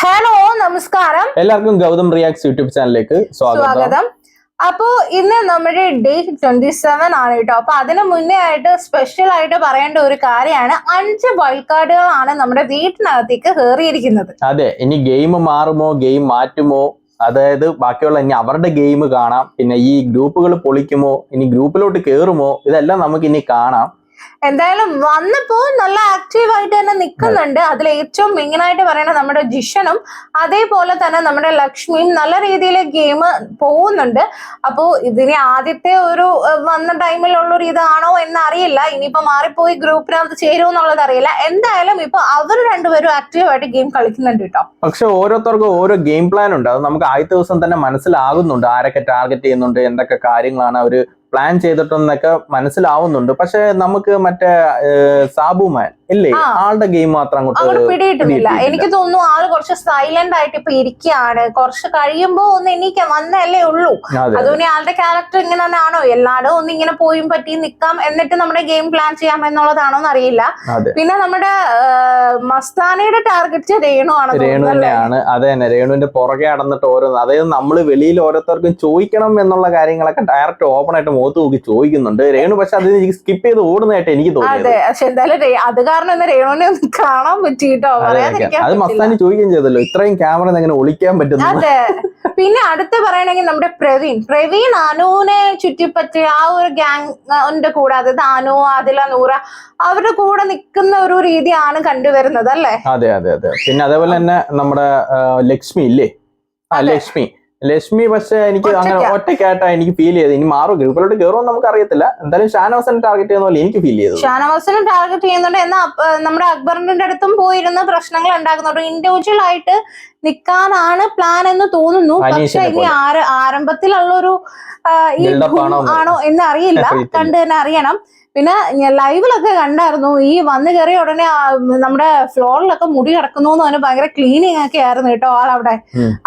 Hello നമസ്കാരം, എല്ലാവർക്കും Gautam reacts YouTube ചാനലിലേക്ക് സ്വാഗതം. അപ്പോ ഇന്ന് നമ്മുടെ ഡേ 27 ആണ് കേട്ടോ. അപ്പൊ അതിന് മുന്നേ ആയിട്ട് സ്പെഷ്യൽ ആയിട്ട് പറയേണ്ട ഒരു കാര്യമാണ്, 5 വൈൽഡ് കാർഡുകളാണ് നമ്മുടെ വീട്ടിനകത്തേക്ക് കയറിയിരിക്കുന്നത്. അതെ, ഇനി ഗെയിം മാറുമോ, ഗെയിം മാറ്റുമോ, അതായത് ബാക്കിയുള്ള ഇനി അവരുടെ ഗെയിം കാണാം, പിന്നെ ഈ ഗ്രൂപ്പുകൾ പൊളിക്കുമോ, ഇനി ഗ്രൂപ്പിലോട്ട് കയറുമോ, ഇതെല്ലാം നമുക്ക് ഇനി കാണാം. എന്തായാലും വന്നപ്പോ നല്ല ആക്റ്റീവായിട്ട് തന്നെ നിൽക്കുന്നുണ്ട്. അതിൽ ഏറ്റവും മെയിൻ ആയിട്ട് പറയുന്നത് നമ്മുടെ ജിഷനും അതേപോലെ തന്നെ നമ്മുടെ ലക്ഷ്മിയും നല്ല രീതിയിൽ ഗെയിം പോകുന്നുണ്ട്. അപ്പോ ഇതിന് ആദ്യത്തെ ഒരു വന്ന ടൈമിലുള്ള ഒരു ഇതാണോ എന്നറിയില്ല, ഇനിയിപ്പോ മാറിപ്പോയി ഗ്രൂപ്പിനകത്ത് ചേരുമോ എന്നുള്ളത് അറിയില്ല. എന്തായാലും ഇപ്പൊ അവർ രണ്ടുപേരും ആക്റ്റീവായിട്ട് ഗെയിം കളിക്കുന്നുണ്ട് കേട്ടോ. പക്ഷെ ഓരോരുത്തർക്കും ഓരോ ഗെയിം പ്ലാൻ ഉണ്ട്. അത് നമുക്ക് ആദ്യത്തെ ദിവസം തന്നെ മനസ്സിലാകുന്നുണ്ട്, ആരൊക്കെ ടാർഗറ്റ് ചെയ്യുന്നുണ്ട്, എന്തൊക്കെ കാര്യങ്ങളാണ് അവര് പ്ലാൻ ചെയ്തിട്ടെന്നൊക്കെ മനസ്സിലാവുന്നുണ്ട്. പക്ഷെ നമുക്ക് മറ്റേ സാബുമാൻ ഇല്ലേ, ആളുടെ ഗെയിം മാത്രം അങ്ങോട്ട് പിടിയിട്ടില്ല. എനിക്ക് തോന്നുന്നു ആള് കുറച്ച് സൈലന്റ് ആയിട്ട് ഇപ്പൊ ഇരിക്കുകയാണ്. കുറച്ച് കഴിയുമ്പോ ഒന്ന് എനിക്ക് വന്നല്ലേ ഉള്ളൂ. അതുകൊണ്ട് ആളുടെ ക്യാരക്ടർ ഇങ്ങനെ തന്നെയാണോ, എല്ലായിടും ഒന്ന് ഇങ്ങനെ പോയും പറ്റി നിക്കാം, എന്നിട്ട് നമ്മുടെ ഗെയിം പ്ലാൻ ചെയ്യാം എന്നുള്ളതാണോ എന്നറിയില്ല. പിന്നെ നമ്മുടെ മസ്താനയുടെ ടാർഗറ്റ് രേണു ആണ്. രേണു തന്നെയാണ്. അതെ തന്നെ, രേണുവിന്റെ പുറകെ നടന്നിട്ട് ഓരോന്ന്, അതായത് നമ്മൾ വെളിയിൽ ഓരോരുത്തർക്കും ചോദിക്കണം എന്നുള്ള കാര്യങ്ങളൊക്കെ ഡയറക്റ്റ് ഓപ്പൺ ആയിട്ട് മുഖത്ത് നോക്കി ചോദിക്കുന്നുണ്ട് രേണു. പക്ഷെ അത് സ്കിപ്പ് ചെയ്ത് ഓടുന്നതായിട്ട് എനിക്ക് തോന്നുന്നു. അതെ, പക്ഷെ എന്തായാലും അത് കാരണം രേണുവിനെ ഒന്ന് കാണാൻ പറ്റിട്ടോ. അത് മസ്താനി ചോദിക്കുകയും ചെയ്തല്ലോ, ഇത്രയും ക്യാമറ എങ്ങനെ ഒളിക്കാൻ പറ്റുന്നു. അതെ. പിന്നെ അടുത്ത് പറയണെങ്കിൽ നമ്മുടെ പ്രവീൺ അനുവിനെ ചുറ്റിപ്പറ്റി ആ ഒരു ഗ്യാങ്ങിന്റെ കൂടെ, അതായത് അനു, ആദില, നൂറ, അവരുടെ കൂടെ നിൽക്കുന്ന ഒരു രീതിയാണ് കണ്ടുവരുന്നത് അല്ലേ? അതെ അതെ അതെ. പിന്നെ അതേപോലെ തന്നെ നമ്മുടെ ലക്ഷ്മി ഇല്ലേ, ലക്ഷ്മി പക്ഷെ എനിക്ക് അങ്ങനെ ഒറ്റയ്ക്കായിട്ടാ എനിക്ക് ഫീൽ ചെയ്തത്. ഇനി മാറും, ഗ്രൂപ്പിലോട്ട് കയറുമെന്ന് നമുക്ക് അറിയത്തില്ല. എന്തായാലും ഷാനവാസിനെ ടാർഗറ്റ് ചെയ്യുന്ന പോലെ എനിക്ക് ഫീൽ ചെയ്തു. ഷാനവാസിനെ ടാർഗറ്റ് ചെയ്യുന്നുണ്ട്. എന്നാൽ നമ്മുടെ അക്ബറിന്റെ അടുത്തും പോയിരുന്ന പ്രശ്നങ്ങൾ ഉണ്ടാക്കുന്നുണ്ട്. ഇൻഡിവിജ്വൽ ആയിട്ട് നിൽക്കാനാണ് പ്ലാൻ എന്ന് തോന്നുന്നു. പക്ഷെ ഇനി ആരംഭത്തിലുള്ളൊരു ആണോ എന്ന് അറിയില്ല, കണ്ടു തന്നെ അറിയണം. പിന്നെ ലൈവിലൊക്കെ കണ്ടായിരുന്നു, ഈ വന്നു കയറിയ ഉടനെ നമ്മുടെ ഫ്ലോറിലൊക്കെ മുടി കിടക്കുന്നു എന്ന് പറഞ്ഞാൽ ഭയങ്കര ക്ലീനിങ് ഒക്കെ ആയിരുന്നു കേട്ടോ ആളവിടെ.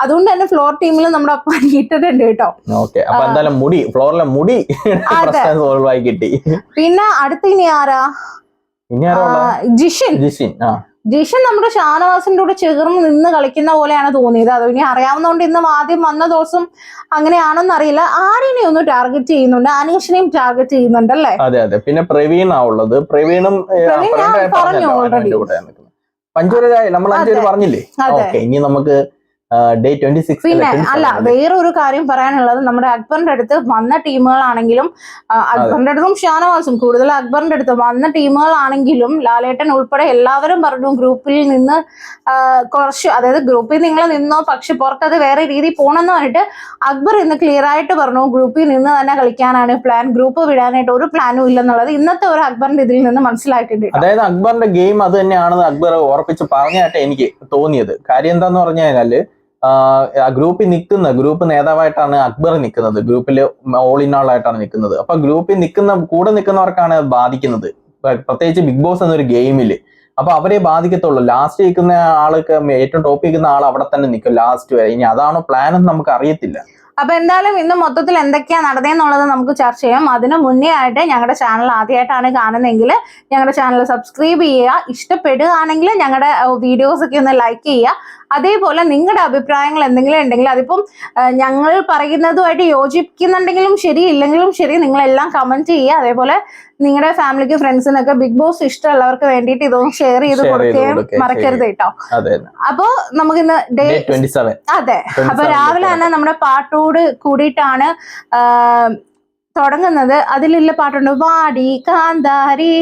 അതുകൊണ്ട് തന്നെ ഫ്ലോർ ടീമിൽ നമ്മുടെ പണി ഇട്ടിട്ടുണ്ട് കേട്ടോ. ഫ്ലോറിലെ മുടി കിട്ടി. പിന്നെ അടുത്ത ഇനി ആരാ, ജിഷൻ നമ്മുടെ ഷാനവാസിന്റെ കൂടെ ചേർന്ന് നിന്ന് കളിക്കുന്ന പോലെയാണ് തോന്നിയത്. അത് ഇനി അറിയാവുന്നതുകൊണ്ട് ഇന്ന് ആദ്യം വന്ന ദിവസം അങ്ങനെയാണെന്ന് അറിയില്ല. ആരെയും ഒന്ന് ടാർഗറ്റ് ചെയ്യുന്നുണ്ട്, അനീഷിനെയും ടാർഗറ്റ് ചെയ്യുന്നുണ്ട് അല്ലേ? അതെ അതെ. പിന്നെ പ്രവീണാ ഉള്ളത്. പ്രവീണും പറഞ്ഞു ഓൾറെഡി. പഞ്ചൂരായി നമ്മൾ പറഞ്ഞില്ലേ. ഓക്കെ, ഇനി നമുക്ക് ഡേ 26. പിന്നെ അല്ല, വേറൊരു കാര്യം പറയാനുള്ളത്, നമ്മുടെ അക്ബറിന്റെ അടുത്ത് വന്ന ടീമുകളാണെങ്കിലും, അക്ബറിന്റെ അടുത്തും ഷാനവാസും കൂടുതൽ അക്ബറിന്റെ അടുത്ത് വന്ന ടീമുകളാണെങ്കിലും ലാലേട്ടൻ ഉൾപ്പെടെ എല്ലാവരും പറഞ്ഞു ഗ്രൂപ്പിൽ നിന്ന് കുറച്ച്, അതായത് ഗ്രൂപ്പിൽ നിങ്ങൾ നിന്നോ, പക്ഷെ പുറത്തത് വേറെ രീതി പോണെന്ന് പറഞ്ഞിട്ട് അക്ബർ ഇന്ന് ക്ലിയർ ആയിട്ട് പറഞ്ഞു ഗ്രൂപ്പിൽ നിന്ന് തന്നെ കളിക്കാനാണ് പ്ലാൻ, ഗ്രൂപ്പ് വിടാനായിട്ട് ഒരു പ്ലാനും ഇല്ലെന്നുള്ളത് ഇന്നത്തെ ഒരു അക്ബറിന്റെ ഇതിൽ നിന്ന് മനസ്സിലാക്കിയിട്ടുണ്ട്. അതായത് അക്ബറിന്റെ ഗെയിം അത് തന്നെയാണെന്ന് അക്ബർ ഉറപ്പിച്ച് പറഞ്ഞായിട്ട് എനിക്ക് തോന്നിയത്. കാര്യം എന്താന്ന് പറഞ്ഞു കഴിഞ്ഞാല്, ഗ്രൂപ്പിൽ നിൽക്കുന്ന ഗ്രൂപ്പ് നേതാവായിട്ടാണ് അക്ബർ നിൽക്കുന്നത്, ഗ്രൂപ്പിൽ ഓൾ ഇൻ ഓൾ ആയിട്ടാണ് നിൽക്കുന്നത്. അപ്പൊ ഗ്രൂപ്പിൽ കൂടെ നിൽക്കുന്നവർക്കാണ് അത് ബാധിക്കുന്നത്, പ്രത്യേകിച്ച് ബിഗ് ബോസ് എന്നൊരു ഗെയിമില്. അപ്പൊ അവരെ ബാധിക്കത്തുള്ളൂ. ലാസ്റ്റ് നിൽക്കുന്ന ആൾക്ക്, ഏറ്റവും ടോപ്പ് നിൽക്കുന്ന ആൾ അവിടെ തന്നെ നിൽക്കും ലാസ്റ്റ് വരെ. ഇനി അതാണോ പ്ലാൻ എന്ന് നമുക്ക് അറിയത്തില്ല. അപ്പൊ എന്തായാലും ഇന്ന് മൊത്തത്തിൽ എന്തൊക്കെയാ നടന്നതെന്നുള്ളത് നമുക്ക് ചർച്ച ചെയ്യാം. അതിന് മുന്നേ ആയിട്ട് ഞങ്ങളുടെ ചാനൽ ആദ്യമായിട്ടാണ് കാണുന്നതെങ്കിൽ ഞങ്ങളുടെ ചാനൽ സബ്സ്ക്രൈബ് ചെയ്യുക. ഇഷ്ടപ്പെടുകയാണെങ്കിൽ ഞങ്ങളുടെ വീഡിയോസ് ഒക്കെ ഒന്ന് ലൈക്ക് ചെയ്യുക. അതേപോലെ നിങ്ങളുടെ അഭിപ്രായങ്ങൾ എന്തെങ്കിലും ഉണ്ടെങ്കിൽ, അതിപ്പം ഞങ്ങൾ പറയുന്നതുമായിട്ട് യോജിക്കുന്നുണ്ടെങ്കിലും ശരി, ഇല്ലെങ്കിലും ശരി, നിങ്ങളെല്ലാം കമന്റ് ചെയ്യുക. അതേപോലെ നിങ്ങളുടെ ഫാമിലിക്ക്, ഫ്രണ്ട്സിനൊക്കെ ബിഗ് ബോസ് ഇഷ്ടമുള്ളവർക്ക് വേണ്ടിയിട്ട് ഇതൊന്നും ഷെയർ ചെയ്ത് കൊടുക്കുകയും മറക്കരുത് കേട്ടോ. അപ്പൊ നമുക്കിന്ന് ഡേ 27. അതെ. അപ്പൊ രാവിലെ തന്നെ നമ്മുടെ പാട്ടോട് കൂടിയിട്ടാണ് തുടങ്ങുന്നത്. അതിലുള്ള പാട്ടുണ്ട്, വാടി കാന്താരി,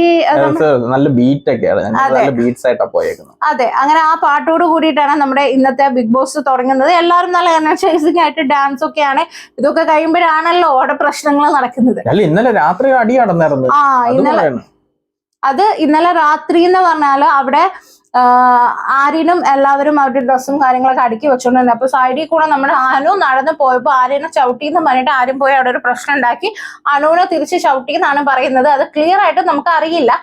നല്ല ബീറ്റ് ഒക്കെയാണ്, നല്ല ബീറ്റ്സ് ആയിട്ടാ പോയേക്കുന്നത്. അതെ, അങ്ങനെ ആ പാട്ടോട് കൂടിയിട്ടാണ് നമ്മുടെ ഇന്നത്തെ ബിഗ് ബോസ് തുടങ്ങുന്നത്. എല്ലാവരും നല്ല എനർജൈസിംഗ് ആയിട്ട് ഡാൻസ് ഒക്കെയാണ്. ഇതൊക്കെ കഴിയുമ്പോഴാണല്ലോ ഓരോ പ്രശ്നങ്ങൾ നടക്കുന്നത്. ഇന്നലെ രാത്രി അടി നടന്നായിരുന്നു. ഇന്നലെ രാത്രി എന്ന് പറഞ്ഞാല് അവിടെ ആര്യനും എല്ലാവരും അവരുടെ ഡ്രസ്സും കാര്യങ്ങളൊക്കെ അടുക്കി വെച്ചോണ്ടിരുന്നത്. അപ്പൊ സൈഡിൽ കൂടെ നമ്മുടെ അനു നടന്നു പോയപ്പോ ആര്യനെ ചവിട്ടിന്ന് പറഞ്ഞിട്ട് ആരും പോയി അവിടെ ഒരു പ്രശ്നം ഉണ്ടാക്കി അനുവിനെ തിരിച്ച് ചവിട്ടി എന്നാണ് പറയുന്നത്. അത് ക്ലിയർ ആയിട്ട് നമുക്ക് അറിയില്ല.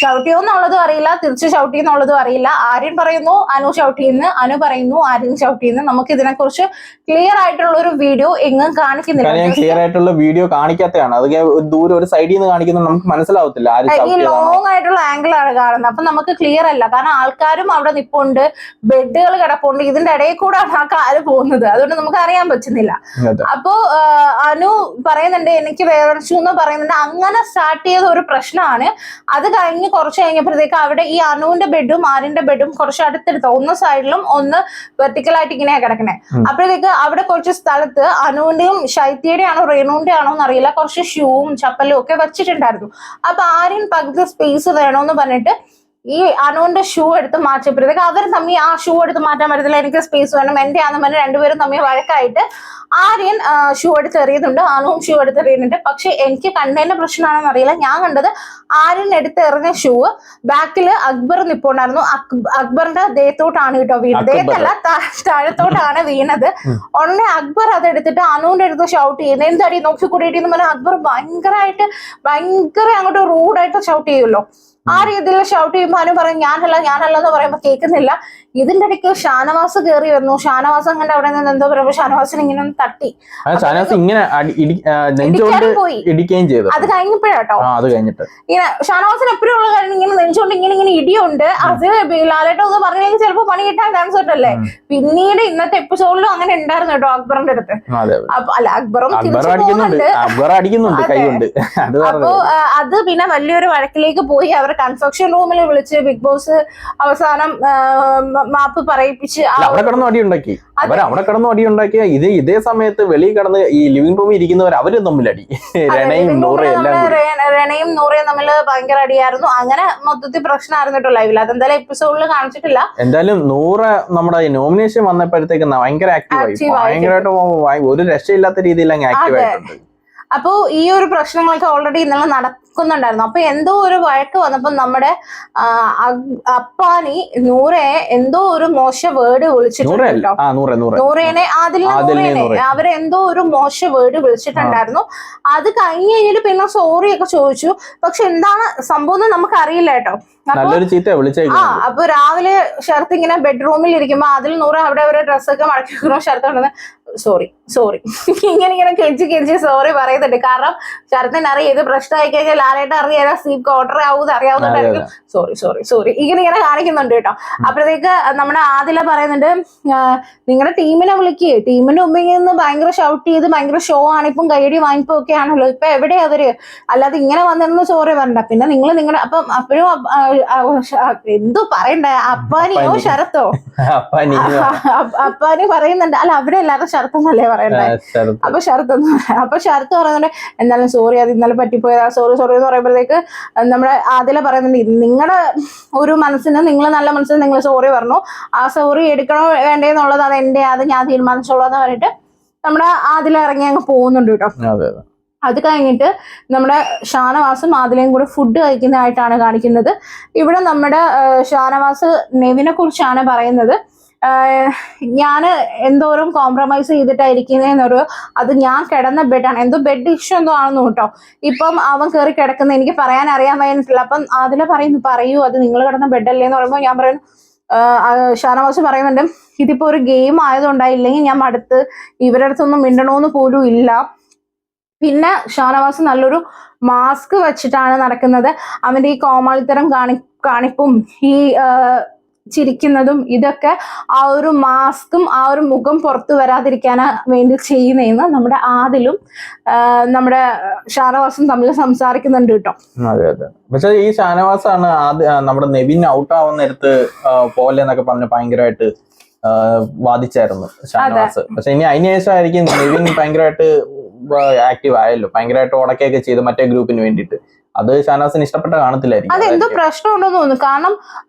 ചവിട്ടിയോന്നുള്ളതും അറിയില്ല, തിരിച്ച് ചവിട്ടിയെന്നുള്ളതും അറിയില്ല. ആര്യൻ പറയുന്നു അനു ചവിട്ടിയെന്ന്, അനു പറയുന്നു ആര്യൻ ചവിട്ടിയെന്ന്. നമുക്ക് ഇതിനെക്കുറിച്ച് ക്ലിയർ ആയിട്ടുള്ള ഒരു വീഡിയോ എങ്ങും കാണിക്കുന്നില്ല. ക്ലിയർ ആയിട്ടുള്ള വീഡിയോ കാണിക്കാത്തതാണ്. അത് ദൂരെ ഒരു സൈഡിൽ നിന്ന് കാണിക്കുന്നത് നമുക്ക് മനസ്സിലാവത്തില്ല. ഈ ലോങ് ആയിട്ടുള്ള ആംഗിൾ ആണ് കാണുന്നത്. അപ്പൊ നമുക്ക് ക്ലിയർ അല്ല. കാരണം ആൾക്കാരും അവിടെ നിപ്പുണ്ട്, ബെഡുകൾ കിടപ്പുണ്ട്, ഇതിന്റെ ഇടയിൽ കൂടെയാണ് ആ കാല് പോകുന്നത്. അതുകൊണ്ട് നമുക്ക് അറിയാൻ പറ്റുന്നില്ല. അപ്പോ അനു പറയുന്നുണ്ട് എനിക്ക് വേദനിച്ചു എന്ന് പറയുന്നുണ്ട്. അങ്ങനെ സ്റ്റാർട്ട് ചെയ്ത ഒരു പ്രശ്നമാണ്. അത് കഴിഞ്ഞ് കുറച്ച് കഴിഞ്ഞപ്പോഴത്തേക്ക് അവിടെ ഈ അനുവിന്റെ ബെഡും ആര്യന്റെ ബെഡും കുറച്ച് അടുത്തെടുത്ത, ഒന്ന് സൈഡിലും ഒന്ന് വെർട്ടിക്കലായിട്ട് ഇങ്ങനെയാ കിടക്കണേ. അപ്പോഴത്തേക്ക് അവിടെ കുറച്ച് സ്ഥലത്ത് അനുവിന്റെയും ശൈത്യയുടെ ആണോ റേണുവിന്റെ ആണോ എന്നറിയില്ല, കുറച്ച് ഷൂവും ചപ്പലും ഒക്കെ വെച്ചിട്ടുണ്ടായിരുന്നു. അപ്പൊ ആര്യൻ പകുതി സ്പേസ് വേണോന്ന് പറഞ്ഞിട്ട് ഈ അനുവിന്റെ ഷൂ എടുത്ത് മാറ്റിയപ്പോഴത്തേക്ക് അവർ തമ്മിൽ ആ ഷൂ എടുത്ത് മാറ്റാൻ പറ്റത്തില്ല, എനിക്ക് സ്പേസ് വേണം, എന്റെ ആണെന്ന് പറഞ്ഞ് രണ്ടുപേരും തമ്മിൽ വഴക്കായിട്ട് ആര്യൻ ഷൂ എടുത്ത് എറിയുന്നുണ്ട്, അനുവും ഷൂ എടുത്ത് എറിയുന്നുണ്ട്. പക്ഷെ എനിക്ക് കണ്ടതിന്റെ പ്രശ്നമാണെന്ന് അറിയില്ല. ഞാൻ കണ്ടത് ആര്യൻ എടുത്ത് എറിഞ്ഞ ഷൂ ബാക്കില് അക്ബർ നിപ്പുണ്ടായിരുന്നു. അക്ബറിന്റെ ദേഹത്തോട്ടാണ് കേട്ടോ വീണത്, ദേഹത്തല്ല താഴത്തോട്ടാണ് വീണത്. ഉടനെ അക്ബർ അത് എടുത്തിട്ട് അനുവിന്റെ അടുത്ത് ഷൗട്ട് ചെയ്യുന്നത്, എന്താടി നോക്കിക്കൂടിയിട്ടെന്ന് പറഞ്ഞാൽ അക്ബർ ഭയങ്കര അങ്ങോട്ട് റൂഡായിട്ട് ഷൗട്ട് ചെയ്യുമല്ലോ. ആ രീതിയിൽ ഷൗട്ട് ചെയ്യുമ്പോൾ അനു പറയും ഞാനല്ല എന്ന് പറയുമ്പോൾ കേൾക്കുന്നില്ല. ഇതിന്റെ ഇടയ്ക്ക് ഷാനവാസ് കയറി വരുന്നു. ഷാനവാസ് അങ്ങനെ അവിടെ നിന്ന് എന്തോ പറയുമ്പോൾ ഷാനവാസിന് ഇങ്ങനെ ഒന്ന് തട്ടി, അത് കഴിഞ്ഞപ്പോഴാട്ടോ. ഇങ്ങനെ ഷാനവാസിന് എപ്പോഴും ഉള്ള കാര്യം ഇങ്ങനെ നെഞ്ചുകൊണ്ട് ഇങ്ങനെ ഇടിയുണ്ട്. അത് ലാലേട്ടൻ ഒന്ന് പറഞ്ഞെങ്കിൽ ചിലപ്പോൾ പണി കിട്ടാൻ ചാൻസ് ഉണ്ടല്ലേ. പിന്നീട് ഇന്നത്തെ എപ്പിസോഡിലും അങ്ങനെ ഉണ്ടായിരുന്നു കേട്ടോ അക്ബറിന്റെ അടുത്ത്. അല്ല അക്ബറും അപ്പോ അത് പിന്നെ വലിയൊരു വഴക്കിലേക്ക് പോയി. അവർ കൺസ്ട്രക്ഷൻ റൂമിൽ വിളിച്ച് ബിഗ് ബോസ് അവസാനം മാപ്പ് പറയിപ്പിച്ച് അവിടെ കിടന്ന് അടിയുണ്ടാക്കിയ ഇതേ സമയത്ത് വെളിയിൽ കിടന്ന് ഈ ലിവിംഗ് റൂമിൽ ഇരിക്കുന്നവർ അവരും തമ്മിൽ അടി. രണയും നൂറയും തമ്മിൽ ഭയങ്കര അടിയായിരുന്നു. അങ്ങനെ മൊത്തത്തിൽ പ്രശ്നമായിരുന്നു കേട്ടോ ലൈവിൽ. അതെന്തായാലും എപ്പിസോഡിൽ കാണിച്ചിട്ടില്ല. എന്തായാലും നൂറ് നമ്മുടെ നോമിനേഷൻ വന്നപ്പോഴത്തേക്ക് ഭയങ്കര ആക്റ്റീവായി, ഭയങ്കരമായിട്ട് ഒരു രക്ഷയില്ലാത്ത രീതിയിൽ അങ്ങ് ആക്റ്റീവ് ആയിട്ടുണ്ട്. അപ്പോ ഈ ഒരു പ്രശ്നങ്ങളൊക്കെ ഓൾറെഡി ഇന്നലെ നടക്കുന്നുണ്ടായിരുന്നു. അപ്പൊ എന്തോ ഒരു വഴക്ക് വന്നപ്പോ നമ്മുടെ അപ്പാനി നൂറയെ എന്തോ ഒരു മോശ വേർഡ് വിളിച്ചിട്ടുണ്ടോ, നൂറേനെ അവരെന്തോ ഒരു മോശ വേർഡ് വിളിച്ചിട്ടുണ്ടായിരുന്നു. അത് കഴിഞ്ഞ് കഴിഞ്ഞിട്ട് പിന്നെ സോറി ഒക്കെ ചോദിച്ചു. പക്ഷെ എന്താണ് സംഭവം നമുക്ക് അറിയില്ല കേട്ടോ. അപ്പൊ രാവിലെ ഷർത്ത് ഇങ്ങനെ ബെഡ്റൂമിൽ ഇരിക്കുമ്പോ അതിൽ നൂറ് അവിടെ ഒരു ഡ്രസ്സൊക്കെ മടക്കി ഷർത്ത് കൊണ്ടുവന്ന് സോറി ഇങ്ങനെ കെഞ്ചി സോറി പറയുന്നുണ്ട്. കാരണം ശരത്തിന് അറിയാം ഇത് പ്രശ്നമായി കഴിഞ്ഞാൽ ലാലേട്ട് അറിയാം സീറ്റ് ക്വാർട്ടർ അറിയാവുന്നതായിരിക്കും. സോറി ഇങ്ങനെ കാണിക്കുന്നുണ്ട് കേട്ടോ. അപ്പോഴത്തേക്ക് നമ്മുടെ ആദില പറയുന്നുണ്ട് നിങ്ങളുടെ ടീമിനെ വിളിക്കുക, ടീമിന്റെ മുമ്പിൽ നിന്ന് ഭയങ്കര ഷൗട്ട് ചെയ്ത് ഭയങ്കര ഷോ ആണ്, ഇപ്പം കൈയടി വാങ്ങിപ്പോ ഒക്കെ ആണല്ലോ, ഇപ്പൊ എവിടെയാ അവര്, അല്ലാതെ ഇങ്ങനെ വന്നിരുന്നു സോറി പറയണ്ട. പിന്നെ നിങ്ങളുടെ അപ്പം അപ്പോഴും എന്തോ പറയണ്ടേ, അപ്പാനിയോ ശരത്തോ അപ്പാനി പറയുന്നുണ്ട്. അല്ല അവിടെ എല്ലാവരും ശരത്ത് എന്നല്ലേ പറയണ്ടേ, അപ്പൊ ശരത്ത് പറയുന്നുണ്ട് എന്നാലും സോറി അത് ഇന്നലെ പറ്റിപ്പോയതാ, സോറി എന്ന് പറയുമ്പോഴത്തേക്ക് നമ്മുടെ ആദില പറയുന്നുണ്ട് നിങ്ങളുടെ ഒരു മനസ്സിന്, നിങ്ങൾ നല്ല മനസ്സിന് നിങ്ങൾ സോറി പറഞ്ഞു, ആ സോറി എടുക്കണോ വേണ്ടേന്നുള്ളത് അത് എന്റെ, അത് ഞാൻ തീരുമാനിച്ചോളാന്ന് പറഞ്ഞിട്ട് നമ്മുടെ ആദില ഇറങ്ങി അങ്ങ് പോകുന്നുണ്ട് കേട്ടോ. അത് കഴിഞ്ഞിട്ട് നമ്മുടെ ഷാനവാസും ആദിലയും കൂടെ ഫുഡ് കഴിക്കുന്നതായിട്ടാണ് കാണിക്കുന്നത്. ഇവിടെ നമ്മുടെ ഷാനവാസ് നെവിനെ കുറിച്ചാണ് പറയുന്നത്. ഞാൻ എന്തോരം കോംപ്രമൈസ് ചെയ്തിട്ടായിരിക്കുന്നൊരു, അത് ഞാൻ കിടന്ന ബെഡാണ്, എന്തോ ബെഡ് ഇഷ്യൂ എന്തോ ആണെന്ന് കേട്ടോ. ഇപ്പം അവൻ കയറി കിടക്കുന്ന എനിക്ക് പറയാൻ അറിയാൻ വയ്യിട്ടില്ല. അപ്പം അതിലെ പറയൂ അത് നിങ്ങൾ കിടന്ന ബെഡല്ലേ എന്ന് പറയുമ്പോൾ ഞാൻ പറയുന്നു, ഷാനവാസ് പറയുന്നുണ്ട് ഇതിപ്പോ ഒരു ഗെയിം ആയതുകൊണ്ടായില്ലെങ്കിൽ ഞാൻ അടുത്ത് ഇവരുടെ അടുത്തൊന്നും മിണ്ടണോന്ന് പോലും ഇല്ല. പിന്നെ ഷാനവാസ് നല്ലൊരു മാസ്ക് വെച്ചിട്ടാണ് നടക്കുന്നത്. അവന്റെ ഈ കോമാളിത്തരം കാണിപ്പും ഈ ചിരിക്കുന്നതും ഇതൊക്കെ ആ ഒരു മാസ്കും ആ ഒരു മുഖം പുറത്തു വരാതിരിക്കാൻ വേണ്ടി ചെയ്യുന്നതെന്ന് നമ്മുടെ ആദിലും നമ്മുടെ ഷാനവാസും തമ്മിൽ സംസാരിക്കുന്നുണ്ട് കേട്ടോ. അതെ. പക്ഷെ ഈ ഷാനവാസാണ് നമ്മുടെ നെവിൻ ഔട്ട് ആവുന്ന നേരത്ത് പോലെ എന്നൊക്കെ പറഞ്ഞ് ഭയങ്കരമായിട്ട് വാദിച്ചായിരുന്നു ഷാനവാസ്. പക്ഷെ ഇനി അതിന് ശേഷമായിരിക്കും നെവിൻ ഭയങ്കരമായിട്ട് ആക്റ്റീവ് ആയല്ലോ, ഭയങ്കരമായിട്ട് ഉടക്കൊക്കെ ചെയ്ത് മറ്റേ ഗ്രൂപ്പിന് വേണ്ടിയിട്ട്. അത് ഷാനവാസിന് ഇഷ്ടപ്പെട്ട കാണത്തില്ലായിരിക്കും. അതെന്തോ പ്രശ്നമുണ്ടെന്ന് തോന്നുന്നു. കാരണം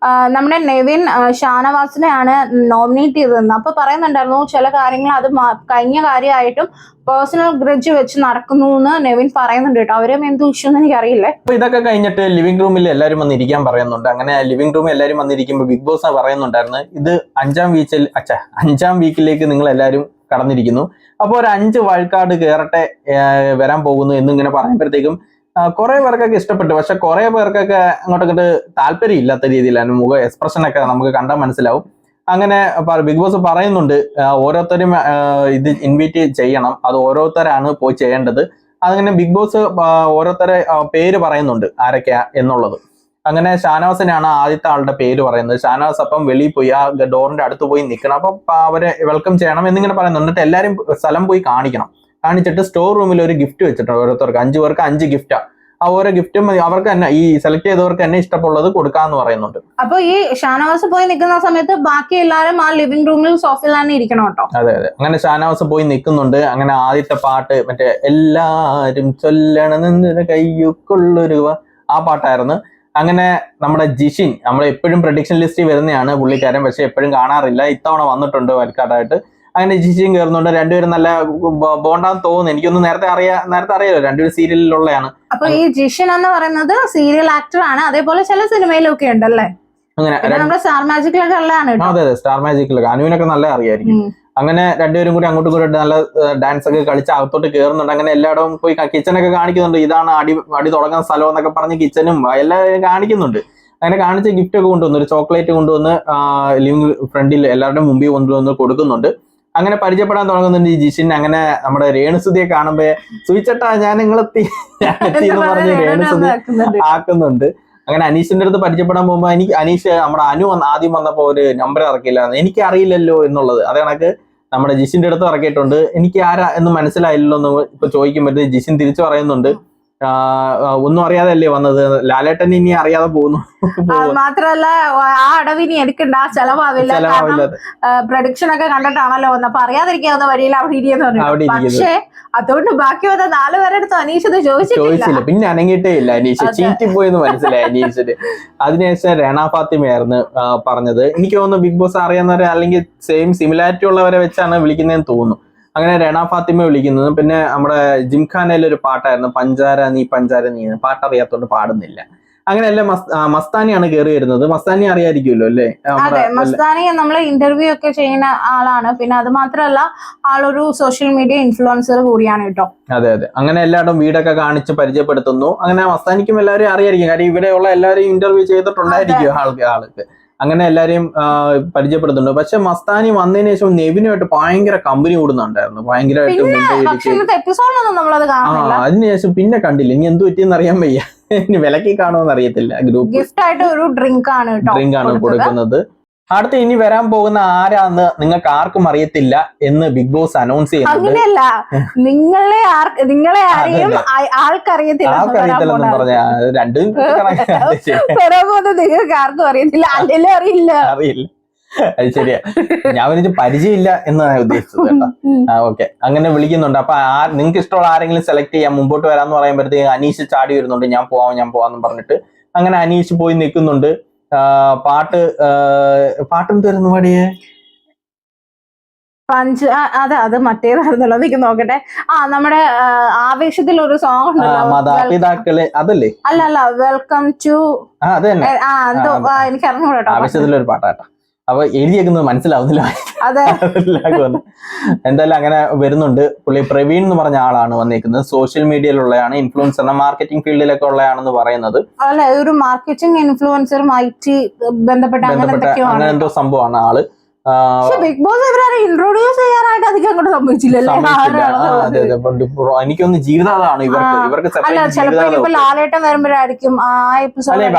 നമ്മുടെ നെവിൻ ഷാനവാസിനെയാണ് നോമിനേറ്റ് ചെയ്തതെന്ന് അപ്പൊ പറയുന്നുണ്ടായിരുന്നു ചില കാര്യങ്ങൾ അത് കഴിഞ്ഞ കാര്യമായിട്ടും പേഴ്സണൽ ഗ്രഡ്ജ് വെച്ച് നടക്കുന്നു എന്ന് നെവിൻ പറയുന്നുണ്ട് കേട്ടോ. അവരും എന്ത് ഇഷ്യൂ എന്ന് എനിക്കറിയില്ലേ. അപ്പൊ ഇതൊക്കെ കഴിഞ്ഞിട്ട് ലിവിംഗ് റൂമിൽ എല്ലാവരും വന്നിരിക്കാൻ പറയുന്നുണ്ട്. അങ്ങനെ ലിവിംഗ് റൂമിൽ എല്ലാവരും വന്നിരിക്കുമ്പോൾ ബിഗ് ബോസ് പറയുന്നുണ്ടായിരുന്നു ഇത് 5ാം വീക്കിലേക്ക് നിങ്ങൾ എല്ലാവരും കടന്നിരിക്കുന്നു. അപ്പോൾ ഒരു 5 വൈൽഡ് കാർഡ് കയറട്ടെ വരാൻ പോകുന്നു എന്നിങ്ങനെ പറയുമ്പോഴത്തേക്കും കുറെ പേർക്കൊക്കെ ഇഷ്ടപ്പെട്ടു. പക്ഷെ കുറെ പേർക്കൊക്കെ അങ്ങോട്ടൊക്കെ താല്പര്യം ഇല്ലാത്ത രീതിയിലാണ് മുഖ എക്സ്പ്രഷൻ ഒക്കെ നമുക്ക് കണ്ടാൽ മനസ്സിലാവും. അങ്ങനെ ബിഗ് ബോസ് പറയുന്നുണ്ട് ഓരോരുത്തരും ഇത് ഇൻവൈറ്റ് ചെയ്യണം, അത് ഓരോരുത്തരാണ് പോയി ചെയ്യേണ്ടത്. അങ്ങനെ ബിഗ് ബോസ് ഓരോരുത്തരെ പേര് പറയുന്നുണ്ട് ആരൊക്കെയാ എന്നുള്ളത്. അങ്ങനെ ഷാനവാസിനാണ് ആദ്യത്തെ ആളുടെ പേര് പറയുന്നത്. ഷാനവാസ് അപ്പം വെളിയിൽ പോയി ആ ഡോറിന്റെ അടുത്ത് പോയി നിൽക്കണം, അപ്പൊ അവരെ വെൽക്കം ചെയ്യണം എന്നിങ്ങനെ പറയുന്നുണ്ട്. എന്നിട്ട് എല്ലാവരും സ്ഥലം പോയി കാണിക്കണം. കാണിച്ചിട്ട് സ്റ്റോർ റൂമിൽ ഒരു ഗിഫ്റ്റ് വെച്ചിട്ടുണ്ട് ഓരോരുത്തർക്ക്, 5 പേർക്ക് 5 ഗിഫ്റ്റാ. ആ ഓരോ ഗിഫ്റ്റും അവർക്ക് തന്നെ ഈ സെലക്ട് ചെയ്തവർക്ക് തന്നെ ഇഷ്ടമുള്ളത് കൊടുക്കാന്ന് പറയുന്നുണ്ട്. അപ്പൊ ഈ ഷാനവാസ് പോയി നിൽക്കുന്ന സമയത്ത് ബാക്കി എല്ലാവരും ആ ലിവിംഗ് റൂമിൽ സോഫയിൽ തന്നെ ഇരിക്കണം കേട്ടോ. അതെ അതെ, അങ്ങനെ ഷാനവാസ് പോയി നിൽക്കുന്നുണ്ട്. അങ്ങനെ ആദ്യത്തെ പാട്ട് മറ്റേ എല്ലാരും ചൊല്ലണം കയ്യുക്കൊള്ളൊരു ആ പാട്ടായിരുന്നു. അങ്ങനെ നമ്മുടെ ജിഷിൻ, നമ്മൾ എപ്പോഴും പ്രഡിക്ഷൻ ലിസ്റ്റിൽ വരുന്നതാണ് പുള്ളിക്കാരൻ, പക്ഷെ എപ്പോഴും കാണാറില്ല. ഇത്തവണ വന്നിട്ടുണ്ട് വൽക്കാട്ടായിട്ട്. അങ്ങനെ ജിഷിൻ കയറുന്നുണ്ട്. രണ്ടുപേരും നല്ല ബോണ്ടാന്ന് തോന്നുന്നു. എനിക്കൊന്ന് നേരത്തെ അറിയാലോ, രണ്ടുപേരും സീരിയലിലുള്ളതാണ്. അപ്പൊ ഈ ജിഷിൻ എന്ന് പറയുന്നത് സീരിയൽ ആക്ടർ ആണ്, അതേപോലെ ചില സിനിമയിലൊക്കെ ഉണ്ടല്ലേ. അങ്ങനെ നമ്മുടെ സ്റ്റാർ മാജിക്കിലൊക്കെ ഉള്ളതാണ്. അതെ അതെ, സ്റ്റാർ മാജിക്കിലൊക്കെ അനുവിനൊക്കെ നല്ല അറിയായിരിക്കും. അങ്ങനെ രണ്ടുപേരും കൂടി അങ്ങോട്ടും ഇങ്ങോട്ടും നല്ല ഡാൻസ് ഒക്കെ കളിച്ച് അകത്തോട്ട് കയറുന്നുണ്ട്. അങ്ങനെ എല്ലായിടവും പോയി കിച്ചണൊക്കെ കാണിക്കുന്നുണ്ട്. ഇതാണ് അടി തുടങ്ങുന്ന സ്ഥലം എന്നൊക്കെ പറഞ്ഞ് കിച്ചനും എല്ലാം കാണിക്കുന്നുണ്ട്. അങ്ങനെ കാണിച്ച് ഗിഫ്റ്റ് ഒക്കെ കൊണ്ടുവന്നു, ഒരു ചോക്ലേറ്റ് കൊണ്ടുവന്ന് ലിവിംഗ് ഫ്രണ്ടിൽ എല്ലാവരുടെയും മുമ്പിൽ കൊണ്ടുവന്ന് കൊടുക്കുന്നുണ്ട്. അങ്ങനെ പരിചയപ്പെടാൻ തുടങ്ങുന്നുണ്ട് ഈ ജിഷിൻ. അങ്ങനെ നമ്മുടെ രേണുസുതിയെ കാണുമ്പോ സുയിച്ചേട്ടാ ഞാൻ നിങ്ങളെത്തി എന്ന് പറഞ്ഞ് രേണുസുതി ആക്കുന്നുണ്ട്. അങ്ങനെ അനീഷിന്റെ അടുത്ത് പരിചയപ്പെടാൻ പോകുമ്പോ അനീഷ് നമ്മുടെ അനു ആദ്യം വന്നപ്പോ ഒരു നമ്പർ ഇറക്കില്ല, എനിക്ക് അറിയില്ലല്ലോ എന്നുള്ളത്. അത് കണക്ക് നമ്മുടെ ജിഷിന്റെ അടുത്ത് ഇറക്കിയിട്ടുണ്ട്. എനിക്ക് ആരാ എന്ന് മനസ്സിലായില്ലല്ലോ എന്ന് ഇപ്പൊ ചോദിക്കുമ്പോഴത്തേ ജിഷിൻ തിരിച്ചു പറയുന്നുണ്ട്, ഒന്നും അറിയാതല്ലേ വന്നത്, ലാലേട്ടൻ ഇനി അറിയാതെ പോകുന്നു. മാത്രല്ല ആ അടവിനി എടുക്കണ്ട, ചെലവാവില്ല. പ്രഡിക്ഷൻ ഒക്കെ കണ്ടിട്ടാണല്ലോ വന്നത്, അപ്പൊ അറിയാതിരിക്കാവുന്ന വഴിയിൽ അവിടെ ഇരിയെന്ന് പറഞ്ഞു. പക്ഷേ അതുകൊണ്ട് ബാക്കി വന്ന 4 പേരുടെ അടുത്ത് അനീഷ് ഇത് ചോദിച്ചില്ല. പിന്നെ അനങ്ങിയിട്ടേ ഇല്ല അനീഷ്, ചീറ്റിപ്പോയെന്ന് മനസ്സിലായി അനീഷിന്. അതിനുശേഷം രണ ഫാത്തിമയായിരുന്നു പറഞ്ഞത്. എനിക്ക് തോന്നുന്നു ബിഗ് ബോസ് അറിയാവുന്നവരെ അല്ലെങ്കിൽ സെയിം സിമിലാരിറ്റി ഉള്ളവരെ വെച്ചാണ് വിളിക്കുന്നതെന്ന് തോന്നുന്നു. അങ്ങനെ രണ ഫാത്തിമ വിളിക്കുന്നത്. പിന്നെ നമ്മുടെ ജിംഖാനയിലെ ഒരു പാട്ടായിരുന്നു, പഞ്ചാര നീ പാട്ടറിയാത്തോണ്ട് പാടുന്നില്ല. അങ്ങനെയല്ല മസ്താനിയാണ് കയറി വരുന്നത്. മസ്താനി അറിയാതിരിക്കുമല്ലോ അല്ലേ? അതെ, മസ്താനി നമ്മൾ ഇന്റർവ്യൂ ഒക്കെ ചെയ്യുന്ന ആളാണ്. പിന്നെ അത് മാത്രമല്ല ആളൊരു സോഷ്യൽ മീഡിയ ഇൻഫ്ലുവൻസർ കൂടിയാണ് കേട്ടോ. അതെ അതെ, അങ്ങനെ എല്ലായിടും വീടൊക്കെ കാണിച്ച് പരിചയപ്പെടുത്തുന്നു. അങ്ങനെ മസ്താനിക്കും എല്ലാവരും അറിയായിരിക്കും, കാര്യം ഇവിടെയുള്ള എല്ലാവരും ഇന്റർവ്യൂ ചെയ്തിട്ടുണ്ടായിരിക്കും ആൾക്ക്. അങ്ങനെ എല്ലാരെയും പരിചയപ്പെടുത്തുന്നുണ്ട്. പക്ഷെ മസ്താനി വന്നതിന് ശേഷം നെവിനുമായിട്ട് ഭയങ്കര കമ്പനി കൂടുന്നുണ്ടായിരുന്നു, ഭയങ്കരമായിട്ട്. അതിനുശേഷം പിന്നെ കണ്ടില്ല. ഇനി എന്ത് പറ്റിയെന്ന് അറിയാൻ വയ്യ, ഇനി വിലക്കി കാണുമെന്ന് അറിയത്തില്ല. ഗ്രൂപ്പ് ഗിഫ്റ്റ് ആയിട്ട് ഒരു ഡ്രിങ്ക് ആണ് കൊടുക്കുന്നത്. അടുത്ത് ഇനി വരാൻ പോകുന്ന ആരാന്ന് നിങ്ങൾക്ക് ആർക്കും അറിയത്തില്ല എന്ന് ബിഗ് ബോസ് അനൗൺസ് ചെയ്യുന്നുണ്ട്. അങ്ങനെയല്ല, നിങ്ങളെ ആരെയും ആൾക്കറിയത്തില്ലെന്ന് പറഞ്ഞ രണ്ടും നിങ്ങൾക്ക് ആർക്കും അറിയത്തില്ല, അറിയില്ല. അത് ശരിയാ, ഞാൻ വിളിച്ച് പരിചയമില്ല എന്നാണ് ഉദ്ദേശിച്ചത് കേട്ടോ. ഓക്കെ, അങ്ങനെ വിളിക്കുന്നുണ്ട്. അപ്പൊ നിങ്ങൾക്ക് ഇഷ്ടമുള്ള ആരെങ്കിലും സെലക്ട് ചെയ്യാം, മുമ്പോട്ട് വരാന്ന് പറയുമ്പോഴത്തേക്ക് അനീഷ് ചാടി വരുന്നുണ്ട്, ഞാൻ പോവാന്ന് പറഞ്ഞിട്ട്. അങ്ങനെ അനീഷ് പോയി നിൽക്കുന്നുണ്ട്. പാട്ടും തരുന്നു പാടിയേ അത് മറ്റേതായിരുന്നല്ലോ, എനിക്ക് നോക്കട്ടെ. നമ്മുടെ ആവേശത്തിൽ ഒരു സോങ് ഉണ്ടല്ലോ, മാതാപിതാക്കളെ, അതല്ലേ? അല്ല, വെൽക്കം ടു, എനിക്ക് അറിഞ്ഞൂടാ. ആവേശത്തിലൊരു പാട്ടാട്ടോ. അപ്പൊ എഴുതിയേക്കുന്നത് മനസ്സിലാവുന്നില്ല. എന്തായാലും അങ്ങനെ വരുന്നുണ്ട്. പുള്ളി പ്രവീൺ എന്ന് പറഞ്ഞ ആളാണ് വന്നേക്കുന്നത്. സോഷ്യൽ മീഡിയയിലുള്ളതാണ്, ഇൻഫ്ലുവൻസർ, മാർക്കറ്റിംഗ് ഫീൽഡിലൊക്കെ ഉള്ളയാണെന്ന് പറയുന്നത്. അല്ല, ഒരു മാർക്കറ്റിംഗ് ഇൻഫ്ലുവൻസറും IT ബന്ധപ്പെട്ട അങ്ങനെ എന്തോ സംഭവമാണ് ആള്. ബിഗ് ബോസ് ഇവരെ ഇൻട്രോഡ്യൂസ് ചെയ്യാനായിട്ട് അധികം അങ്ങോട്ട് സംഭവിച്ചില്ലല്ലേ? എനിക്കൊന്ന് ജീവിതമാണ് ഇവർക്ക് ലാലേട്ടൻ വരുമ്പോഴായിരിക്കും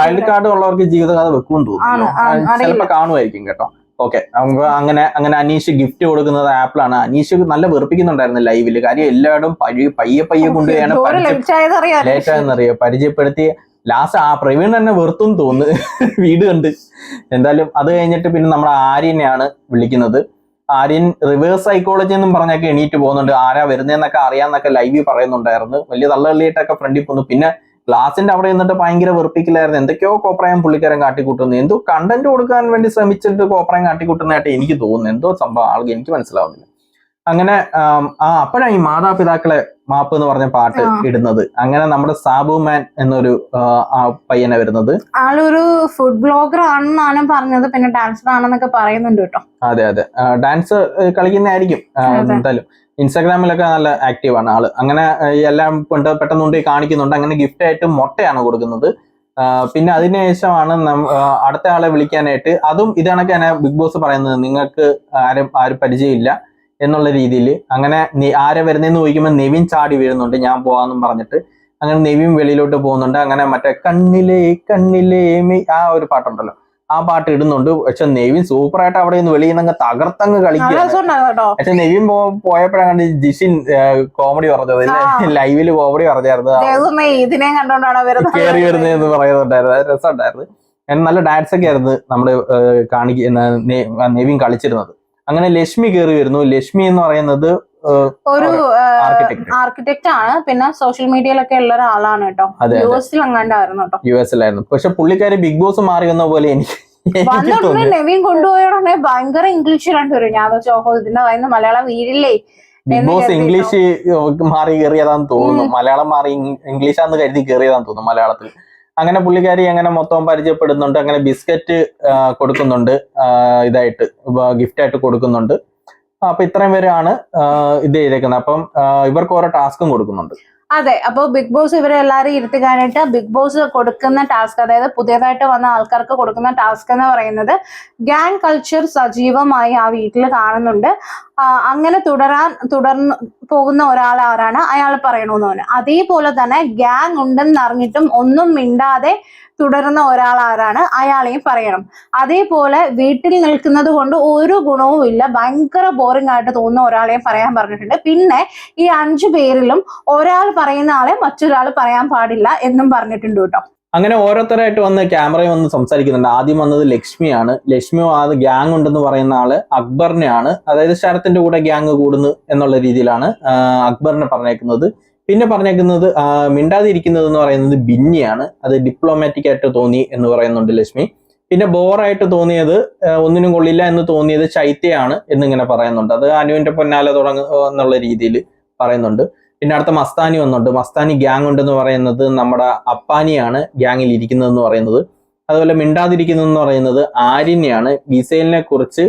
വൈൽഡ് കാർഡ് ഉള്ളവർക്ക് ജീവിതകഥ വെക്കുമെന്ന് തോന്നുന്നു, ചിലപ്പോ കാണുമായിരിക്കും കേട്ടോ. ഓക്കെ, അങ്ങനെ അനീഷ് ഗിഫ്റ്റ് കൊടുക്കുന്നത് ആപ്പിളാണ്. അനീഷ് നല്ല വെറുപ്പിക്കുന്നുണ്ടായിരുന്നു ലൈവില്, കാര്യം എല്ലായിടും പയ്യെ കൊണ്ടുപോയാണ് ലേറ്റായെന്നറിയോ പരിചയപ്പെടുത്തി. ലാസ്റ്റ് പ്രവീൺ തന്നെ വെറുത്തും തോന്നുന്നു വീട് കണ്ട്. എന്തായാലും അത് കഴിഞ്ഞിട്ട് പിന്നെ നമ്മുടെ ആര്യനെയാണ് വിളിക്കുന്നത്. ആര്യൻ റിവേഴ്സ് സൈക്കോളജി എന്നും പറഞ്ഞൊക്കെ എണീറ്റ് പോകുന്നുണ്ട്. ആരാ വരുന്നതെന്നൊക്കെ അറിയാന്നൊക്കെ ലൈവിൽ പറയുന്നുണ്ടായിരുന്നു. വലിയ തള്ളിയിട്ടൊക്കെ ഫ്രണ്ടിൽ പോന്നു. പിന്നെ ക്ലാസിന്റെ അവിടെ നിന്നിട്ട് ഭയങ്കര വെറുപ്പിക്കലായിരുന്നു. എന്തൊക്കെയോ കോപ്രായം പുള്ളിക്കാരൻ കാട്ടിക്കൂട്ടുന്നു. എന്തോ കണ്ടന്റ് കൊടുക്കാൻ വേണ്ടി ശ്രമിച്ചിട്ട് കോപ്രായം കാട്ടിക്കൂട്ടുന്നതായിട്ട് എനിക്ക് തോന്നുന്നു. എന്തോ സംഭവം ആൾക്ക് എനിക്ക് മനസ്സിലാവുന്നില്ല. അങ്ങനെ അപ്പോഴാണ് ഈ മാതാപിതാക്കളെ മാപ്പ് എന്ന് പറഞ്ഞ പാട്ട് ഇടുന്നത്. അങ്ങനെ നമ്മുടെ സാബു മാൻ എന്നൊരു പയ്യനെ വരുന്നത്. ആളൊരു ഫുഡ് ബ്ലോഗർ ആണെന്നാണ് പറഞ്ഞത്, പിന്നെ ഡാൻസർ ആണെന്നൊക്കെ പറയുന്നുണ്ട് കേട്ടോ. അതെ അതെ, ഡാൻസ് കളിക്കുന്നതായിരിക്കും എന്തായാലും. ഇൻസ്റ്റാഗ്രാമിലൊക്കെ നല്ല ആക്റ്റീവ് ആണ് ആള്. അങ്ങനെ എല്ലാം പെട്ടെന്ന് കൊണ്ട് കാണിക്കുന്നുണ്ട്. അങ്ങനെ ഗിഫ്റ്റ് ആയിട്ട് മുട്ടയാണ് കൊടുക്കുന്നത്. പിന്നെ അതിനുശേഷമാണ് അടുത്ത ആളെ വിളിക്കാനായിട്ട്, അതും ഇതണക്ക് തന്നെ ബിഗ് ബോസ് പറയുന്നത് നിങ്ങൾക്ക് ആരും പരിചയമില്ല എന്നുള്ള രീതിയിൽ. അങ്ങനെ ആരെ വരുന്നതെന്ന് ചോദിക്കുമ്പോൾ നെവിൻ ചാടി വീഴുന്നുണ്ട്, ഞാൻ പോവാന്നും പറഞ്ഞിട്ട്. അങ്ങനെ നെവിൻ വെളിയിലോട്ട് പോകുന്നുണ്ട്. അങ്ങനെ മറ്റേ കണ്ണിലേ കണ്ണിലേ ആ ഒരു പാട്ടുണ്ടല്ലോ, ആ പാട്ട് ഇടുന്നുണ്ട്. പക്ഷെ നെവിൻ സൂപ്പറായിട്ട് അവിടെ നിന്ന് വെളിയിൽ നിന്ന് തകർത്തങ്ങ് കളിക്കുക. പക്ഷെ നെവിൻ പോയപ്പോഴാണ് ജിഷിൻ കോമഡി പറഞ്ഞത്, ലൈവില് കോമഡി പറഞ്ഞായിരുന്നു, കയറി വരുന്നതെന്ന് പറയുന്നുണ്ടായിരുന്നു. അത് രസമുണ്ടായിരുന്നു. നല്ല ഡാൻസ് ഒക്കെ ആയിരുന്നു നമ്മള് നെവിൻ കളിച്ചിരുന്നത്. അങ്ങനെ ലക്ഷ്മി കയറി വരുന്നു. ലക്ഷ്മി എന്ന് പറയുന്നത് ഒരു ആർക്കിടെക്ട് ആണ്, പിന്നെ സോഷ്യൽ മീഡിയയിലൊക്കെ ഉള്ള ഒരാളാണ് കേട്ടോ. യുഎസിലായിരുന്നു. പക്ഷെ പുള്ളിക്കാരി ബിഗ് ബോസ് മാറി വന്ന പോലെ എനിക്ക് നെവിൻ കൊണ്ടുപോയോടെ ഭയങ്കര ഇംഗ്ലീഷിലാണ് വരും. ഞാൻ ചോഹോ ഇതിന്റെ വായന മലയാളം വീടില്ലേ. ബിഗ് ബോസ് ഇംഗ്ലീഷ് മാറി കയറിയതാന്ന് തോന്നുന്നു, മലയാളം മാറി ഇംഗ്ലീഷാന്ന് കരുതി കയറിയതാന്ന് തോന്നുന്നു മലയാളത്തിൽ. അങ്ങനെ പുള്ളിക്കാരി അങ്ങനെ മൊത്തം പരിചയപ്പെടുന്നുണ്ട്. അങ്ങനെ ബിസ്ക്കറ്റ് കൊടുക്കുന്നുണ്ട്, ഇതായിട്ട് ഗിഫ്റ്റ് ആയിട്ട് കൊടുക്കുന്നുണ്ട്. അപ്പൊ ഇത്രയും പേരാണ് ഇത് ചെയ്തേക്കുന്നത്. അപ്പം ഇവർക്ക് ഓരോ ടാസ്കും കൊടുക്കുന്നുണ്ട്. അതെ, അപ്പോൾ ബിഗ് ബോസ് ഇവരെ എല്ലാവരും ഇരുത്തിക്കാനായിട്ട് ബിഗ് ബോസ് കൊടുക്കുന്ന ടാസ്ക്, അതായത് പുതിയതായിട്ട് വന്ന ആൾക്കാർക്ക് കൊടുക്കുന്ന ടാസ്ക് എന്ന് പറയുന്നത് ഗ്യാങ് കൾച്ചർ സജീവമായി ആ വീട്ടിൽ കാണുന്നുണ്ട്. അങ്ങനെ തുടർന്ന് പോകുന്ന ഒരാൾ ആരാണ്, അയാൾ പറയണമെന്ന് പറഞ്ഞു. അതേപോലെ തന്നെ ഗ്യാങ് ഉണ്ടെന്ന് അറിഞ്ഞിട്ടും ഒന്നും മിണ്ടാതെ തുടരുന്ന ഒരാൾ ആരാണ്, അയാളെയും പറയണം. അതേപോലെ വീട്ടിൽ നിൽക്കുന്നത് കൊണ്ട് ഒരു ഗുണവും ഇല്ല, ഭയങ്കര ബോറിംഗ് ആയിട്ട് തോന്നുന്ന ഒരാളെയും പറയാൻ പറഞ്ഞിട്ടുണ്ട്. പിന്നെ ഈ 5 പേരിലും ഒരാൾ പറയുന്ന ആളെ മറ്റൊരാൾ പറയാൻ പാടില്ല എന്നും പറഞ്ഞിട്ടുണ്ട് കേട്ടോ. അങ്ങനെ ഓരോരുത്തരായിട്ട് വന്ന് ക്യാമറയിൽ വന്ന് സംസാരിക്കുന്നുണ്ട്. ആദ്യം വന്നത് ലക്ഷ്മിയാണ്. ലക്ഷ്മി അത് ഗ്യാങ് ഉണ്ടെന്ന് പറയുന്ന ആള് അക്ബറിനെയാണ്, അതായത് ശരത്തിന്റെ കൂടെ ഗ്യാങ് കൂടുന്നു എന്നുള്ള രീതിയിലാണ് അക്ബറിനെ പറഞ്ഞേക്കുന്നത്. പിന്നെ പറഞ്ഞേക്കുന്നത് മിണ്ടാതിരിക്കുന്നത് എന്ന് പറയുന്നത് ബിന്നിയാണ്, അത് ഡിപ്ലോമാറ്റിക് ആയിട്ട് തോന്നി എന്ന് പറയുന്നുണ്ട് ലക്ഷ്മി. പിന്നെ ബോറായിട്ട് തോന്നിയത്, ഒന്നിനും കൊള്ളില്ല എന്ന് തോന്നിയത് ചൈത്യയാണ് എന്നിങ്ങനെ പറയുന്നുണ്ട്. അത് അനുവിന്റെ പൊന്നാലെ എന്നുള്ള രീതിയിൽ പറയുന്നുണ്ട്. പിന്നെ അടുത്ത മസ്താനി വന്നുണ്ട്. മസ്താനി ഗ്യാങ് ഉണ്ടെന്ന് പറയുന്നത് നമ്മുടെ അപ്പാനിയാണ് ഗ്യാങ്ങിൽ ഇരിക്കുന്നതെന്ന് പറയുന്നത്. അതുപോലെ മിണ്ടാതിരിക്കുന്നതെന്ന് പറയുന്നത് ആര്യനെയാണ്, ഗിസേലിനെ കുറിച്ച്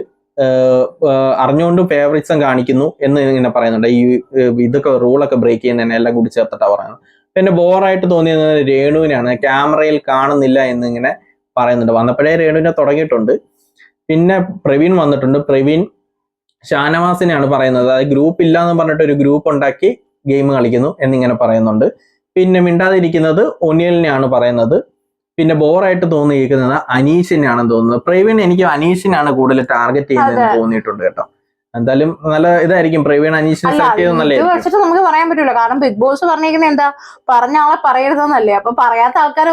അറിഞ്ഞുകൊണ്ട് ഫേവറിസം കാണിക്കുന്നു എന്ന് ഇങ്ങനെ പറയുന്നുണ്ട്. ഈ ഇതൊക്കെ റൂളൊക്കെ ബ്രേക്ക് ചെയ്യുന്നതിനെ എല്ലാം കൂടി ചേർത്തിട്ടാണ് പറയുന്നത്. പിന്നെ ബോറായിട്ട് തോന്നിയത് രേണുവിനാണ്, ക്യാമറയിൽ കാണുന്നില്ല എന്നിങ്ങനെ പറയുന്നുണ്ട്. വന്നപ്പോഴേ രേണുവിനെ തുടങ്ങിയിട്ടുണ്ട്. പിന്നെ പ്രവീൺ വന്നിട്ടുണ്ട്. പ്രവീൺ ഷാനവാസിനെയാണ് പറയുന്നത്, അതായത് ഗ്രൂപ്പ് ഇല്ല എന്ന് പറഞ്ഞിട്ട് ഒരു ഗ്രൂപ്പ് ഉണ്ടാക്കി ഗെയിം കളിക്കുന്നു എന്നിങ്ങനെ പറയുന്നുണ്ട്. പിന്നെ മിണ്ടാതിരിക്കുന്നത് ഒനിയലിനെയാണ് പറയുന്നത്. പിന്നെ ബോറായിട്ട് തോന്നിയിരിക്കുന്നത് അനീഷിനാണെന്ന് തോന്നുന്നത്. പ്രവീൺ എനിക്ക് അനീഷിനാണ് കൂടുതൽ ടാർഗറ്റ് ചെയ്യുന്നതെന്ന് തോന്നിയിട്ടുണ്ട് കേട്ടോ. എന്തായാലും നല്ല ഇതായിരിക്കും, പ്രവീൺ അനീഷിനെ സെലക്ട് ചെയ്തത് നല്ലതായിരിക്കും. നമുക്ക് പറയാൻ പറ്റൂല, കാരണം ബിഗ് ബോസ് പറഞ്ഞിരിക്കുന്നത് എന്താ, പറഞ്ഞ ആളെ പറയരുതെന്നല്ലേ. അപ്പൊ പറയാത്ത ആൾക്കാരെ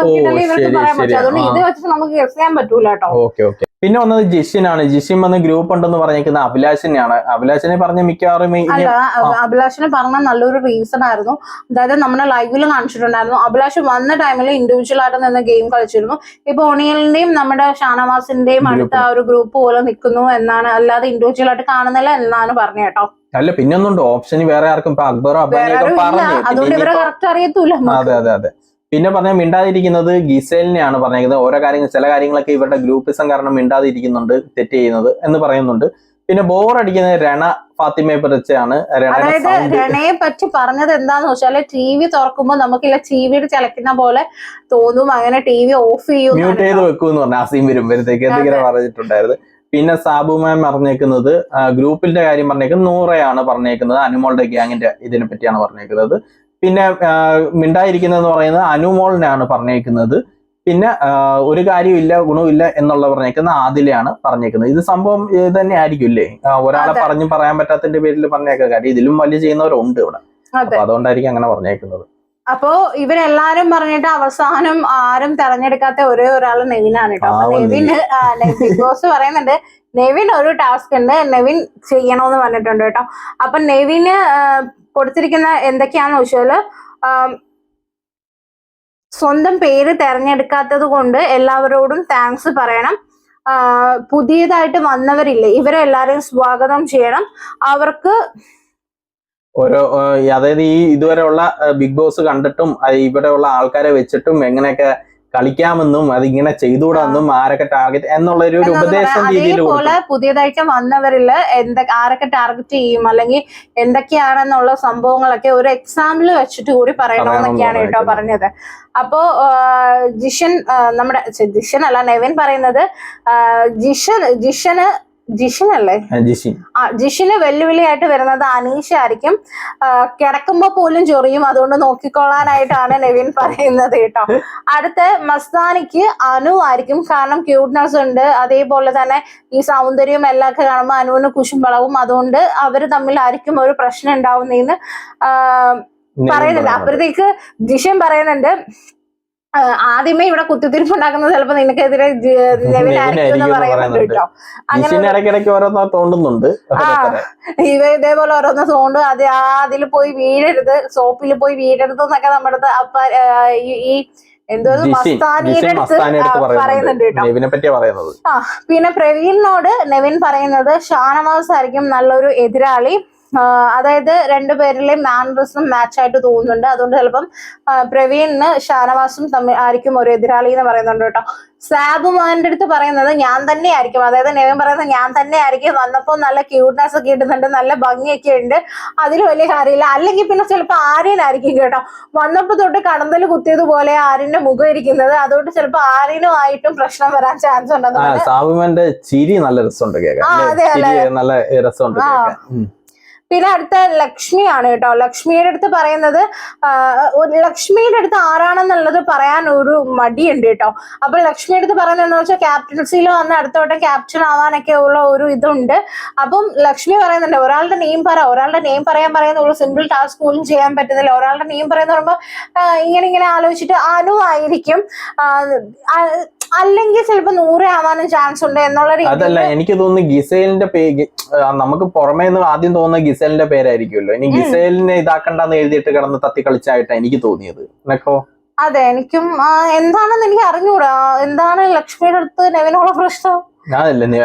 പറയാൻ പറ്റും, അതുകൊണ്ട് ഇത് വെച്ചിട്ട് നമുക്ക് ഗസ് ചെയ്യാൻ പറ്റൂല കേട്ടോ. Okay okay. പിന്നെ വന്നത് ജിഷിനാണ്. ജിഷിൻ വന്ന് ഗ്രൂപ്പ് ഉണ്ടെന്ന് പറഞ്ഞിരിക്കുന്ന അഭിലാഷിനെയാണ്. അഭിലാഷിനെ പറഞ്ഞ മിക്കവാറും അഭിലാഷിനെ പറഞ്ഞ നല്ലൊരു റീസൺ ആയിരുന്നു. അതായത് നമ്മുടെ ലൈവിൽ കാണിച്ചിട്ടുണ്ടായിരുന്നു, അഭിലാഷ് വന്ന ടൈമിൽ ഇൻഡിവിജ്വൽ ആയിട്ട് നിന്ന് ഗെയിം കളിച്ചിരുന്നു. ഇപ്പൊ ഒണിയലിന്റെയും നമ്മുടെ ഷാനവാസിന്റെയും അടുത്ത ഒരു ഗ്രൂപ്പ് പോലെ നിൽക്കുന്നു എന്നാണ്, അല്ലാതെ ഇൻഡിവിജ്വൽ ആയിട്ട് കാണുന്നില്ല എന്നാണ് പറഞ്ഞു കേട്ടോ. അല്ല പിന്നെ ഒന്നുണ്ടോ ഓപ്ഷന് വേറെ ആർക്കും അതുകൊണ്ട് ഇവരെ കറക്റ്റ് അറിയത്തൂല. അതെ അതെ അതെ. പിന്നെ പറഞ്ഞാൽ മിണ്ടാതിരിക്കുന്നത് ഗിസേലിനെയാണ് പറഞ്ഞിരിക്കുന്നത്. ഓരോ കാര്യങ്ങൾ, ചില കാര്യങ്ങളൊക്കെ ഇവരുടെ ഗ്രൂപ്പിസം കാരണം മിണ്ടാതിരിക്കുന്നുണ്ട്, തെറ്റ് ചെയ്യുന്നത് എന്ന് പറയുന്നുണ്ട്. പിന്നെ ബോറടിക്കുന്നത് രണ ഫാത്തിമയെ പറ്റിയാണ്. അതായത് രണയെ പറ്റി പറഞ്ഞത് എന്താന്ന് വെച്ചാല്, ടി വി തുറക്കുമ്പോൾ നമുക്കില്ല ടിവിയുടെ ചലക്കുന്ന പോലെ തോന്നും, അങ്ങനെ ടി വി ഓഫ് ചെയ്യും, മ്യൂട്ട് ചെയ്ത് വെക്കൂന്ന് പറഞ്ഞു ആസിം വരുമ്പോഴത്തേക്ക് എന്തെങ്കിലും പറഞ്ഞിട്ടുണ്ടായിരുന്നു. പിന്നെ സാബു മാം പറഞ്ഞേക്കുന്നത് ഗ്രൂപ്പിന്റെ കാര്യം പറഞ്ഞേക്കുന്നത് നൂറയാണ് പറഞ്ഞേക്കുന്നത്, അനുമോളുടെ ഗ്യാങ്ങിന്റെ ഇതിനെ പറ്റിയാണ് പറഞ്ഞേക്കുന്നത്. പിന്നെ മിണ്ടായിരിക്കുന്നതെന്ന് പറയുന്നത് അനുമോളിനെയാണ് പറഞ്ഞേക്കുന്നത്. പിന്നെ ഒരു കാര്യമില്ല, ഗുണമില്ല എന്നുള്ള പറഞ്ഞേക്കുന്ന ആദിലെയാണ് പറഞ്ഞേക്കുന്നത്. ഇത് സംഭവം ഇത് തന്നെ ആയിരിക്കും ഇല്ലേ, ഒരാളെ പറയാൻ പറ്റാത്തതിന്റെ പേരിൽ പറഞ്ഞേക്കുന്ന കാര്യം. ഇതിലും വലിയ ചെയ്യുന്നവരുണ്ട് ഇവിടെ, അപ്പൊ അതുകൊണ്ടായിരിക്കും അങ്ങനെ പറഞ്ഞേക്കുന്നത്. അപ്പോ ഇവരെല്ലാരും പറഞ്ഞിട്ട് അവസാനം ആരും തെരഞ്ഞെടുക്കാത്ത ഒരേ ഒരാൾ നെവിനാണ് കേട്ടോ. നെവിന് ബിഗ് ബോസ് പറയുന്നുണ്ട് നെവിൻ ഒരു ടാസ്ക് ഉണ്ട്, നെവിൻ ചെയ്യണമെന്ന് പറഞ്ഞിട്ടുണ്ട് കേട്ടോ. അപ്പൊ നെവിന് കൊടുത്തിരിക്കുന്ന എന്തൊക്കെയാന്ന് വെച്ചാല്, സ്വന്തം പേര് തെരഞ്ഞെടുക്കാത്തത് കൊണ്ട് എല്ലാവരോടും താങ്ക്സ് പറയണം. പുതിയതായിട്ട് വന്നവരില്ലേ, ഇവരെ എല്ലാരെയും സ്വാഗതം ചെയ്യണം. അവർക്ക് ഓരോ അതായത് ഈ ഇതുവരെയുള്ള ബിഗ് ബോസ് കണ്ടിട്ടും ഇവിടെയുള്ള ആൾക്കാരെ വെച്ചിട്ടും എങ്ങനെയൊക്കെ കളിക്കാമെന്നും അതിങ്ങനെ ചെയ്തുകൂടാന്നും ആരൊക്കെ ടാർഗറ്റ് എന്നുള്ള ഒരു ഉപദേശം രീതിയിൽ അതേപോലെ പുതിയതായിട്ട് വന്നവരില് ആരൊക്കെ ടാർഗറ്റ് ചെയ്യും അല്ലെങ്കിൽ എന്തൊക്കെയാണെന്നുള്ള സംഭവങ്ങളൊക്കെ ഒരു എക്സാമ്പിൾ വെച്ചിട്ട് കൂടി പറയണമെന്നൊക്കെയാണ് കേട്ടോ പറഞ്ഞത്. അപ്പോ ജിഷൻ ജിഷൻ അല്ല, നെവിൻ പറയുന്നത് ജിഷനല്ലേ, ജിഷിന് വെല്ലുവിളിയായിട്ട് വരുന്നത് അനീഷ ആയിരിക്കും. കിടക്കുമ്പോ പോലും ചൊറിയും, അതുകൊണ്ട് നോക്കിക്കൊള്ളാനായിട്ടാണ് നെവിൻ പറയുന്നത് കേട്ടോ. അടുത്ത മസ്താനിക്ക് അനു ആയിരിക്കും, കാരണം ക്യൂട്ട്നെസ് ഉണ്ട്, അതേപോലെ തന്നെ ഈ സൗന്ദര്യം എല്ലാം ഒക്കെ കാണുമ്പോൾ അനുവിന് കുശുമ്പളവും, അതുകൊണ്ട് അവര് തമ്മിലായിരിക്കും ഒരു പ്രശ്നം ഉണ്ടാവുന്നതെന്ന് പറയുന്നുണ്ട്. അപ്പോഴത്തേക്ക് ജിഷൻ പറയുന്നുണ്ട്, ആദ്യമേ ഇവിടെ കുത്തിത്തിരിപ്പുണ്ടാക്കുന്നത് ചിലപ്പോ നിനക്കെതിരെ നെവിനായിരിക്കും പറയുന്നുണ്ട് കേട്ടോ. തോന്നുന്നുണ്ട് ഇതേപോലെ ഓരോന്ന് തോണ്ടും, അതിൽ പോയി വീഴരുത്, സോപ്പിൽ പോയി വീഴരുത് എന്നൊക്കെ നമ്മുടെ ഈ എന്തോ മസ്താനിയുടെ അടുത്ത് പറയുന്നുണ്ട് കേട്ടോ. പിന്നെ പ്രവീണിനോട് നെവിൻ പറയുന്നത് ഷാനവാസ് ആയിരിക്കും നല്ലൊരു എതിരാളി. അതായത് രണ്ടുപേരിലെയും മാനറിസം മാച്ച് ആയിട്ട് തോന്നുന്നുണ്ട്, അതുകൊണ്ട് ചിലപ്പം പ്രവീണിന് ഷാനവാസും തമ്മിൽ ആയിരിക്കും ഒരു എതിരാളി എന്ന് പറയുന്നുണ്ട് കേട്ടോ. സാബുമാന്റെ അടുത്ത് പറയുന്നത് ഞാൻ തന്നെ ആയിരിക്കും, അതായത് നെവിൻ പറയുന്നത് ഞാൻ തന്നെ ആയിരിക്കും, വന്നപ്പോൾ നല്ല ക്യൂട്ട്നെസ് ഒക്കെ ഇടുന്നുണ്ട്, നല്ല ഭംഗിയൊക്കെ ഉണ്ട്, അതിൽ വലിയ കാര്യമില്ല. അല്ലെങ്കിൽ പിന്നെ ചിലപ്പോൾ ആര്യനായിരിക്കും കേട്ടോ, വന്നപ്പോ തൊട്ട് കടന്തൽ കുത്തിയതുപോലെ ആര്യന്റെ മുഖം ഇരിക്കുന്നത്, അതുകൊണ്ട് ചിലപ്പോൾ ആര്യനുമായിട്ടും പ്രശ്നം വരാൻ ചാൻസ് ഉണ്ടെന്ന്. സാബുമാന്റെ ചിരി നല്ല രസമുണ്ട് കേൾക്കാൻ, നല്ല രസമുണ്ട്. പിന്നെ അടുത്ത ലക്ഷ്മിയാണ് കേട്ടോ. ലക്ഷ്മിയുടെ അടുത്ത് പറയുന്നത്, ലക്ഷ്മിയുടെ അടുത്ത് ആരാണെന്നുള്ളത് പറയാൻ ഒരു മടിയുണ്ട് കേട്ടോ. അപ്പൊ ലക്ഷ്മിയുടെ അടുത്ത് പറയുന്നത് എന്താ വെച്ചാൽ ക്യാപ്റ്റൻസിയിൽ വന്ന് അടുത്ത വട്ടം ക്യാപ്റ്റൻ ആവാനൊക്കെ ഉള്ള ഒരു ഇതുണ്ട്. അപ്പം ലക്ഷ്മി പറയുന്നുണ്ട് ഒരാളുടെ നെയിം പറയാൻ പറയുന്ന ഒരു സിമ്പിൾ ടാസ്ക് പോലും ചെയ്യാൻ പറ്റുന്നില്ല. ഒരാളുടെ നെയിം പറയുന്ന പറയുമ്പോ ഇങ്ങനെ ആലോചിച്ചിട്ട് അനു ആയിരിക്കും, അല്ലെങ്കിൽ ചിലപ്പോ 100 ആവാനും ചാൻസ് ഉണ്ട് എന്നുള്ള രീതി. അതല്ല, എനിക്ക് തോന്നുന്നു ഗിസേലിന്റെ പേര് നമുക്ക് പുറമേ നിന്ന് ആദ്യം തോന്നുന്ന ഗിസേലിന്റെ പേരായിരിക്കുമല്ലോ. ഇനി ഗിസേലിനെ ഇതാക്കണ്ടെന്ന് എഴുതിയിട്ട് കിടന്ന് തത്തി കളിച്ചായിട്ടാണ് എനിക്ക് തോന്നിയത്. നിനക്കോ? അതെ, എനിക്കും എന്താണെന്ന് എനിക്ക് അറിഞ്ഞൂടാ, എന്താണ് ലക്ഷ്മിയുടെ അടുത്ത് നെവിനുള്ള പ്രശ്നം.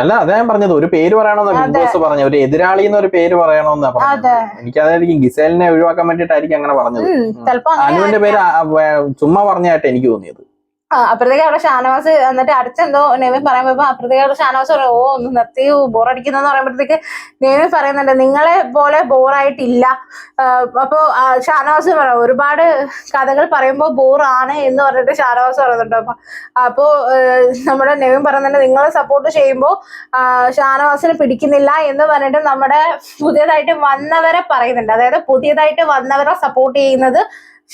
അല്ല അതാ ഞാൻ പറഞ്ഞത്, ഒരു പേര് പറയണമെന്ന് ബിഗ് ബോസ് പറഞ്ഞു, ഒരു എതിരാളി എന്നൊരു പേര് പറയണമെന്നാ പറഞ്ഞത്. എനിക്കതായിരിക്കും ഗിസേലിനെ ഒഴിവാക്കാൻ വേണ്ടിട്ടായിരിക്കും അങ്ങനെ പറഞ്ഞത്. അനുവിന്റെ പേര് ചുമ്മാ പറഞ്ഞായിട്ട് എനിക്ക് തോന്നിയത്. അപ്പഴത്തേക്ക് അവിടെ ഷാനവാസ് എന്നിട്ട് അടുത്തെന്തോ നെവിൻ പറയാൻ പോയപ്പോ അപ്പഴത്തേക്ക് അവിടെ ഷാനവാസ് പറയും ഒന്ന് നിർത്തി ബോറടിക്കുന്നെന്ന് പറയുമ്പോഴത്തേക്ക് നെവിൻ പറയുന്നുണ്ട് നിങ്ങളെ പോലെ ബോറായിട്ടില്ല. അപ്പോ ഷാനവാസ് പറയാം ഒരുപാട് കഥകൾ പറയുമ്പോൾ ബോറാണ് എന്ന് പറഞ്ഞിട്ട് ഷാനവാസ് പറയുന്നുണ്ട്. അപ്പോ നമ്മുടെ നെവിൻ പറയുന്നുണ്ട് നിങ്ങളെ സപ്പോർട്ട് ചെയ്യുമ്പോൾ ഷാനവാസിന് പിടിക്കുന്നില്ല എന്ന് പറഞ്ഞിട്ട് നമ്മുടെ പുതിയതായിട്ട് വന്നവരെ പറയുന്നുണ്ട്. അതായത് പുതിയതായിട്ട് വന്നവരെ സപ്പോർട്ട് ചെയ്യുന്നത്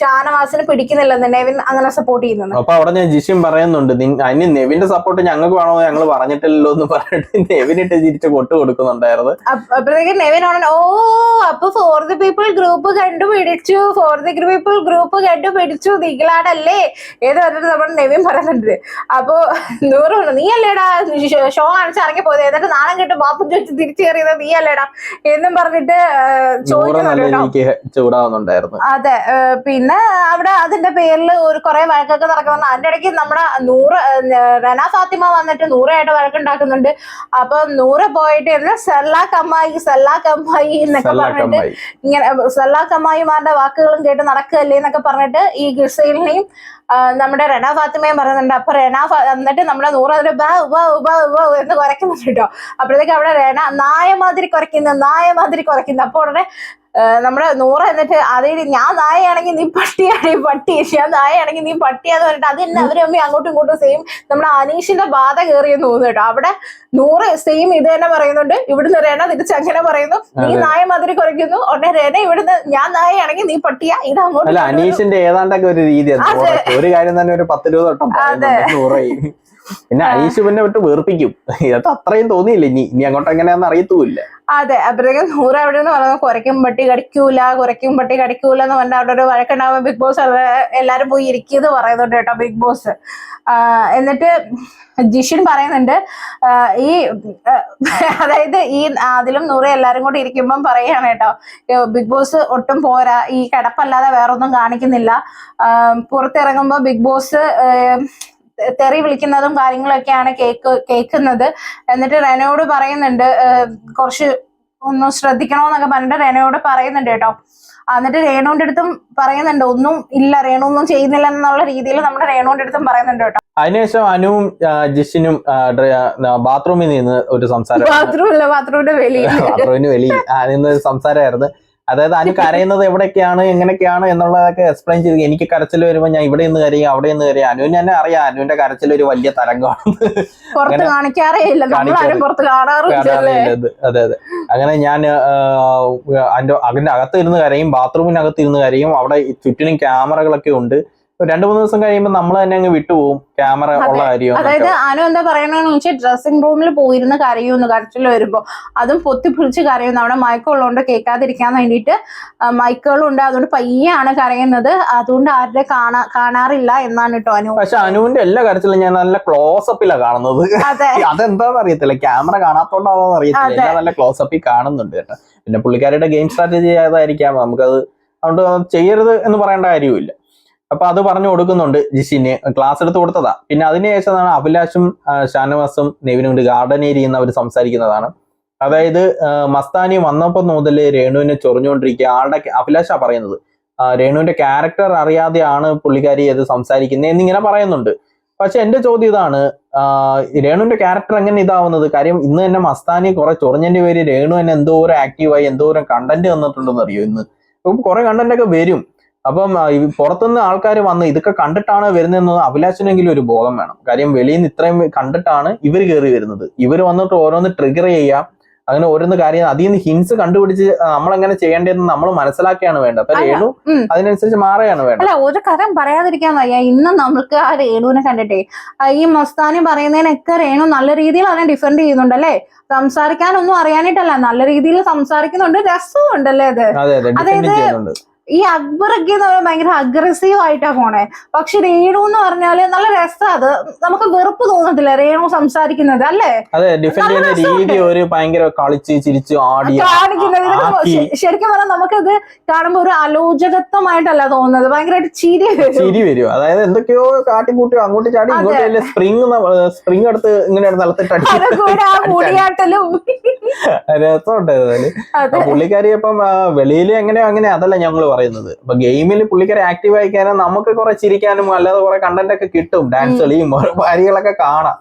ഷാനവാസിന് പിടിക്കുന്നില്ലെന്ന് നെവിൻ അങ്ങനെ സപ്പോർട്ട് ചെയ്യുന്നത്. അപ്പൊ അവിടെ ഞാൻ ജിഷിൻ പറയുന്നുണ്ട് അതിന് നെവിന്റെ സപ്പോർട്ട് ഞങ്ങൾക്ക് വേണോ, ഞങ്ങൾ പറഞ്ഞിട്ടില്ലല്ലോ എന്ന് പറഞ്ഞിട്ട് നെവിനിട്ട് തിരിച്ച് കൊട്ടു കൊടുക്കുന്നുണ്ടായിരുന്നു. അപ്പോഴത്തേക്ക് നെവിൻ അപ്പൊ ഫോർ ദി പീപ്പിൾ ഗ്രൂപ്പ് കണ്ടുപിടിച്ചു നിങ്ങളാണല്ലേ ഏത് പറഞ്ഞിട്ട് നമ്മുടെ നെവിൻ പറയുന്നുണ്ട്. അപ്പൊ 100 നീ അല്ലേടാ ഷോ കാണിച്ച് ഇറങ്ങി പോയത്, എന്നിട്ട് നാണം കേട്ട് ബാപ്പും ചോദിച്ച് തിരിച്ചു കയറിയത് നീ അല്ലേടാ എന്നും പറഞ്ഞിട്ട് ചൂടാവുന്നുണ്ടായിരുന്നു. അതെ, പിന്നെ അവിടെ അതിന്റെ പേരിൽ ഒരു കുറെ വഴക്കൊക്കെ നടക്കുന്നുണ്ട്. അതിന്റെ ഇടയ്ക്ക് നമ്മുടെ റെന ഫാത്തിമ വന്നിട്ട് 100 വഴക്കുണ്ടാക്കുന്നുണ്ട്. അപ്പൊ 100 പോയിട്ട് സല്ലാഖ് അമ്മായി എന്നൊക്കെ പറഞ്ഞിട്ട് ഇങ്ങനെ സല്ലാഖ് അമ്മായിമാരുടെ വാക്കുകളും കേട്ട് നടക്കുകയല്ലേ എന്നൊക്കെ പറഞ്ഞിട്ട് ഈ ഗിസൈലിനെയും നമ്മുടെ റെന ഫാത്തിമയും പറയുന്നുണ്ട്. അപ്പൊ എന്നിട്ട് നമ്മുടെ 100 എന്ന് കുറയ്ക്കുന്നുണ്ട് കേട്ടോ. അപ്പോഴത്തേക്ക് അവിടെ റെന നായമാതിരി കുറയ്ക്കുന്നു. അപ്പൊ ഉടനെ നമ്മുടെ 100 എന്നിട്ട് അതിൽ ഞാൻ നായയാണെങ്കിൽ നീ പട്ടി, ഞാൻ നായയാണെങ്കിൽ നീ പട്ടിയാന്ന് പറഞ്ഞിട്ട് അത് തന്നെ അവരും അമ്മയും അങ്ങോട്ടും ഇങ്ങോട്ടും സെയിം നമ്മുടെ അനീഷിന്റെ ബാധ കയറിയെന്ന് തോന്നുന്നു കേട്ടോ. അവിടെ 100 സെയിം ഇത് തന്നെ പറയുന്നുണ്ട്. ഇവിടുന്ന് റെന തിരിച്ച് അങ്ങനെ പറയുന്നു, നീ നായ മാതിരി കുറയ്ക്കുന്നു. ഉടനെ റെന ഇവിടുന്ന് ഞാൻ നായയാണെങ്കിൽ നീ പട്ടിയാ, ഇത് അങ്ങോട്ട്. അനീഷിന്റെ ഏതാണ്ടൊക്കെ ഒരു രീതിയാണ്, ഒരു കാര്യം തന്നെ ഒരു 10-20 വട്ടം. പിന്നെ അനീഷ് പിന്നെ വിട്ട് വേർപ്പിക്കും. ഇതൊക്കെ അത്രയും തോന്നിയില്ല, ഇനി അങ്ങോട്ട് എങ്ങനെയാന്ന് അറിയത്തുമില്ല. അതെ, അപ്പോഴത്തേക്കും 100 അവിടെ നിന്ന് പറയുന്നത് കുറയ്ക്കും പട്ടി കടിക്കൂല എന്ന് പറഞ്ഞാൽ അവിടെ ഒരു വഴക്കുണ്ടാവുമ്പോൾ ബിഗ് ബോസ് എല്ലാരും പോയി ഇരിക്കുന്നത് പറയുന്നുണ്ട് കേട്ടോ ബിഗ് ബോസ്. എന്നിട്ട് ജിഷിൻ പറയുന്നുണ്ട് അതായത് അതിലും 100 എല്ലാരും കൂടി ഇരിക്കുമ്പം പറയാണ് കേട്ടോ ബിഗ് ബോസ് ഒട്ടും പോരാ, ഈ കിടപ്പല്ലാതെ വേറൊന്നും കാണിക്കുന്നില്ല. പുറത്തിറങ്ങുമ്പോ ബിഗ് ബോസ് തെറി വിളിക്കുന്നതും കാര്യങ്ങളൊക്കെയാണ് കേൾക്കുന്നത്. എന്നിട്ട് റെനോയോട് പറയുന്നുണ്ട് കുറച്ച് ഒന്ന് ശ്രദ്ധിക്കണോന്നൊക്കെ പറഞ്ഞിട്ട് റെനോയോട് പറയുന്നുണ്ട് കേട്ടോ. എന്നിട്ട് രേണുവിന്റെ അടുത്തും പറയുന്നുണ്ട് ഒന്നും ഇല്ല, രേണു ഒന്നും ചെയ്യുന്നില്ല എന്നുള്ള രീതിയിൽ നമ്മുടെ രേണുവിന്റെ അടുത്തും പറയുന്നുണ്ട് കേട്ടോ. അതിനുശേഷം അനുവും ജിഷിനും ബാത്റൂമിൽ നിന്ന് ഒരു സംസാരം, ബാത്റൂമിന്റെ ബാത്റൂമിന് വെളിയിൽ നിന്ന് സംസാരമായിരുന്നു. അതായത് അനു കരയുന്നത് എവിടെയൊക്കെയാണ് എങ്ങനെയൊക്കെയാണ് എന്നുള്ളതൊക്കെ എക്സ്പ്ലെയിൻ ചെയ്ത്, എനിക്ക് കരച്ചിൽ വരുമ്പോൾ ഞാൻ ഇവിടെ നിന്ന് കരയും അവിടെ നിന്ന് കരയും. അനുവിന് തന്നെ അറിയാം അനുവിന്റെ കരച്ചിൽ ഒരു വലിയ തരംഗമാണ്, അതെ അതെ. അങ്ങനെ ഞാൻ അതിന്റെ അകത്ത് ഇരുന്ന് കരയും, ബാത്റൂമിനകത്ത് ഇരുന്ന് കരയും. അവിടെ ചുറ്റിനും ക്യാമറകളൊക്കെ ഉണ്ട്. 2-3 ദിവസം കഴിയുമ്പോൾ നമ്മൾ തന്നെ അങ്ങ് വിട്ടുപോകും ക്യാമറ ഉള്ള കാര്യം. അതായത് അനു എന്താ പറയണെന്ന് വെച്ചാൽ ഡ്രസ്സിംഗ് റൂമിൽ പോയിരുന്ന് കരയുന്നു, കരച്ചിൽ വരുമ്പോ അതും പൊത്തിപ്പിടിച്ച് കരയുന്നു. അവിടെ മൈക്കുള്ളതുകൊണ്ട് കേൾക്കാതിരിക്കാൻ വേണ്ടിയിട്ട് മൈക്കുകളും ഉണ്ട്, അതുകൊണ്ട് പയ്യാണ് കരയുന്നത്. അതുകൊണ്ട് ആരുടെ കാണാറില്ല എന്നാണ് കേട്ടോ അനു. പക്ഷെ അനുവിന്റെ എല്ലാ കരച്ചിലും ഞാൻ നല്ല ക്ലോസപ്പിലാണ് കാണുന്നത്. അതെന്താന്ന് അറിയത്തില്ല, ക്യാമറ കാണാത്തോണ്ടാണോ അറിയത്തില്ല, നല്ല ക്ലോസപ്പിൽ കാണുന്നുണ്ട് കേട്ടോ. പിന്നെ പുള്ളിക്കാരുടെ ഗെയിം സ്ട്രാറ്റജി ആയതായിരിക്കാം, നമുക്കത് അതുകൊണ്ട് ചെയ്യരുത് എന്ന് പറയേണ്ട കാര്യമില്ല. അപ്പൊ അത് പറഞ്ഞു കൊടുക്കുന്നുണ്ട് ജിഷിന്, ക്ലാസ് എടുത്ത് കൊടുത്തതാ. പിന്നെ അതിനുശേഷമാണ് അഭിലാഷും ഷാനവാസും നെവിനും ഗാർഡൻ ഏരിയ അവർ സംസാരിക്കുന്നതാണ്. അതായത് മസ്താനി വന്നപ്പോൾ മുതൽ രേണുവിനെ ചൊറിഞ്ഞുകൊണ്ടിരിക്കുക. അഭിലാഷാ പറയുന്നത് രേണുവിന്റെ ക്യാരക്ടർ അറിയാതെയാണ് പുള്ളിക്കാരി അത് സംസാരിക്കുന്നത് എന്നിങ്ങനെ പറയുന്നുണ്ട്. പക്ഷെ എന്റെ ചോദ്യം ഇതാണ്, രേണുവിന്റെ ക്യാരക്ടർ എങ്ങനെ ഇതാവുന്നത്? കാര്യം ഇന്ന് തന്നെ മസ്താനി കുറെ ചൊറിഞ്ഞതിന്റെ പേര് രേണു തന്നെ എന്തോരം ആക്റ്റീവായി എന്തോരം കണ്ടന്റ് തന്നിട്ടുണ്ടെന്ന് അറിയോ. ഇന്ന് ഇപ്പം കുറെ കണ്ടന്റ് ഒക്കെ വരും. അപ്പം പുറത്തുനിന്ന് ആൾക്കാർ വന്ന് ഇതൊക്കെ കണ്ടിട്ടാണ് വരുന്നതെന്ന് അഭിലാഷിനെങ്കിലും ഒരു ബോധം വേണം. കാര്യം വെളിയിൽ നിന്ന് ഇത്രയും കണ്ടിട്ടാണ് ഇവർ കയറി വരുന്നത്. ഇവർ വന്നിട്ട് ഓരോന്ന് ട്രിഗർ ചെയ്യാം, അങ്ങനെ ഓരോന്ന് കാര്യം അതിൽ നിന്ന് ഹിൻസ് കണ്ടുപിടിച്ച് നമ്മളെങ്ങനെ ചെയ്യേണ്ടതെന്ന് നമ്മൾ മനസ്സിലാക്കിയാണ് വേണ്ടത്. അപ്പൊ രേണു അതിനനുസരിച്ച് മാറുകയാണ് വേണ്ടത്. അല്ല, ഒരു കാര്യം പറയാതിരിക്കാൻ വയ്യ, ഇന്ന് നമുക്ക് ആ രേണുവിനെ കണ്ടിട്ടേ ഈ മസ്താനി പറയുന്നതിനൊക്കെ രേണു നല്ല രീതിയിൽ അതിനെ ഡിഫെൻഡ് ചെയ്യുന്നുണ്ട് അല്ലേ. സംസാരിക്കാനൊന്നും അറിയാനിട്ടല്ല, നല്ല രീതിയിൽ സംസാരിക്കുന്നുണ്ട്, രസവും ഉണ്ടല്ലേ അത്. അതായത് ഈ അക്ബറൊക്കെ എന്ന് പറയുമ്പോൾ ഭയങ്കര അഗ്രസീവ് ആയിട്ടാ പോണേ. പക്ഷെ രേണു എന്ന് പറഞ്ഞാല് നല്ല രസം, അത് നമുക്ക് വെറുപ്പ് തോന്നത്തില്ല രേണു സംസാരിക്കുന്നത് അല്ലേ. രീതി ഒരു ഭയങ്കര കളിച്ച് ചിരിച്ച് കാണിക്കുന്നത്. ശരിക്കും പറഞ്ഞാൽ നമുക്കത് കാണുമ്പോ ഒരു അലോചകത്വമായിട്ടല്ല തോന്നുന്നത്, ഭയങ്കരമായിട്ട് ചിരി വരും. അതായത് എന്തൊക്കെയോ കാട്ടിക്കൂട്ടി അങ്ങോട്ട് ചാടി ഇങ്ങോട്ട് സ്പ്രിങ് എടുത്ത് ഇങ്ങനെ മുടിയാട്ടലും രസമുണ്ട്. പുള്ളിക്കാരി ഇപ്പം വെളിയിൽ അങ്ങനെ അതല്ല ഞങ്ങൾ പറയുന്നത്. അപ്പൊ ഗെയിമിൽ പുള്ളിക്കാരെ ആക്റ്റീവ് ആയിക്കാനും നമുക്ക് കുറെ ചിരിക്കാനും അല്ലാതെ കുറെ കണ്ടന്റ് ഒക്കെ കിട്ടും, ഡാൻസ് കളിയും കാര്യങ്ങളൊക്കെ കാണാം.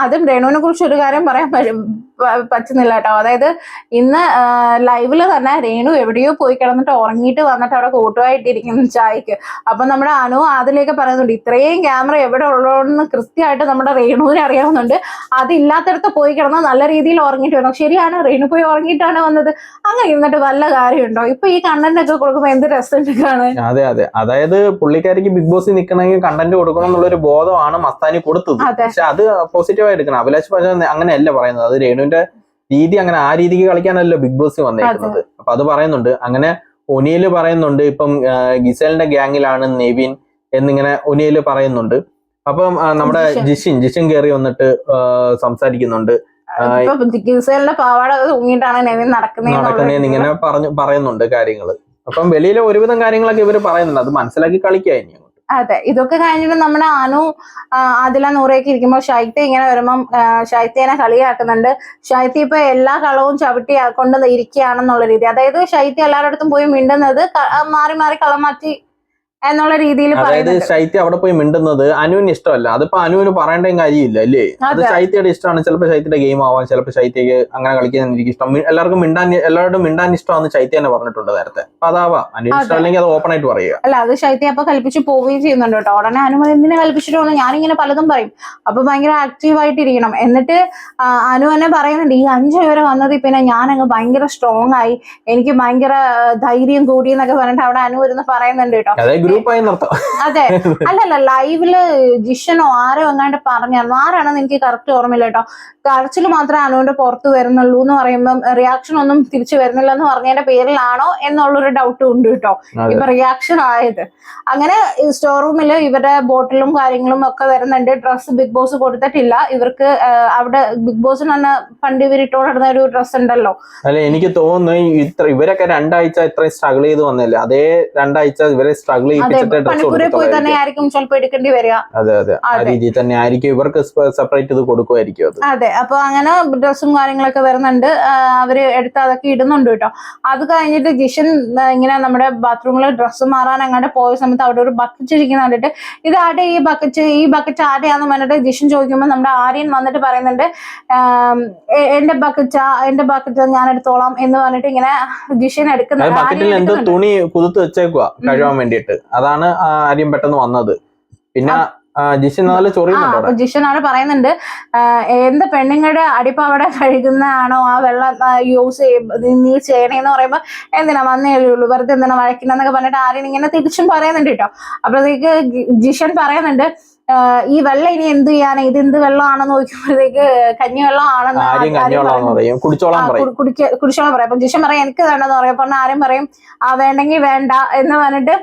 അതും രേണുവിനെ കുറിച്ച് ഒരു കാര്യം പറയാൻ പറ്റുന്നില്ല കേട്ടോ. അതായത് ഇന്ന് ലൈവില് തന്നെ രേണു എവിടെയോ പോയി കിടന്നിട്ട് ഉറങ്ങിയിട്ട് വന്നിട്ട് അവിടെ കൂട്ടുമായിട്ടിരിക്കുന്നു ചായക്ക്. അപ്പൊ നമ്മുടെ അനു അതിലേക്ക് പറയുന്നുണ്ട് ഇത്രയും ക്യാമറ എവിടെ ഉള്ളതെന്ന് കൃത്യമായിട്ട് നമ്മുടെ രേണുവിനെ അറിയാവുന്നുണ്ട്. അതില്ലാത്തടത്ത് പോയി കിടന്ന് നല്ല രീതിയിൽ ഉറങ്ങിയിട്ട് വരണം. ശരിയാണ്, രേണു പോയി ഉറങ്ങിയിട്ടാണ് വന്നത്. അങ്ങനെ ഇരുന്നിട്ട് വല്ല കാര്യമുണ്ടോ? ഇപ്പൊ ഈ കണ്ടന്റ് ഒക്കെ കൊടുക്കുമ്പോ എന്ത് രസമുണ്ട് കാണാൻ. അതെ അതെ, അതായത് പുള്ളിക്കാരിക്ക് ബിഗ് ബോസിൽ നിൽക്കണമെങ്കിൽ കണ്ടന്റ് കൊടുക്കണം എന്നുള്ളൊരു ബോധമാണ് മസ്താനി കൊടുത്തത്. പക്ഷെ അത് പോസിറ്റീവായി എടുക്കണം. അഭിലാഷ് പറഞ്ഞ അങ്ങനെയല്ല പറയുന്നത്, അത് രേണുവിന്റെ രീതി അങ്ങനെ ആ രീതിക്ക് കളിക്കാനല്ലോ ബിഗ് ബോസ് വന്നേക്കുന്നത്. അപ്പൊ അത് പറയുന്നുണ്ട്. അങ്ങനെ ഒനിയല് പറയുന്നുണ്ട് ഇപ്പം ഗിസലിന്റെ ഗ്യാങ്ങിലാണ് നെവിൻ എന്നിങ്ങനെ ഒനിയല് പറയുന്നുണ്ട്. അപ്പം നമ്മുടെ ജിഷിൻ കയറി വന്നിട്ട് സംസാരിക്കുന്നുണ്ട്. നടക്കുന്നതെന്ന് ഇങ്ങനെ പറയുന്നുണ്ട് കാര്യങ്ങള്. അപ്പം വെളിയിലെ ഒരുവിധം കാര്യങ്ങളൊക്കെ ഇവര് പറയുന്നുണ്ട്, അത് മനസ്സിലാക്കി കളിക്കുക ഇനി. അതെ, ഇതൊക്കെ കഴിഞ്ഞിട്ട് നമ്മുടെ അനു അതില നൂറേക്ക് ഇരിക്കുമ്പോൾ ഷൈത്യ ഇങ്ങനെ വരുമ്പം ഷൈത്യനെ കളിയാക്കുന്നുണ്ട്. ഷൈത്യ ഇപ്പൊ എല്ലാ കളവും ചവിട്ടി കൊണ്ട് ഇരിക്കുകയാണെന്നുള്ള രീതി. അതായത് ഷൈത്യ എല്ലാവരുടെ അടുത്തും പോയി മിണ്ടുന്നത് മാറി മാറി കളം മാറ്റി എന്നുള്ള രീതിയിൽ. അതായത് ശൈത്യ അവിടെ പോയി മിണ്ടുന്നത് അനുവിന് ഇഷ്ടമല്ല. അതിപ്പോ അനുവിന് പറയേണ്ട കാര്യമില്ല അല്ലേ. അത് ശൈത്യയുടെ ഇഷ്ടമാണ്. ചിലപ്പോൾ ശൈത്യയുടെ ഗെയിം ആവാം, ചിലപ്പോൾ ശൈത്യക്ക് അങ്ങനെ കളിക്കാൻ എനിക്ക് ഇഷ്ടം. എല്ലാവർക്കും മിണ്ടാൻ ഇഷ്ടമാണെന്ന് ശൈത്യ തന്നെ പറഞ്ഞിട്ടുണ്ട് നേരത്തെ. അപ്പൊ അതാവാം, അനുവിന് ഇഷ്ടമല്ലെങ്കിൽ അത് ഓപ്പൺ ആയിട്ട് പറയുക. അല്ല, അത് ശൈത്യ അപ്പൊ കൽപ്പിച്ച് പോവുകയും ചെയ്യുന്നുണ്ട് കേട്ടോ. ഉടനെ അനു എന്തിനെ കൽപ്പിച്ചിട്ടുണ്ടോ ഞാനിങ്ങനെ പലതും പറയും. അപ്പൊ ഭയങ്കര ആക്റ്റീവ് ആയിട്ടിരിക്കണം. എന്നിട്ട് അനു തന്നെ പറയുന്നുണ്ട് ഈ 5 വരെ വന്നതിൽ പിന്നെ ഞാനങ്ങ് ഭയങ്കര സ്ട്രോങ് ആയി, എനിക്ക് ഭയങ്കര ധൈര്യം കൂടി എന്നൊക്കെ പറഞ്ഞിട്ട് അവിടെ അനു ഇരുന്ന് പറയുന്നുണ്ട് കേട്ടോ. അതെ, അല്ലല്ല, ലൈവില് ജിഷനോ ആരോ എങ്ങാണ്ട് പറഞ്ഞായിരുന്നു, ആരാണെന്ന് എനിക്ക് കറക്റ്റ് ഓർമ്മയില്ല കേട്ടോ. കരച്ചിൽ മാത്രമേ അനുവിന്റെ പുറത്ത് വരുന്നുള്ളൂ എന്ന് പറയുമ്പം റിയാക്ഷൻ ഒന്നും തിരിച്ചു വരുന്നില്ല എന്ന് പറഞ്ഞതിന്റെ പേരിലാണോ എന്നുള്ളൊരു ഡൗട്ടും ഉണ്ട് കേട്ടോ ഇപ്പൊ റിയാക്ഷൻ ആയത്. അങ്ങനെ സ്റ്റോർ റൂമിൽ ഇവരുടെ ബോട്ടിലും കാര്യങ്ങളും ഒക്കെ വരുന്നുണ്ട്. ഡ്രസ്സ് ബിഗ് ബോസ് കൊടുത്തിട്ടില്ല ഇവർക്ക്. അവിടെ ബിഗ് ബോസിന് തന്നെ പണ്ട് ഇവർ ഇട്ടോണ്ട് നടന്ന ഒരു ഡ്രസ്സ് ഉണ്ടല്ലോ. അല്ല, എനിക്ക് തോന്നുന്നു ഇവരൊക്കെ 2 ആഴ്ച ഇത്രയും സ്ട്രഗിൾ ചെയ്ത് വന്നില്ല. അതേ 2 ആഴ്ച ഇവരെ സ്ട്രഗിൾ ചെയ്യിപ്പിച്ചിട്ട് ഡ്രസ് പണിക്കൂരെ പോയി തന്നെ ആയിരിക്കും ചിലപ്പോൾ എടുക്കേണ്ടി വരിക. അതെ അതെ, ആ രീതിയിൽ തന്നെ ആയിരിക്കും ഇവർക്ക് സെപ്പറേറ്റ് ഇത് കൊടുക്കുമായിരിക്കും അത്. അതെ, അപ്പൊ അങ്ങനെ ഡ്രസ്സും കാര്യങ്ങളൊക്കെ വരുന്നുണ്ട്, അവര് എടുത്ത് അതൊക്കെ ഇടുന്നുണ്ട് കേട്ടോ. അത് കഴിഞ്ഞിട്ട് ജിഷൻ ഇങ്ങനെ നമ്മുടെ ബാത്റൂമിൽ ഡ്രസ്സ് മാറാൻ അങ്ങോട്ട് പോയ സമയത്ത് അവിടെ ഒരു ബക്കറ്റ് ഇരിക്കുന്ന കണ്ടിട്ട് ഇത് ആടെ ഈ ബക്കറ്റ് ആടെയാന്ന് പറഞ്ഞിട്ട് ജിഷൻ ചോദിക്കുമ്പോൾ നമ്മുടെ ആര്യൻ വന്നിട്ട് പറയുന്നുണ്ട് എന്റെ ബക്കറ്റ് ഞാൻ എടുത്തോളാം എന്ന് പറഞ്ഞിട്ട് ഇങ്ങനെ ജിഷൻ എടുക്കുന്നത്. ബക്കറ്റിൽ എന്തോ തുണി കുതിർത്ത് വെച്ചേക്കുക കഴുകാൻ വേണ്ടിയിട്ട്, അതാണ് ആര്യം പെട്ടെന്ന് വന്നത്. പിന്നെ ജിഷൻ നല്ല ചൊറിയുന്നുണ്ടോ? ജിഷനാണ് പറയുന്നുണ്ട് എന്ത് പെണ്ണുങ്ങളുടെ അടിപ്പാവട കഴുകുന്നതാണോ ആ വെള്ളം യൂസ് നീ ചെയ്യണേന്ന് പറയുമ്പോ എന്തിനാ വന്നേ ഉള്ളൂ വെറുതെ എന്തിനാ വഴക്കിനെന്നൊക്കെ പറഞ്ഞിട്ട് ആര്യൻ ഇങ്ങനെ തിരിച്ചും പറയുന്നുണ്ട് കേട്ടോ. അപ്പോഴത്തേക്ക് ജിഷൻ പറയുന്നുണ്ട് ഈ വെള്ളം ഇനി എന്ത് ചെയ്യാനാ, ഇത് എന്ത് വെള്ളമാണെന്ന് ചോദിക്കുമ്പോഴത്തേക്ക് കഞ്ഞിവെള്ളം ആണെന്ന് കുടിച്ചോളാൻ പറയാം. അപ്പൊ ജിഷൻ പറയാം എനിക്ക് വേണ്ടെന്ന് പറയാം. പറഞ്ഞ ആരും പറയും വേണ്ടെങ്കിൽ വേണ്ട എന്ന് പറഞ്ഞിട്ട്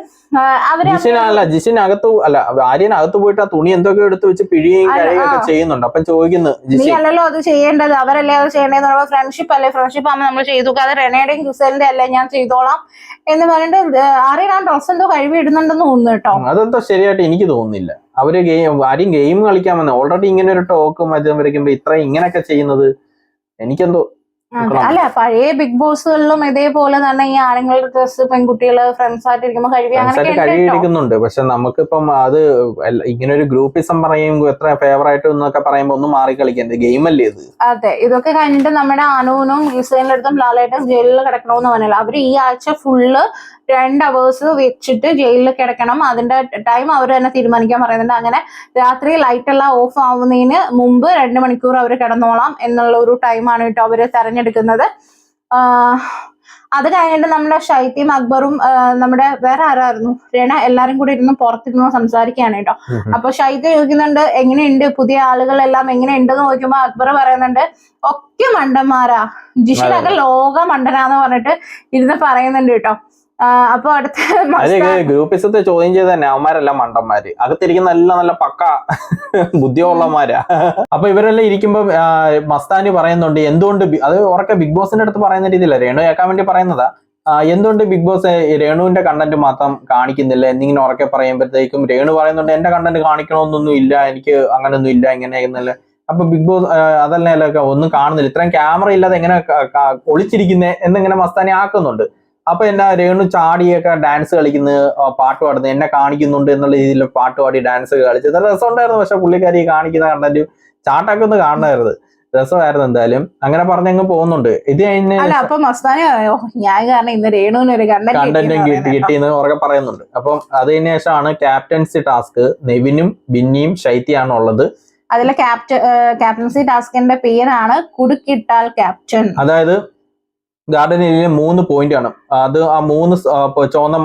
ജിഷൻ അകത്ത് അല്ല ആര്യൻ അകത്ത് പോയിട്ട് ആ തുണി എന്തൊക്കെ എടുത്ത് വെച്ച് പിഴിയും കഴിയൊക്കെ ചെയ്യുന്നുണ്ട്. അപ്പം ചോദിക്കുന്നു നീ അല്ലല്ലോ അത് ചെയ്യേണ്ടത്, അവരല്ലേ അത് ചെയ്യേണ്ടതെന്ന് പറയുമ്പോൾ ഫ്രണ്ട്ഷിപ്പ് അല്ലേ, ഫ്രണ്ട്ഷിപ്പ് ആകുമ്പോൾ നമ്മൾ ചെയ്തു, അത് റെനയുടെയും ഗുസലിന്റെ അല്ലേ ഞാൻ ചെയ്തോളാം എന്ന് പറഞ്ഞിട്ട് ആര്യൻ ആ ഡ്രസ് എന്തോ കഴുകി ഇടുന്നുണ്ടെന്ന് തോന്നുന്നു കേട്ടോ. അതെന്തോ ശരിയായിട്ട് എനിക്ക് തോന്നുന്നില്ല. അവര് ആരും ഗെയിം കളിക്കാൻ വന്ന ഓൾറെഡി ഇങ്ങനെ ഒരു ടോക്കും മറ്റും വരയ്ക്കുമ്പോ ഇത്ര ഇങ്ങനെയൊക്കെ ചെയ്യുന്നത് എനിക്കെന്തോ. അല്ല പഴയ ബിഗ് ബോസുകളിലും ഇതേപോലെ തന്നെ ഈ ആണുങ്ങളുടെ ഡ്രസ്സ് പെൺകുട്ടികള് ഫ്രണ്ട്സ് ആയിട്ടിരിക്കുമ്പോ കഴുകിയിരിക്കുന്നുണ്ട്. പക്ഷെ നമുക്കിപ്പം അത് ഇങ്ങനെ ഒരു ഗ്രൂപ്പിസം പറയുമ്പോൾ എത്ര ഫേവറായിട്ട് എന്നൊക്കെ പറയുമ്പോ ഒന്ന് മാറി കളിക്കുന്നത് ഗെയിം അല്ലേ ഇത്. അതെ, ഇതൊക്കെ കഴിഞ്ഞിട്ട് നമ്മുടെ അനുവിനും ഗിസേലിന്റെ അടുത്തും ലാലേട്ടും ജയിലിൽ കിടക്കണമെന്ന് പറഞ്ഞില്ല. അവര് ഈ ആഴ്ച ഫുള്ള് 2 hours വെച്ചിട്ട് ജയിലിൽ കിടക്കണം. അതിന്റെ ടൈം അവർ തന്നെ തീരുമാനിക്കാൻ പറയുന്നുണ്ട്. അങ്ങനെ രാത്രി ലൈറ്റ് എല്ലാം ഓഫ് ആവുന്നതിന് മുമ്പ് 2 മണിക്കൂർ അവർ കിടന്നോളാം എന്നുള്ള ഒരു ടൈമാണ് കേട്ടോ അവര് തെരഞ്ഞെടുക്കുന്നത്. അത് കഴിഞ്ഞിട്ട് നമ്മുടെ ഷൈത്തിയും അക്ബറും നമ്മുടെ വേറെ ആരായിരുന്നു രേണ എല്ലാരും കൂടി ഇരുന്ന് പുറത്തിരുന്ന് സംസാരിക്കുകയാണ് കേട്ടോ. അപ്പൊ ഷൈത്തി ചോദിക്കുന്നുണ്ട് എങ്ങനെയുണ്ട് പുതിയ ആളുകളെല്ലാം എങ്ങനെയുണ്ടെന്ന് ചോദിക്കുമ്പോ അക്ബർ പറയുന്നുണ്ട് ഒക്കെ മണ്ടന്മാരാ, ജിഷിനൊക്കെ ലോക മണ്ടനാന്ന് പറഞ്ഞിട്ട് ഇരുന്ന് പറയുന്നുണ്ട് കേട്ടോ. അപ്പൊ അടുത്ത ഗ്രൂപ്പിസത്തെ ചോദ്യം ചെയ്ത് തന്നെ അവന്മാരെല്ലാം മണ്ടന്മാര്, അകത്തിരിക്കുന്ന എല്ലാം നല്ല പക്ക ബുദ്ധിയുള്ളമാരാ. അപ്പൊ ഇവരെല്ലാം ഇരിക്കുമ്പോ മസ്താനി പറയുന്നുണ്ട് എന്തുകൊണ്ട് അത് ഉറക്കെ ബിഗ് ബോസിന്റെ അടുത്ത് പറയുന്ന രീതിയില്ല, രേണു കേൾക്കാൻ വേണ്ടി പറയുന്നതാ. എന്തുകൊണ്ട് ബിഗ് ബോസ് രേണുവിന്റെ കണ്ടന്റ് മാത്രം കാണിക്കുന്നില്ല എന്നിങ്ങനെ ഉറക്കെ പറയുമ്പോഴത്തേക്കും രേണു പറയുന്നുണ്ട് എന്റെ കണ്ടന്റ് കാണിക്കണമെന്നൊന്നും ഇല്ല, എനിക്ക് അങ്ങനൊന്നും ഇല്ല ഇങ്ങനെ. അപ്പൊ ബിഗ് ബോസ് അതല്ല ഒന്നും കാണുന്നില്ല, ഇത്രയും ക്യാമറ ഇല്ലാതെ എങ്ങനെ ഒളിച്ചിരിക്കുന്നേ എന്നിങ്ങനെ മസ്താനി ആക്കുന്നുണ്ട്. അപ്പൊ എന്നാ രേണു ചാടിയൊക്കെ ഡാൻസ് കളിക്കുന്നത് പാട്ട് പാടുന്നത് എന്നെ കാണിക്കുന്നുണ്ട് എന്നുള്ള രീതിയിൽ പാട്ട് പാടി ഡാൻസ് കളിച്ചത് രസമുണ്ടായിരുന്നു. പക്ഷെ പുള്ളിക്കാരി കാണിക്കുന്ന കണ്ടന്റ് ചാട്ടൊക്കെ ഒന്ന് കാണണമായിരുന്നു, രസമായിരുന്നു. എന്തായാലും അങ്ങനെ പറഞ്ഞങ്ങ് പോകുന്നുണ്ട്. ഇത് കഴിഞ്ഞ് കണ്ടന്റും കിട്ടിയെന്ന് ഉറക്കെ പറയുന്നുണ്ട്. അപ്പം അതിന് ശേഷമാണ് ക്യാപ്റ്റൻസി ടാസ്ക്. നെവിനും ബിന്നിയും ഷൈത്തിയാണ് ഉള്ളത്. അതിലെ ക്യാപ്റ്റൻസി ടാസ്കിന്റെ പേരാണ് കുടുക്കിട്ടാൽ ക്യാപ്റ്റൻ. അതായത് ഗാർഡൻ ഏരിയയിൽ 3 പോയിന്റ് ആണ്. അത് ആ 3 ചുവന്ന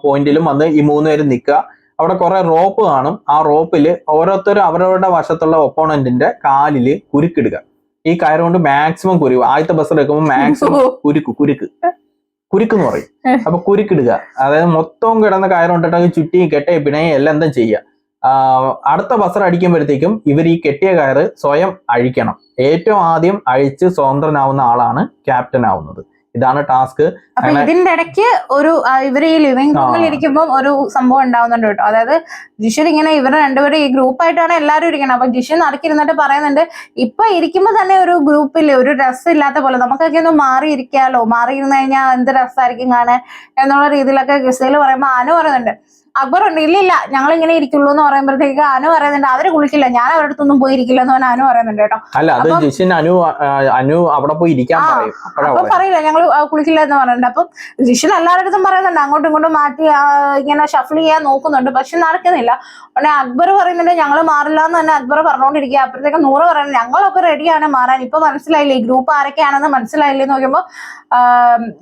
പോയിന്റിലും വന്ന് ഈ 3 പേര് നിൽക്കുക. അവിടെ കുറെ റോപ്പ് കാണും. ആ റോപ്പിൽ ഓരോരുത്തരും അവരവരുടെ വശത്തുള്ള ഒപ്പോണന്റിന്റെ കാലില് കുരുക്കിടുക. ഈ കയറുകൊണ്ട് മാക്സിമം കുരുക്ക്. ആദ്യത്തെ ബസ് എടുക്കുമ്പോൾ മാക്സിമം കുരുക്കെന്ന് പറയും. അപ്പൊ കുരുക്കിടുക, അതായത് മൊത്തം കിടന്ന കയറുകൊണ്ടിട്ട് ചുറ്റി കെട്ടേ പിണയെ എല്ലാം എന്താ ചെയ്യുക. അടുത്ത ബസർ അടിക്കുമ്പോഴത്തേക്കും ഇവർ ഈ കെട്ടിയ കയറ് സ്വയം അഴിക്കണം. ഏറ്റവും ആദ്യം അഴിച്ച് സ്വതന്ത്രനാവുന്ന ആളാണ് ക്യാപ്റ്റൻ ആവുന്നത്. ഇതാണ് ടാസ്ക്. അപ്പൊ ഇതിന്റെ ഇടയ്ക്ക് ഒരു ഇവര് ഈ ലിവിംഗ് റൂമിൽ ഇരിക്കുമ്പോൾ ഒരു സംഭവം ഉണ്ടാവുന്നുണ്ട് കേട്ടോ. അതായത് ജിഷൻ ഇങ്ങനെ ഇവർ രണ്ടുപേരും ഈ ഗ്രൂപ്പായിട്ടാണ് എല്ലാവരും ഇരിക്കണം. അപ്പൊ ജിഷൻ നടക്കിരുന്നിട്ട് പറയുന്നുണ്ട് ഇപ്പൊ ഇരിക്കുമ്പോ തന്നെ ഒരു ഗ്രൂപ്പിൽ ഒരു രസം ഇല്ലാത്ത പോലെ നമുക്കൊക്കെ ഒന്ന് മാറിയിരിക്കാലോ, മാറിയിരുന്ന് കഴിഞ്ഞാൽ എന്ത് രസമായിരിക്കും കാണാൻ എന്നുള്ള രീതിയിലൊക്കെ ഗിസേൽ പറയുമ്പോ അനു പറയുന്നുണ്ട്. അക്ബർ ഉണ്ട് ഇല്ല ഞങ്ങൾ ഇങ്ങനെ ഇരിക്കുള്ളൂ എന്ന് പറയുമ്പോഴത്തേക്ക് അനു പറയുന്നുണ്ട് അവര് കുളിക്കില്ല, ഞാൻ അവരുടെ അടുത്തൊന്നും പോയിരിക്കില്ല എന്ന് പറഞ്ഞാൽ അനു പറയുന്നുണ്ട് കേട്ടോ. അനു അവിടെ പോയി ഇരിക്കാൻ അപ്പൊ പറയില്ല ഞങ്ങൾ കുളിക്കില്ല എന്ന് പറയുന്നുണ്ട്. അപ്പം ജിഷൻ എല്ലാവരുടെ അടുത്തും പറയുന്നുണ്ട് അങ്ങോട്ടും ഇങ്ങോട്ടും മാറ്റി ഇങ്ങനെ ഷഫിൾ ചെയ്യാൻ നോക്കുന്നുണ്ട്, പക്ഷെ നടക്കുന്നില്ല. ഉടനെ അക്ബർ പറയുന്നുണ്ട് ഞങ്ങൾ മാറില്ല എന്ന് തന്നെ അക്ബർ പറഞ്ഞുകൊണ്ടിരിക്കുക. അപ്പോഴത്തേക്ക് നൂറ് പറയുന്നത് ഞങ്ങളൊക്കെ റെഡിയാണ് മാറാൻ, ഇപ്പൊ മനസ്സിലായില്ലേ ഈ ഗ്രൂപ്പ് ആരൊക്കെയാണെന്ന് മനസ്സിലായില്ലേ എന്ന് നോക്കുമ്പോ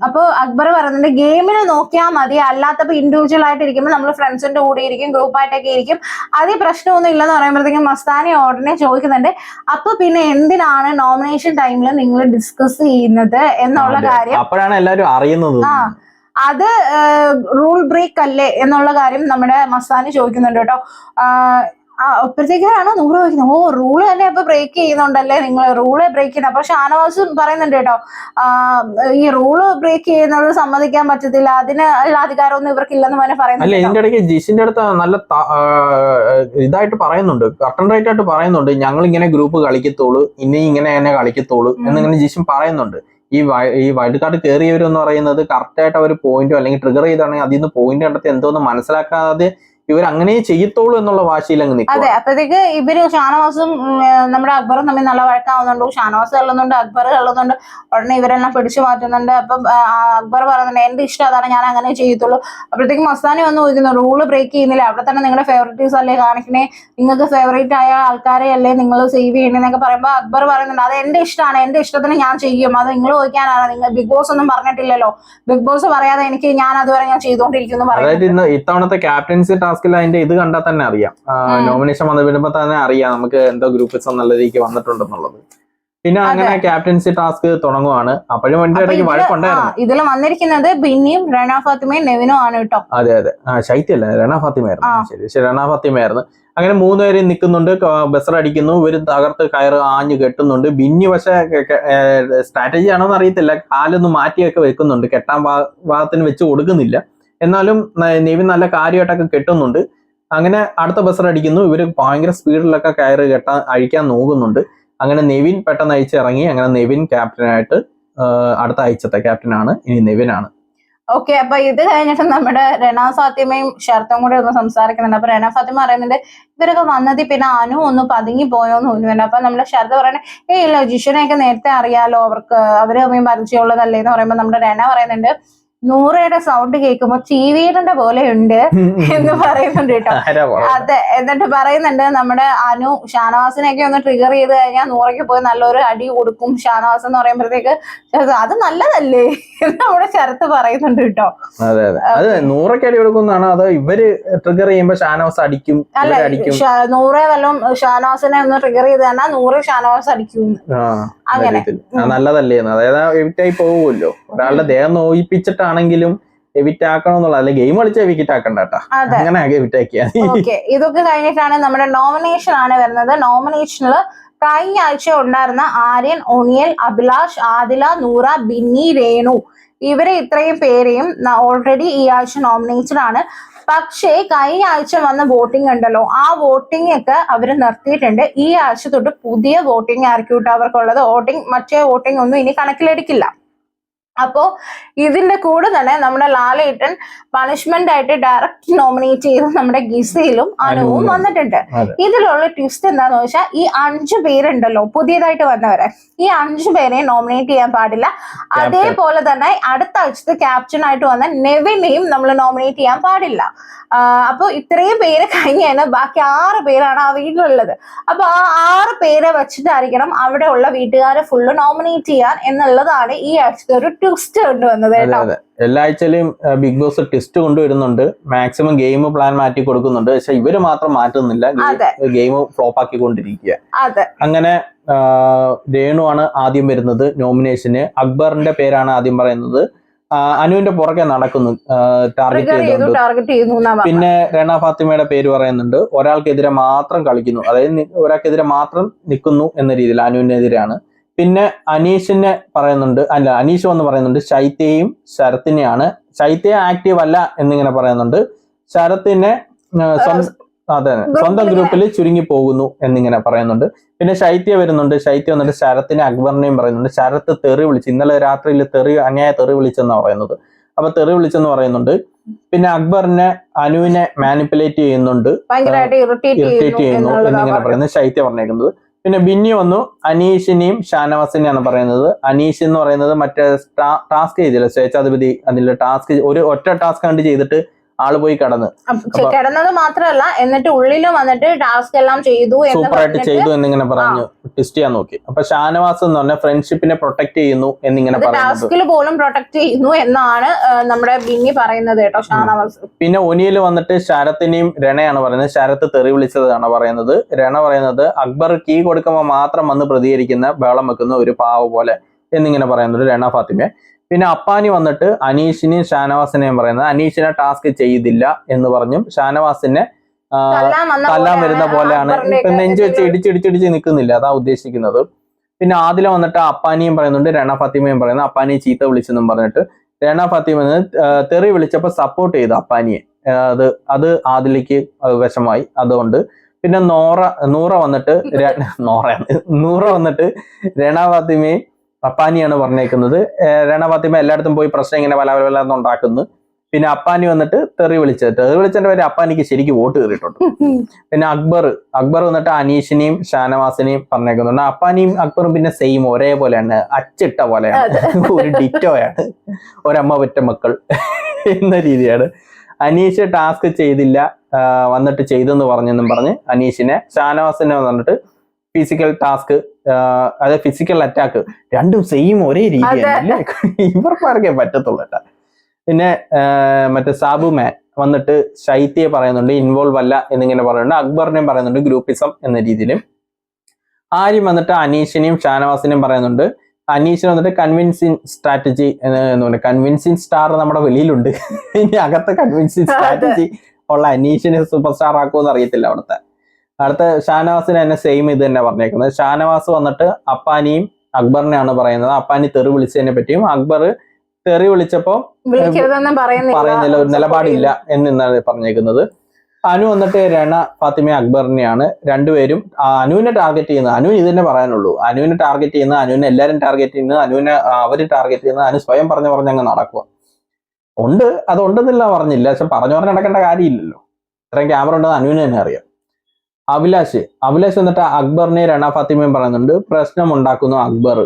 അപ്പൊ അക്ബർ പറയുന്നുണ്ട് ഗെയിമിന് നോക്കിയാൽ മതി, അല്ലാത്തപ്പോ ഇൻഡിവിജ്വൽ ആയിട്ട് ഇരിക്കുമ്പോൾ നമ്മൾ ഫ്രണ്ട്സിന്റെ കൂടെ ഇരിക്കും ഗ്രൂപ്പായിട്ടൊക്കെ ഇരിക്കും, അതേ പ്രശ്നമൊന്നും ഇല്ലെന്ന് പറയുമ്പോഴത്തേക്കും മസ്താനി ഉടനെ ചോദിക്കുന്നുണ്ട് അപ്പൊ പിന്നെ എന്തിനാണ് നോമിനേഷൻ ടൈമിൽ നിങ്ങൾ ഡിസ്കസ് ചെയ്യുന്നത് എന്നുള്ള കാര്യം അപ്പോഴാണ് എല്ലാവരും അറിയുന്നത്. അത് റൂൾ ബ്രേക്ക് അല്ലേ എന്നുള്ള കാര്യം നമ്മുടെ മസ്താനി ചോദിക്കുന്നുണ്ട് കേട്ടോ. അപ്പോഴത്തേക്കാണ് നൂറ് ചോദിക്കുന്നത്, ഓ റൂള് തന്നെ ഇപ്പൊ ബ്രേക്ക് ചെയ്യുന്നുണ്ടല്ലേ നിങ്ങൾ, റൂള് ബ്രേക്ക് ചെയ്യുന്നത്. അപ്പൊ ഷാനവാസ് പറയുന്നുണ്ട് കേട്ടോ, ഈ റൂള് ബ്രേക്ക് ചെയ്യുന്നത് സമ്മതിക്കാൻ പറ്റത്തില്ല, അതിന് ഉള്ള അധികാരമൊന്നും ഇവർക്കില്ലെന്ന് പറഞ്ഞ് അല്ല, പറയുന്നുണ്ട്. ഇതിന്റെ ഇടയ്ക്ക് ജിഷിന്റെ അടുത്ത് നല്ല ഇതായിട്ട് പറയുന്നുണ്ട്, കട്ടൺ റൈറ്റ് ആയിട്ട് പറയുന്നുണ്ട്, ഞങ്ങൾ ഇങ്ങനെ ഗ്രൂപ്പ് കളിക്കത്തോളൂ, ഇനി ഇങ്ങനെ തന്നെ കളിക്കത്തോളൂ എന്നിങ്ങനെ ജിഷൻ പറയുന്നുണ്ട്. ഈ വൈൽഡ് കാർഡ് കയറിയവരെന്ന് പറയുന്നത് കറക്റ്റ് ആയിട്ട് അവർ പോയിന്റോ അല്ലെങ്കിൽ ട്രിഗർ ചെയ്താണെങ്കിൽ അതിൽ നിന്ന് പോയിന്റ് കണ്ടെത്തി എന്തോന്ന് മനസ്സിലാക്കാതെ ഇവർ അങ്ങനെ ചെയ്യത്തോളൂ എന്നുള്ള വാശിയിൽ അങ്ങ് നിൽക്കും. അതെ, അപ്പോഴത്തേക്ക് ഇവര് ഷാനവാസും നമ്മുടെ അക്ബറും തമ്മിൽ നല്ല വഴക്കാവുന്നുണ്ട്. ഷാനവാസ് തള്ളുന്നുണ്ട്, അക്ബർ തള്ളുന്നുണ്ട്. ഉടനെ ഇവരെല്ലാം പിടിച്ചു മാറ്റുന്നുണ്ട്. അപ്പം അക്ബർ പറയുന്നുണ്ട് എന്റെ ഇഷ്ടം അതാണ്, ഞാൻ അങ്ങനെ ചെയ്യത്തുള്ളൂ. അപ്പോഴത്തേക്കും മസ്താനി വന്ന് ചോദിക്കുന്നു, റൂള് ബ്രേക്ക് ചെയ്യുന്നില്ല, അവിടെ തന്നെ നിങ്ങളുടെ ഫേവറേറ്റീവ്സ് അല്ലേ കാണിക്കണേ, നിങ്ങൾക്ക് ഫേവറേറ്റ് ആയ ആൾക്കാരെ അല്ലേ നിങ്ങൾ സേവ് ചെയ്യണമെന്നൊക്കെ പറയുമ്പോൾ അക്ബർ പറയുന്നുണ്ട്, അത് എന്റെ ഇഷ്ടമാണ്, എന്റെ ഇഷ്ടത്തിന് ഞാൻ ചെയ്യും, അത് നിങ്ങൾ ചോദിക്കാനാണ്, നിങ്ങൾ ബിഗ് ബോസ് ഒന്നും പറഞ്ഞിട്ടില്ലല്ലോ, ബിഗ് ബോസ് പറയാതെ എനിക്ക് ഞാൻ അതുവരെ ഞാൻ ചെയ്തുകൊണ്ടിരിക്കുന്നു. അതായത് ഇത്തവണത്തെ ക്യാപ്റ്റൻസി ടാസ്കിൽ അതിന്റെ ഇത് കണ്ടാൽ തന്നെ അറിയാം, നോമിനേഷൻ വന്നു വരുമ്പോ തന്നെ അറിയാം നമുക്ക് എന്തോ ഗ്രൂപ്പിസം നല്ല രീതിക്ക് വന്നിട്ടുണ്ടെന്നുള്ളത്. പിന്നെ അങ്ങനെ ക്യാപ്റ്റൻസി ടാസ്ക് തുടങ്ങുവാണ്. അപ്പോഴും എന്റെ ഇടയ്ക്ക് വഴക്കുണ്ടായിരുന്നു. ഇതിൽ വന്നിരിക്കുന്നത് ബിന്നിയും റെന ഫാത്തിമയും നെവിനും ആണ് കേട്ടോ. അതെ അതെ, ശൈത്യല്ല, രണ ഫാത്തിമയായിരുന്നു. ശരി, രണ ഫാത്തിമയായിരുന്നു. അങ്ങനെ 3 പേര് നിൽക്കുന്നുണ്ട്, ബസർ അടിക്കുന്നു, ഇവര് തകർത്ത് കയറ് ആഞ്ഞു കെട്ടുന്നുണ്ട്. ബിന്നി പക്ഷെ സ്ട്രാറ്റജി ആണോന്ന് അറിയത്തില്ല, കാലൊന്ന് മാറ്റിയൊക്കെ വെക്കുന്നുണ്ട്, കെട്ടാൻ ഭാഗത്തിന് വെച്ച് കൊടുക്കുന്നില്ല. എന്നാലും നെവിൻ നല്ല കാര്യമായിട്ടൊക്കെ കെട്ടുന്നുണ്ട്. അങ്ങനെ അടുത്ത ബസർ അടിക്കുന്നു, ഇവര് ഭയങ്കര സ്പീഡിലൊക്കെ കയറ് അഴിക്കാൻ നോക്കുന്നുണ്ട്. അങ്ങനെ നെവിൻ പെട്ടെന്ന് അയച്ചിറങ്ങി. അങ്ങനെ നെവിൻ ക്യാപ്റ്റനായിട്ട്, അടുത്ത ആഴ്ചത്തെ ക്യാപ്റ്റനാണ് ഇനി നെവിനാണ്. ഓക്കെ, അപ്പൊ ഇത് കഴിഞ്ഞിട്ട് നമ്മുടെ റെന ഫാത്തിമയും ഷർത്തും കൂടെ ഒന്ന് സംസാരിക്കുന്നുണ്ട്. അപ്പൊ റെന ഫാത്തിമ പറയുന്നുണ്ട് ഇവരൊക്കെ വന്നതി പിന്നെ അനു ഒന്ന് പതുങ്ങി പോയോന്ന് തോന്നുന്നുണ്ട്. അപ്പൊ നമ്മുടെ ഷർത്ത് പറയണേ ഇല്ല, ജിഷനെയൊക്കെ നേരത്തെ അറിയാലോ, അവര് തമ്മിൽ പരിചയമുള്ളതല്ലേ എന്ന് പറയുമ്പോൾ നമ്മുടെ റെന പറയുന്നുണ്ട് നൂറയുടെ സൗണ്ട് കേൾക്കുമ്പോ ടിവിയുടെ പോലെ ഉണ്ട് എന്ന് പറയുന്നുണ്ട് കേട്ടോ. അതെ, എന്നിട്ട് പറയുന്നുണ്ട് നമ്മുടെ അനു ഷാനവാസിനെയൊക്കെ ഒന്ന് ട്രിഗർ ചെയ്ത് കഴിഞ്ഞാൽ നൂറയ്ക്ക് പോയി നല്ലൊരു അടി കൊടുക്കും ഷാനവാസ് എന്ന് പറയുമ്പോഴത്തേക്ക് അത് നല്ലതല്ലേ എന്ന് നമ്മുടെ ശരത്ത് പറയുന്നുണ്ട് കേട്ടോ. അതെ അതെ, അത് നൂറയ്ക്ക് അടി കൊടുക്കുന്നതാണോ അതോ ഇവര് ട്രിഗർ ചെയ്യുമ്പോ ഷാനവാസ് അടിക്കും? അല്ല, നൂറെ വല്ലതും ഷാനവാസിനെ ഒന്ന് ട്രിഗർ ചെയ്ത് തന്നെ നൂറ് ഷാനവാസ് അടിക്കും. അങ്ങനെ നല്ലതല്ലേ, അതായത് എവിക്റ്റായി പോകുമല്ലോ. ഒരാളുടെ ദേഹം നോയിപ്പിച്ചിട്ടാണെങ്കിലും എവിറ്റ് ആക്കണമെന്നുള്ള, അല്ലെ ഗെയിം കളിച്ചാൽ വിക്കറ്റ് ആക്കണ്ടട്ടാ, അങ്ങനെ എവിറ്റ് ആക്കിയാ. ഇതൊക്കെ കഴിഞ്ഞിട്ടാണ് നമ്മുടെ നോമിനേഷൻ ആണ് വരുന്നത്. നോമിനേഷനിൽ കഴിഞ്ഞ ആഴ്ച ഉണ്ടായിരുന്ന ആര്യൻ, ഒണിയൽ, അഭിലാഷ്, ആദില, നൂറ, ബിന്നി, രേണു ഇവരെ ഇത്രയും പേരെയും ഓൾറെഡി ഈ ആഴ്ച നോമിനേറ്റഡ് ആണ്. പക്ഷേ കഴിഞ്ഞ ആഴ്ച വന്ന വോട്ടിംഗ് ഉണ്ടല്ലോ, ആ വോട്ടിംഗ് ഒക്കെ അവര് നിർത്തിയിട്ടുണ്ട്. ഈ ആഴ്ച തൊട്ട് പുതിയ വോട്ടിംഗ് ആയിരിക്കും അവർക്കുള്ളത്. മറ്റേ വോട്ടിംഗ് ഒന്നും ഇനി കണക്കിലെടുക്കില്ല. അപ്പോ ഇതിന്റെ കൂടെ തന്നെ നമ്മുടെ ലാലേട്ടൻ പണിഷ്മെന്റ് ആയിട്ട് ഡയറക്റ്റ് നോമിനേറ്റ് ചെയ്ത് നമ്മുടെ ഗിസയിലും അനുവും വന്നിട്ടുണ്ട്. ഇതിലുള്ള ട്വിസ്റ്റ് എന്താന്ന് വെച്ചാൽ ഈ 5 പേരുണ്ടല്ലോ പുതിയതായിട്ട് വന്നവരെ, ഈ 5 പേരെ നോമിനേറ്റ് ചെയ്യാൻ പാടില്ല. അതേപോലെ തന്നെ അടുത്ത ആഴ്ചത്തെ ക്യാപ്റ്റൻ ആയിട്ട് വന്ന നെവിനെയും നമ്മൾ നോമിനേറ്റ് ചെയ്യാൻ പാടില്ല. അപ്പൊ ഇത്രയും പേര് കഴിഞ്ഞാൽ ബാക്കി 6 പേരാണ് ആ വീട്ടിലുള്ളത്. അപ്പൊ ആ 6 പേരെ വെച്ചിട്ടായിരിക്കണം അവിടെ ഉള്ള വീട്ടുകാരെ ഫുള്ള് നോമിനേറ്റ് ചെയ്യാൻ എന്നുള്ളതാണ് ഈ ആഴ്ചത്തെ ഒരു ട്വിസ്റ്റ് കൊണ്ടുവന്നത് കേട്ടോ. എല്ലാ ആഴ്ചയിലും ബിഗ് ബോസ് ട്വിസ്റ്റ് കൊണ്ടുവരുന്നുണ്ട്, മാക്സിമം ഗെയിം പ്ലാൻ മാറ്റി കൊടുക്കുന്നുണ്ട്. പക്ഷെ ഇവര് മാത്രം മാറ്റുന്നില്ല, ഗെയിം ഫ്ലോപ്പ് ആക്കിക്കൊണ്ടിരിക്കുക. അങ്ങനെ രേണു ആണ് ആദ്യം വരുന്നത് നോമിനേഷന്. അക്ബറിന്റെ പേരാണ് ആദ്യം പറയുന്നത്. അനുവിന്റെ പുറകെ നടക്കുന്നു, ടാർഗറ്റ് ചെയ്തുകൊണ്ട്. പിന്നെ റെന ഫാത്തിമയുടെ പേര് പറയുന്നുണ്ട്. ഒരാൾക്കെതിരെ മാത്രം കളിക്കുന്നു, അതായത് ഒരാൾക്കെതിരെ മാത്രം നിൽക്കുന്നു എന്ന രീതിയിൽ അനുവിനെതിരെയാണ്. പിന്നെ അനീഷിനെ പറയുന്നുണ്ട്, അല്ല അനീഷ് വന്ന് പറയുന്നുണ്ട് ശൈത്യയും ശരത്തിനെയാണ്. ശൈത്യ ആക്റ്റീവ് അല്ല എന്നിങ്ങനെ പറയുന്നുണ്ട്. ശരത്തിനെ അതെ സ്വന്തം ഗ്രൂപ്പിൽ ചുരുങ്ങി പോകുന്നു എന്നിങ്ങനെ പറയുന്നുണ്ട്. പിന്നെ ശൈത്യ വരുന്നുണ്ട്. ശൈത്യ വന്നിട്ട് ശരത്തിനെ അക്ബറിനെയും പറയുന്നുണ്ട്. ശരത്ത് തെറി വിളിച്ച്, ഇന്നലെ രാത്രിയിൽ അന്യായ തെറി വിളിച്ചെന്നാണ് പറയുന്നത്. അപ്പൊ തെറി വിളിച്ചെന്ന് പറയുന്നുണ്ട്. പിന്നെ അക്ബറിനെ അനുവിനെ മാനിപ്പുലേറ്റ് ചെയ്യുന്നുണ്ട്, ഇറിറ്റേറ്റ് ചെയ്യുന്നു എന്നിങ്ങനെ പറയുന്നത് ശൈത്യ പറഞ്ഞേക്കുന്നത്. പിന്നെ ബിന്നി വന്നു അനീഷിനെയും ഷാനവാസിനെയാണ് പറയുന്നത്. അനീഷ് എന്ന് പറയുന്നത് മറ്റേ ടാസ്ക് ചെയ്തില്ല, സ്വേച്ഛാധിപതി, അതിൽ ടാസ്ക് ഒറ്റ ടാസ്ക് കണ്ട് ചെയ്തിട്ട് ആള് പോയി കിടന്നത് മാത്രമല്ല എന്നിട്ട് ഉള്ളിലും വന്നിട്ട് ടാസ്ക് എല്ലാം ചെയ്തു, സൂപ്പറായിട്ട് ചെയ്തു എന്നിങ്ങനെ പറഞ്ഞു ടെസ്റ്റ് ചെയ്യാൻ നോക്കി. അപ്പൊ ഷാനവാസ് എന്ന് പറഞ്ഞ ഫ്രണ്ട്ഷിപ്പിനെ പ്രൊട്ടക്ട് ചെയ്യുന്നു എന്നിങ്ങനെ ടാസ്കിൽ പോലും പ്രൊട്ടക്ട് ചെയ്യുന്നു എന്നാണ് നമ്മുടെ ബിന്നി പറയുന്നത് കേട്ടോ, ഷാനവാസ്. പിന്നെ ഒനിയിൽ വന്നിട്ട് ശരത്തിനെയും രണയാണ് പറയുന്നത്. ശരത്ത് തെറി വിളിച്ചതാണ് പറയുന്നത്. രണ പറയുന്നത് അക്ബർ കീ കൊടുക്കുമ്പോൾ മാത്രം വന്ന് പ്രതികരിക്കുന്ന, ബഹളം വെക്കുന്ന ഒരു പാവ പോലെ എന്നിങ്ങനെ പറയുന്നത് രണ ഫാത്തിമയെ. പിന്നെ അപ്പാനി വന്നിട്ട് അനീഷിനെയും ഷാനവാസിനെയും പറയുന്നത്. അനീഷിനെ ടാസ്ക് ചെയ്തില്ല എന്ന് പറഞ്ഞും ഷാനവാസിനെ തല്ലാൻ വരുന്ന പോലെയാണ്. ഇപ്പൊ നെഞ്ച് വെച്ച് ഇടിച്ചിടിച്ചിടിച്ച് നിൽക്കുന്നില്ല, അതാ ഉദ്ദേശിക്കുന്നത്. പിന്നെ ആദില വന്നിട്ട് അപ്പാനിയും പറയുന്നുണ്ട്, രണ ഫാത്തിമയും പറയുന്നു അപ്പാനിയെ ചീത്ത വിളിച്ചെന്നും പറഞ്ഞിട്ട്. രണ ഫാത്തിമ തെറി വിളിച്ചപ്പോ സപ്പോർട്ട് ചെയ്തു അപ്പാനിയെ. അത് ആദിലയ്ക്ക് വിഷമായി, അതുകൊണ്ട്. പിന്നെ നൂറ വന്നിട്ട് രണ ഫാത്തിമയെ അപ്പാനിയാണ് പറഞ്ഞേക്കുന്നത്. രണ ഫാത്തിമ എല്ലായിടത്തും പോയി പ്രശ്നം ഇങ്ങനെ പല ഉണ്ടാക്കുന്നു. പിന്നെ അപ്പാനി വന്നിട്ട് തെറി വിളിച്ചതിന്റെ പേര് അപ്പാനിക്ക് ശരിക്കും വോട്ട് കയറിയിട്ടുണ്ട്. പിന്നെ അക്ബർ വന്നിട്ട് അനീഷിനെയും ഷാനവാസിനെയും പറഞ്ഞേക്കുന്നുണ്ട്. അപ്പാനിയും അക്ബറും പിന്നെ സെയിം ഒരേപോലെയാണ്, അച്ചിട്ട പോലെയാണ്, ഒരു ഡിറ്റോയാണ്, ഒരമ്മ പെറ്റ മക്കൾ എന്ന രീതിയാണ്. അനീഷ് ടാസ്ക് ചെയ്തില്ല, വന്നിട്ട് ചെയ്തെന്ന് പറഞ്ഞെന്നും പറഞ്ഞ് അനീഷിനെ, ഷാനവാസിനെ വന്നിട്ട് ഫിസിക്കൽ ടാസ്ക്, അതായത് ഫിസിക്കൽ അറ്റാക്ക്, രണ്ടും സെയിം ഒരേ രീതിയാണ്. ഇവർക്കാർക്കേ പറ്റത്തുള്ളൂ കേട്ടാ. പിന്നെ മറ്റേ സാബുമാൻ വന്നിട്ട് ശൈത്യയെ പറയുന്നുണ്ട് ഇൻവോൾവ് അല്ല എന്നിങ്ങനെ പറയുന്നുണ്ട്. അക്ബറിനെയും പറയുന്നുണ്ട് ഗ്രൂപ്പിസം എന്ന രീതിയിൽ. ആര്യം വന്നിട്ട് അനീഷിനെയും ഷാനവാസിനെയും പറയുന്നുണ്ട്. അനീഷിന് വന്നിട്ട് കൺവിൻസിങ് സ്ട്രാറ്റജി എന്ന് പറയുന്നത്, കൺവിൻസിങ് സ്റ്റാർ നമ്മുടെ വെളിയിലുണ്ട്, ഇനി അകത്ത് കൺവിൻസിങ് സ്ട്രാറ്റജി ഉള്ള അനീഷിനെ സൂപ്പർ സ്റ്റാർ ആക്കുമെന്ന് അറിയത്തില്ല. അടുത്ത ഷാനവാസിന് തന്നെ സെയിം ഇത് തന്നെ പറഞ്ഞേക്കുന്നത്. ഷാനവാസ് വന്നിട്ട് അപ്പാനിയും അക്ബറിനെയാണ് പറയുന്നത്. അപ്പാനി തെറി വിളിച്ചതിനെ പറ്റിയും അക്ബർ തെറി വിളിച്ചപ്പോ പറയുന്നില്ല, ഒരു നിലപാടില്ല എന്നാണ് പറഞ്ഞേക്കുന്നത്. അനു വന്നിട്ട് രണ ഫാത്തിമ അക്ബറിനെയാണ്. രണ്ടുപേരും അനുവിനെ ടാർഗറ്റ് ചെയ്യുന്നത്. അനുവിന് ഇത് തന്നെ പറയാനുള്ളൂ, അനുവിനെ ടാർഗറ്റ് ചെയ്യുന്നത്, അനുവിനെ എല്ലാവരും ടാർഗറ്റ് ചെയ്യുന്നത്, അനുവിനെ അവര് ടാർഗറ്റ് ചെയ്യുന്നത്. അനു സ്വയം പറഞ്ഞങ്ങ് നടക്കുക. അതുണ്ടെന്നില്ല പറഞ്ഞില്ല, പക്ഷെ പറഞ്ഞ് നടക്കേണ്ട കാര്യമില്ലല്ലോ, ഇത്രയും ക്യാമറ ഉണ്ടെന്ന് അനുവിന് തന്നെ അറിയാം. അഭിലാഷ് വന്നിട്ട് അക്ബറിനെ രണ ഫാത്തിമയും പറയുന്നുണ്ട് പ്രശ്നം ഉണ്ടാക്കുന്നു അക്ബർ.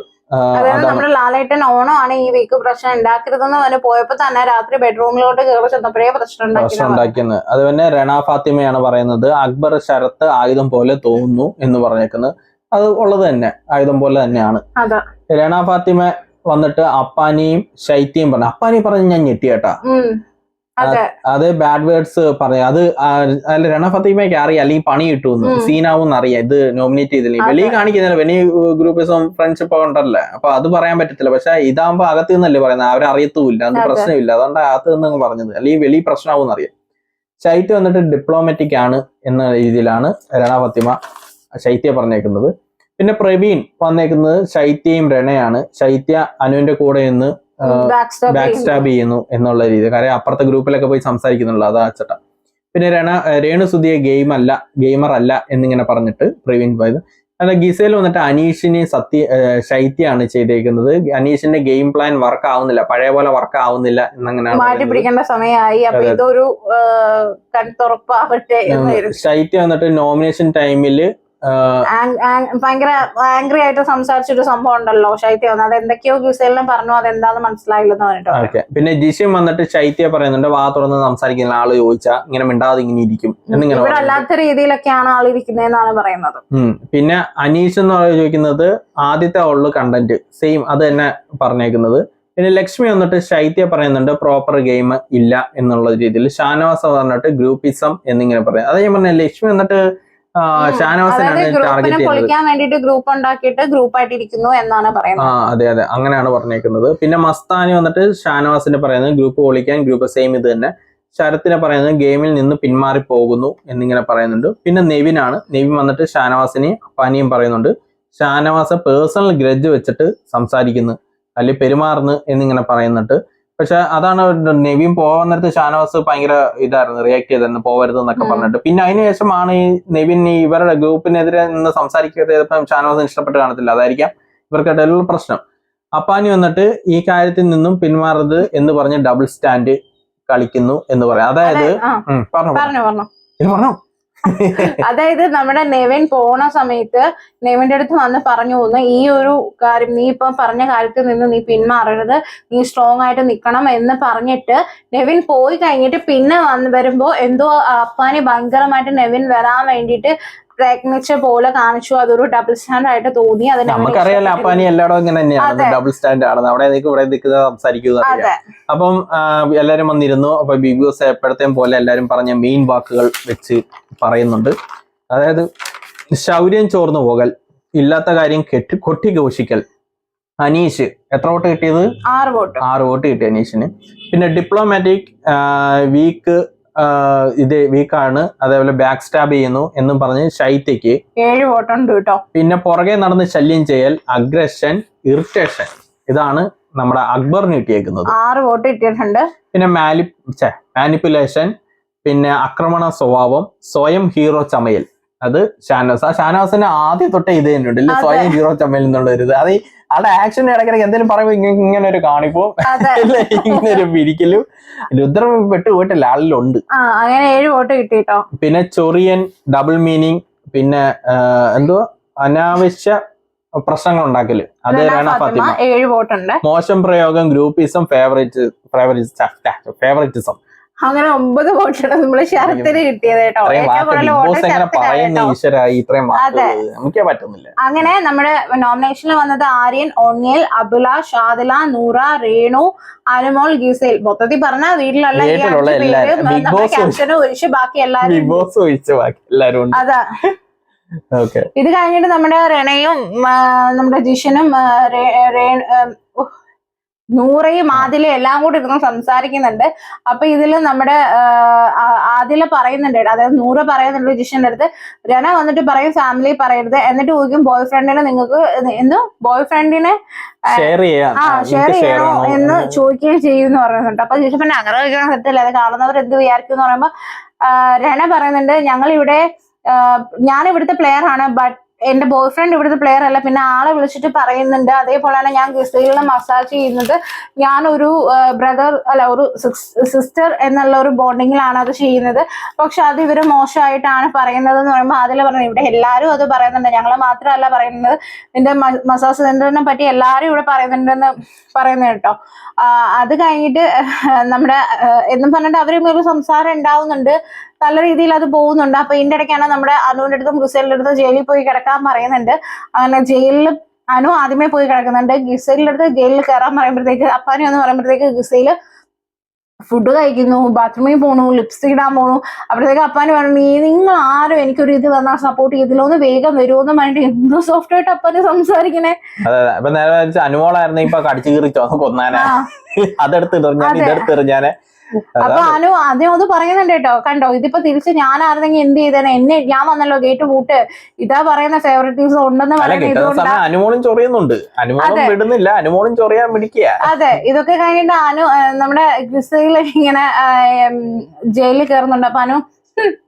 നമ്മുടെ ലാലേട്ടൻ ഓണം ആണ് ഈ വീക്ക് പ്രശ്നം ഉണ്ടാക്കരുതെന്ന് പറഞ്ഞ് പോയപ്പോ തന്നെ രാത്രി ബെഡ്റൂമിലോട്ട് കയറി ചെന്നപ്പോഴേ പ്രശ്നം ഉണ്ടാക്കിയത്. അത് തന്നെ രണ ഫാത്തിമയാണ് പറയുന്നത്. അക്ബർ ശരത്ത് ആയുധം പോലെ തോന്നുന്നു എന്ന് പറഞ്ഞേക്കുന്നത്. അത് ഉള്ളത് തന്നെ, ആയുധം പോലെ തന്നെയാണ്. രണ ഫാത്തിമ വന്നിട്ട് അപ്പാനിയും ശൈത്യയും പറഞ്ഞു. അപ്പാനി പറഞ്ഞ് ഞാൻ ഞെട്ടിയേട്ടാ, അത് ബാഡ് വേർഡ്സ് പറഞ്ഞു. അത് അല്ല രണ ഫാത്തിമയ്ക്ക് അറിയാം, അല്ലെങ്കിൽ പണി കിട്ടുമെന്ന്, സീനാവും അറിയാം, ഇത് നോമിനേറ്റ് ചെയ്തില്ല, വെളിയിൽ കാണിക്കുന്നില്ല, വെളി ഗ്രൂപ്പിസം ഫ്രണ്ട്ഷിപ്പ് ഉണ്ടല്ലേ, അപ്പൊ അത് പറയാൻ പറ്റത്തില്ല. പക്ഷെ ഇതാകുമ്പോ അകത്ത് നിന്നല്ലേ പറയുന്നത്, അവരറിയത്തുമില്ല, അത് പ്രശ്നമില്ല, അതുകൊണ്ട് അകത്ത് നിന്ന് പറഞ്ഞത്, അല്ലെങ്കിൽ വെളി പ്രശ്നമാവും അറിയാം. ശൈത്യ വന്നിട്ട് ഡിപ്ലോമാറ്റിക് ആണ് എന്ന രീതിയിലാണ് രണ ഫാത്തിമ ശൈത്യ പറഞ്ഞേക്കുന്നത്. പിന്നെ പ്രവീൺ വന്നേക്കുന്നത് ശൈത്യയും രണയാണ്. ശൈത്യ അനുവിന്റെ കൂടെ നിന്ന് ബാക്ക് സ്റ്റാബ് ചെയ്യുന്നു എന്നുള്ള രീതി, കാര്യം അപ്പുറത്തെ ഗ്രൂപ്പിലൊക്കെ പോയി സംസാരിക്കുന്നുള്ളൂ, അതാ അച്ചട്ട. പിന്നെ രേണുസുതിയെ ഗെയിമർ അല്ല എന്നിങ്ങനെ പറഞ്ഞിട്ട് പ്രവീൺ പോയത്. അല്ല ഗിസേൽ വന്നിട്ട് അനീഷിനെ ശൈത്യാണ് ചെയ്തേക്കുന്നത്. അനീഷിന്റെ ഗെയിം പ്ലാൻ വർക്ക് ആവുന്നില്ല, പഴയ പോലെ വർക്ക് ആവുന്നില്ല എന്നങ്ങനെയാണ് മാറ്റി പിടിക്കേണ്ട സമയമായി. ഇതൊരു ശൈത്യ വന്നിട്ട് നോമിനേഷൻ ടൈമില് ഭയങ്കര ആംഗ്രി ആയിട്ട് സംസാരിച്ചൊരു സംഭവം ഉണ്ടല്ലോ ശൈത്യ വന്നത്, അത് എന്തൊക്കെയോ ഗിസേലിനെ പറഞ്ഞു, അതെന്താന്ന് മനസ്സിലായില്ലെന്ന് പറഞ്ഞിട്ട്. പിന്നെ ജിഷ്യം വന്നിട്ട് ശൈത്യ പറയുന്നുണ്ട് വാ തുറന്ന് സംസാരിക്കുന്ന ആള് ചോദിച്ചാൽ ഇങ്ങനെ മിണ്ടാതെ ഇങ്ങനെ ഇരിക്കും എന്നിങ്ങനെ, ഇവിടെ അല്ലാത്ത രീതിയിലൊക്കെയാണ് ആളിരിക്കുന്നതെന്നാണ് പറയുന്നത്. പിന്നെ അനീഷ് എന്ന് ചോദിക്കുന്നത് ആദ്യത്തെ ഉള്ളു കണ്ടന്റ് സെയിം അത് തന്നെ പറഞ്ഞേക്കുന്നത്. പിന്നെ ലക്ഷ്മി വന്നിട്ട് ശൈത്യ പറയുന്നുണ്ട് പ്രോപ്പർ ഗെയിം ഇല്ല എന്നുള്ള രീതിയിൽ. ഷാനവാസ് പറഞ്ഞിട്ട് ഗ്രൂപ്പിസം എന്നിങ്ങനെ പറയാം. അത് ഞാൻ പറഞ്ഞ ലക്ഷ്മി വന്നിട്ട് പൊളിക്കാൻ വേണ്ടിട്ട് ഗ്രൂപ്പ് ഉണ്ടാക്കിയിട്ട് ഗ്രൂപ്പായിട്ട് ഇരിക്കുന്നു എന്നാണ് പറയുന്നത്. അതെ അങ്ങനെയാണ് പറഞ്ഞേക്കുന്നത്. പിന്നെ മസ്താനി വന്നിട്ട് ഷാനവാസിനെ പറയുന്നത് ഗ്രൂപ്പ് പൊളിക്കാൻ, ഗ്രൂപ്പ് സെയിം ഇത് തന്നെ. ശരത്തിനെ പറയുന്നത് ഗെയിമിൽ നിന്ന് പിന്മാറി പോകുന്നു എന്നിങ്ങനെ പറയുന്നുണ്ട്. പിന്നെ നെവിൻ വന്നിട്ട് ഷാനവാസിനെ അപ്പാനിയും പറയുന്നുണ്ട്. ഷാനവാസ് പേഴ്സണൽ ഗ്രഡ്ജ് വെച്ചിട്ട് സംസാരിക്കുന്നു അല്ലെങ്കിൽ പെരുമാറുന്നു എന്നിങ്ങനെ പറയുന്നുണ്ട്. പക്ഷെ അതാണ് നെവിൻ പോകാൻ നേരത്ത് ഷാനവാസ് ഭയങ്കര ഇതായിരുന്നു, റിയാക്ട് ചെയ്തായിരുന്നു പോകരുത് എന്നൊക്കെ പറഞ്ഞിട്ട്. പിന്നെ അതിനുശേഷമാണ് ഈ നെവിൻ ഇവരുടെ ഗ്രൂപ്പിനെതിരെ നിന്ന് സംസാരിക്കരുത്, ഷാനവാസിന് ഇഷ്ടപ്പെട്ട് കാണത്തില്ല, അതായിരിക്കാം ഇവർക്കിടയിലുള്ള പ്രശ്നം. അപ്പാനി വന്നിട്ട് ഈ കാര്യത്തിൽ നിന്നും പിന്മാറരുത് എന്ന് പറഞ്ഞ് ഡബിൾ സ്റ്റാൻഡ് കളിക്കുന്നു എന്ന് പറയാം. അതായത് പറഞ്ഞു അതായത് നമ്മുടെ നെവിൻ പോണ സമയത്ത് നെവിന്റെ അടുത്ത് വന്ന് പറഞ്ഞു പോകുന്നു, ഈ ഒരു കാര്യം നീ ഇപ്പൊ പറഞ്ഞ കാര്യത്തിൽ നിന്ന് നീ പിന്മാറരുത്, നീ സ്ട്രോങ് ആയിട്ട് നിൽക്കണം എന്ന് പറഞ്ഞിട്ട് നെവിൻ പോയി കഴിഞ്ഞിട്ട് പിന്നെ വരുമ്പോ എന്തോ അപ്പാനി ഭയങ്കരമായിട്ട് നെവിൻ വരാൻ വേണ്ടിയിട്ട് പ്രയത്നിച്ച പോലെ കാണിച്ചു. അതൊരു ഡബിൾ സ്റ്റാൻഡ് ആയിട്ട് തോന്നി. നമുക്കറിയാലോ അപ്പാനി എല്ലായിടും ഇങ്ങനെ തന്നെയാണ്, ഡബിൾ സ്റ്റാൻഡ് ആണ്, അവിടെ ഇവിടെ നിൽക്കുന്നത് സംസാരിക്കുന്നത്. അപ്പം എല്ലാരും വന്നിരുന്നു. അപ്പൊ ബിഗ് ബോസ് എപ്പോഴത്തെയും പോലെ എല്ലാരും പറഞ്ഞ മെയിൻ വാക്കുകൾ വെച്ച് പറയുന്നുണ്ട്. അതായത് ശൗര്യം ചോർന്നു പോകൽ, ഇല്ലാത്ത കാര്യം കൊട്ടി ഘോഷിക്കൽ. അനീഷ് എത്ര വോട്ട് കിട്ടിയത്? 6 വോട്ട് കിട്ടി അനീഷിന്. പിന്നെ ഡിപ്ലോമാറ്റിക് വീക്ക് ഇത് വീക്കാണ്, അതേപോലെ ബാക്ക് സ്റ്റാബ് ചെയ്യുന്നു എന്നും പറഞ്ഞ് ശൈത്യക്ക് 7 വോട്ടുണ്ട് കേട്ടോ. പിന്നെ പുറകെ നടന്ന് ശല്യം ചെയ്യൽ, അഗ്രഷൻ, ഇറിറ്റേഷൻ, ഇതാണ് നമ്മുടെ അക്ബറിന് കിട്ടിയേക്കുന്നത്. 6 വോട്ട് കിട്ടിയിട്ടുണ്ട്. പിന്നെ മാനിപ്പുലേഷൻ, പിന്നെ ആക്രമണ സ്വഭാവം, സ്വയം ഹീറോ ചമയൽ, അത് ഷാനവാസ്. ആ ഷാനവാസിന്റെ ആദ്യം തൊട്ടേ ഇത് തന്നെ ഉണ്ട്, സ്വയം ഹീറോ ചമയൽ എന്നുള്ള ഒരു ഇത്. അത് ആളുടെ ആക്ഷൻ ഇടയ്ക്കിടയ്ക്ക് എന്തെങ്കിലും പറയുമ്പോ ഇങ്ങനെ ഒരു കാണിപ്പോ ഇങ്ങനെ ഒരു പിരിക്കലും രുദ്രം പെട്ടുപോയിട്ടില്ല, ആളിലുണ്ട്. അങ്ങനെ 7 വോട്ട് കിട്ടിട്ടോ. പിന്നെ ചൊറിയൻ, ഡബിൾ മീനിങ്, പിന്നെ എന്തോ അനാവശ്യ പ്രശ്നങ്ങൾ ഉണ്ടാക്കല്, അത് രണ ഫാത്തിമ 7 വോട്ടുണ്ട്. മോശം പ്രയോഗം, ഗ്രൂപ്പിസം, ഫേവറിറ്റിസം, അങ്ങനെ 9 വോട്ടാണ് നമ്മള് ശരത്തിന് കിട്ടിയത് കേട്ടോ. നമുക്കേ പറ്റുന്നില്ല. അങ്ങനെ നമ്മുടെ നോമിനേഷനിൽ വന്നത് ആര്യൻ, ഓൺയൽ, അബുല, ഷാദില, നൂറ, രേണു, അനുമോൾ, ഗിസേൽ. മൊത്തത്തിൽ പറഞ്ഞ വീട്ടിലുള്ള ക്യാപ്റ്റനും ഒഴിച്ച് ബാക്കി എല്ലാവരും. അതാ. ഇത് കഴിഞ്ഞിട്ട് നമ്മുടെ രണയും നമ്മുടെ ജിഷനും നൂറയും ആദിലും എല്ലാം കൂടി ഇരുന്ന് സംസാരിക്കുന്നുണ്ട്. അപ്പൊ ഇതില് നമ്മുടെ ആദില പറയുന്നുണ്ട്, അതായത് നൂറ് പറയുന്നുണ്ട് ജിഷന്റെ അടുത്ത്, രണ വന്നിട്ട് പറയും ഫാമിലി പറയരുത്, എന്നിട്ട് ചോദിക്കും ബോയ് ഫ്രണ്ടിനെ നിങ്ങൾക്ക് എന്തോ ബോയ് ഫ്രണ്ടിനെ ഷെയർ ചെയ്യണോ എന്ന് ചോദിക്കുകയും ചെയ്യുമെന്ന് പറയുന്നുണ്ട്. അപ്പൊ ജിഷൻ പിന്നെ അങ്ങനെ ചോദിക്കാൻ പറ്റില്ല, അത് കാണുന്നവർ എന്ത് വിചാരിക്കും എന്ന് പറയുമ്പോ രണ പറയുന്നുണ്ട് ഞങ്ങളിവിടെ ഞാൻ ഇവിടുത്തെ പ്ലെയർ ആണ്, ബട്ട് എന്റെ ബോയ് ഫ്രണ്ട് ഇവിടുത്തെ പ്ലെയർ അല്ല. പിന്നെ ആളെ വിളിച്ചിട്ട് പറയുന്നുണ്ട്, അതേപോലെ തന്നെ ഞാൻ ഗിസയിലെ മസാജ് ചെയ്യുന്നത് ഞാനൊരു ബ്രദർ അല്ല ഒരു സിസ്റ്റർ എന്നുള്ള ഒരു ബോണ്ടിങ്ങിലാണ് അത് ചെയ്യുന്നത്, പക്ഷെ അത് ഇവര് മോശമായിട്ടാണ് പറയുന്നത് എന്ന് പറയുമ്പോൾ അതിൽ പറഞ്ഞു ഇവിടെ എല്ലാവരും അത് പറയുന്നുണ്ട്, ഞങ്ങൾ മാത്രമല്ല പറയുന്നത്, നിന്റെ മസാജ് സെന്ററിനെ പറ്റി എല്ലാവരും ഇവിടെ പറയുന്നുണ്ടെന്ന് പറയുന്നത് കേട്ടോ. അത് കഴിഞ്ഞിട്ട് നമ്മുടെ എന്നും പറഞ്ഞിട്ട് അവര് സംസാരം ഉണ്ടാവുന്നുണ്ട്, നല്ല രീതിയിൽ അത് പോകുന്നുണ്ട്. അപ്പൊ ഇതിന്റെ ഇടയ്ക്കാണ് നമ്മുടെ അനുവിന്റെ അടുത്തും ഗിസേലിന്റെ അടുത്തും ജയിലിൽ പോയി കിടക്കാൻ പറയുന്നുണ്ട്. അങ്ങനെ ജയിലിൽ അനു ആദ്യമേ പോയി കിടക്കുന്നുണ്ട്. ഗിസേലിന്റെ അടുത്ത് ജയിലിൽ കയറാൻ പറയുമ്പോഴത്തേക്ക് അപ്പാനി എന്ന് പറയുമ്പോഴത്തേക്ക് ഗിസേല് ഫുഡ് കഴിക്കുന്നു, ബാത്റൂമിൽ പോണു, ലിപ്സ്റ്റിക് ഇടാൻ പോണു. അപ്പോഴത്തേക്ക് അപ്പാനി പറഞ്ഞു നിങ്ങൾ ആരും എനിക്കൊരു ഇത് വന്നാൽ സപ്പോർട്ട് ചെയ്തില്ലോ, ഒന്ന് വേഗം വരുമോന്ന് പറഞ്ഞിട്ട് എന്തോ സോഫ്റ്റ് ആയിട്ട് അപ്പാനി സംസാരിക്കണേ. അനുമോളായിരുന്നു ഇപ്പൊ കടിച്ചു കീറിച്ചോ കൊന്നാനെ, അതെടുത്തെറിഞ്ഞാനെ. അപ്പൊ അനു ആദ്യം അത് പറയുന്നുണ്ട് കേട്ടോ, കണ്ടോ ഇതിപ്പോ തിരിച്ച് ഞാനായിരുന്നെങ്കിൽ എന്ത് ചെയ്തേനെ, എന്നെ ഞാൻ വന്നല്ലോ ഗേറ്റ് പൂട്ട്, ഇതാ പറയുന്ന ഫേവറേറ്റീവ്സ് ഉണ്ടെന്ന് പറയുന്നത്. അനുമോളും ചൊറിയുന്നുണ്ട്, അനുമോളും വിടുന്നില്ല, അനുമോളും ചൊറിയാൻ പിടിക്കുക. അതെ, ഇതൊക്കെ കഴിഞ്ഞിട്ട് അനു നമ്മുടെ ഗിസയിൽ ഇങ്ങനെ ജയിലിൽ കയറുന്നുണ്ട്. അപ്പൊ അനു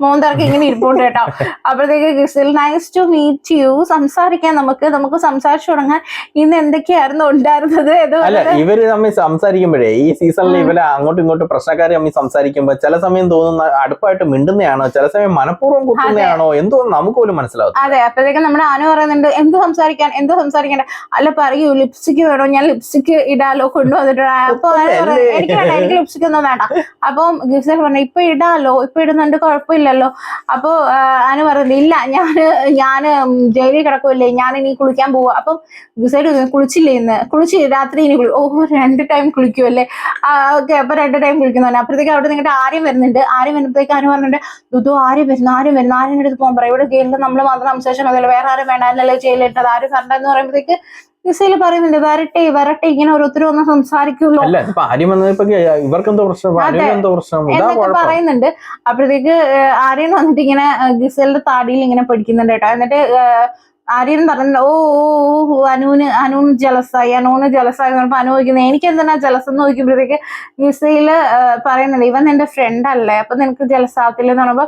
മൂന്നരക്ക് ഇങ്ങനെ ഇരിപ്പുണ്ട് കേട്ടോ. അപ്പോഴത്തേക്ക് ഗിസൽ നൈസ് ടു മീറ്റ് യു, സംസാരിക്കാൻ നമുക്ക് സംസാരിച്ചു തുടങ്ങാൻ, ഇന്ന് എന്തൊക്കെയായിരുന്നു ഉണ്ടായിരുന്നത്. അല്ല ഇവര് തമ്മിൽ സംസാരിക്കുമ്പോഴേ ഈ സീസണിൽ ഇവര് അങ്ങോട്ടും ഇങ്ങോട്ടും പ്രശ്നക്കാർ തമ്മിൽ സംസാരിക്കുമ്പോ ചില സമയം തോന്നുന്ന അടുപ്പായിട്ട് മിണ്ടുന്നതാണോ, ചില സമയം മനഃപൂർവ്വം കുത്തുന്നതാണോ എന്തോ നമുക്ക് പോലും മനസ്സിലാവും. അതെ, അപ്പോഴത്തേക്കും നമ്മുടെ അനു പറയുന്നുണ്ട് എന്തോ സംസാരിക്കണ്ട, അല്ല പറയൂ ലിപ്സ്റ്റിക് വേണോ, ഞാൻ ലിപ്സ്റ്റിക് ഇടാലോ കൊണ്ടുവന്നിട്ട്. അപ്പൊ എനിക്ക് ലിപ്സ്റ്റിക് ഒന്നും വേണ്ട. അപ്പം ഗിസൽ പറഞ്ഞു ഇപ്പൊ ഇടാലോ, ഇപ്പൊ ഇടുന്നുണ്ട് കുഴപ്പമില്ലല്ലോ. അപ്പൊ അനു പറയുന്നത് ഇല്ല, ഞാന് ജയിലിൽ കിടക്കുമല്ലേ, ഞാൻ ഇനി കുളിക്കാൻ പോവാ. അപ്പം ഗിസൈഡ് കുളിച്ചില്ലേ ഇന്ന്, രാത്രി ഇനി 2 ടൈം കുളിക്കുമല്ലേ, ഓക്കെ അപ്പൊ 2 ടൈം കുളിക്കുന്നു. അപ്പോഴത്തേക്ക് അവിടെ നിങ്ങളുടെ ആര്യം വരുന്നുണ്ട്. ആര്യം വരുമ്പോഴത്തേക്ക് അനു പറഞ്ഞിട്ട് ദുദു ആര്യം വരുന്നു, ആര്യൻ്റെ അടുത്ത് പോകാൻ പറയാം, ഇവിടെ ജയിലിൽ നമ്മൾ മാത്രം സംസാരിച്ചാൽ മതിയല്ലോ, വേറെ ആരും വേണ്ട, എന്നല്ലേ ജയിലിട്ടത്, ആരും കണ്ടെന്ന് പറയുമ്പോഴത്തേക്ക് ഗിസയിൽ പറയുന്നുണ്ട് വരട്ടെ ഇങ്ങനെ ഓരോരുത്തരും ഒന്ന് സംസാരിക്കുമല്ലോ എന്നൊക്കെ പറയുന്നുണ്ട്. അപ്പോഴത്തേക്ക് ആര്യൻ വന്നിട്ട് ഇങ്ങനെ ഗിസലിന്റെ താടിയിൽ ഇങ്ങനെ പിടിക്കുന്നുണ്ട് കേട്ടോ. എന്നിട്ട് ആര്യൻ പറഞ്ഞു അനുവിന് ജലസായി പറഞ്ഞപ്പോ അനു ചോദിക്കുന്നത് എനിക്ക് എന്തിനാ ജലസം എന്ന് ചോദിക്കുമ്പോഴത്തേക്ക് ഗിസയില് പറയുന്നുണ്ട് ഇവൻ എന്റെ ഫ്രണ്ട് അല്ലേ, അപ്പൊ നിനക്ക് ജലസാവത്തില്ലെന്ന് പറയുമ്പോ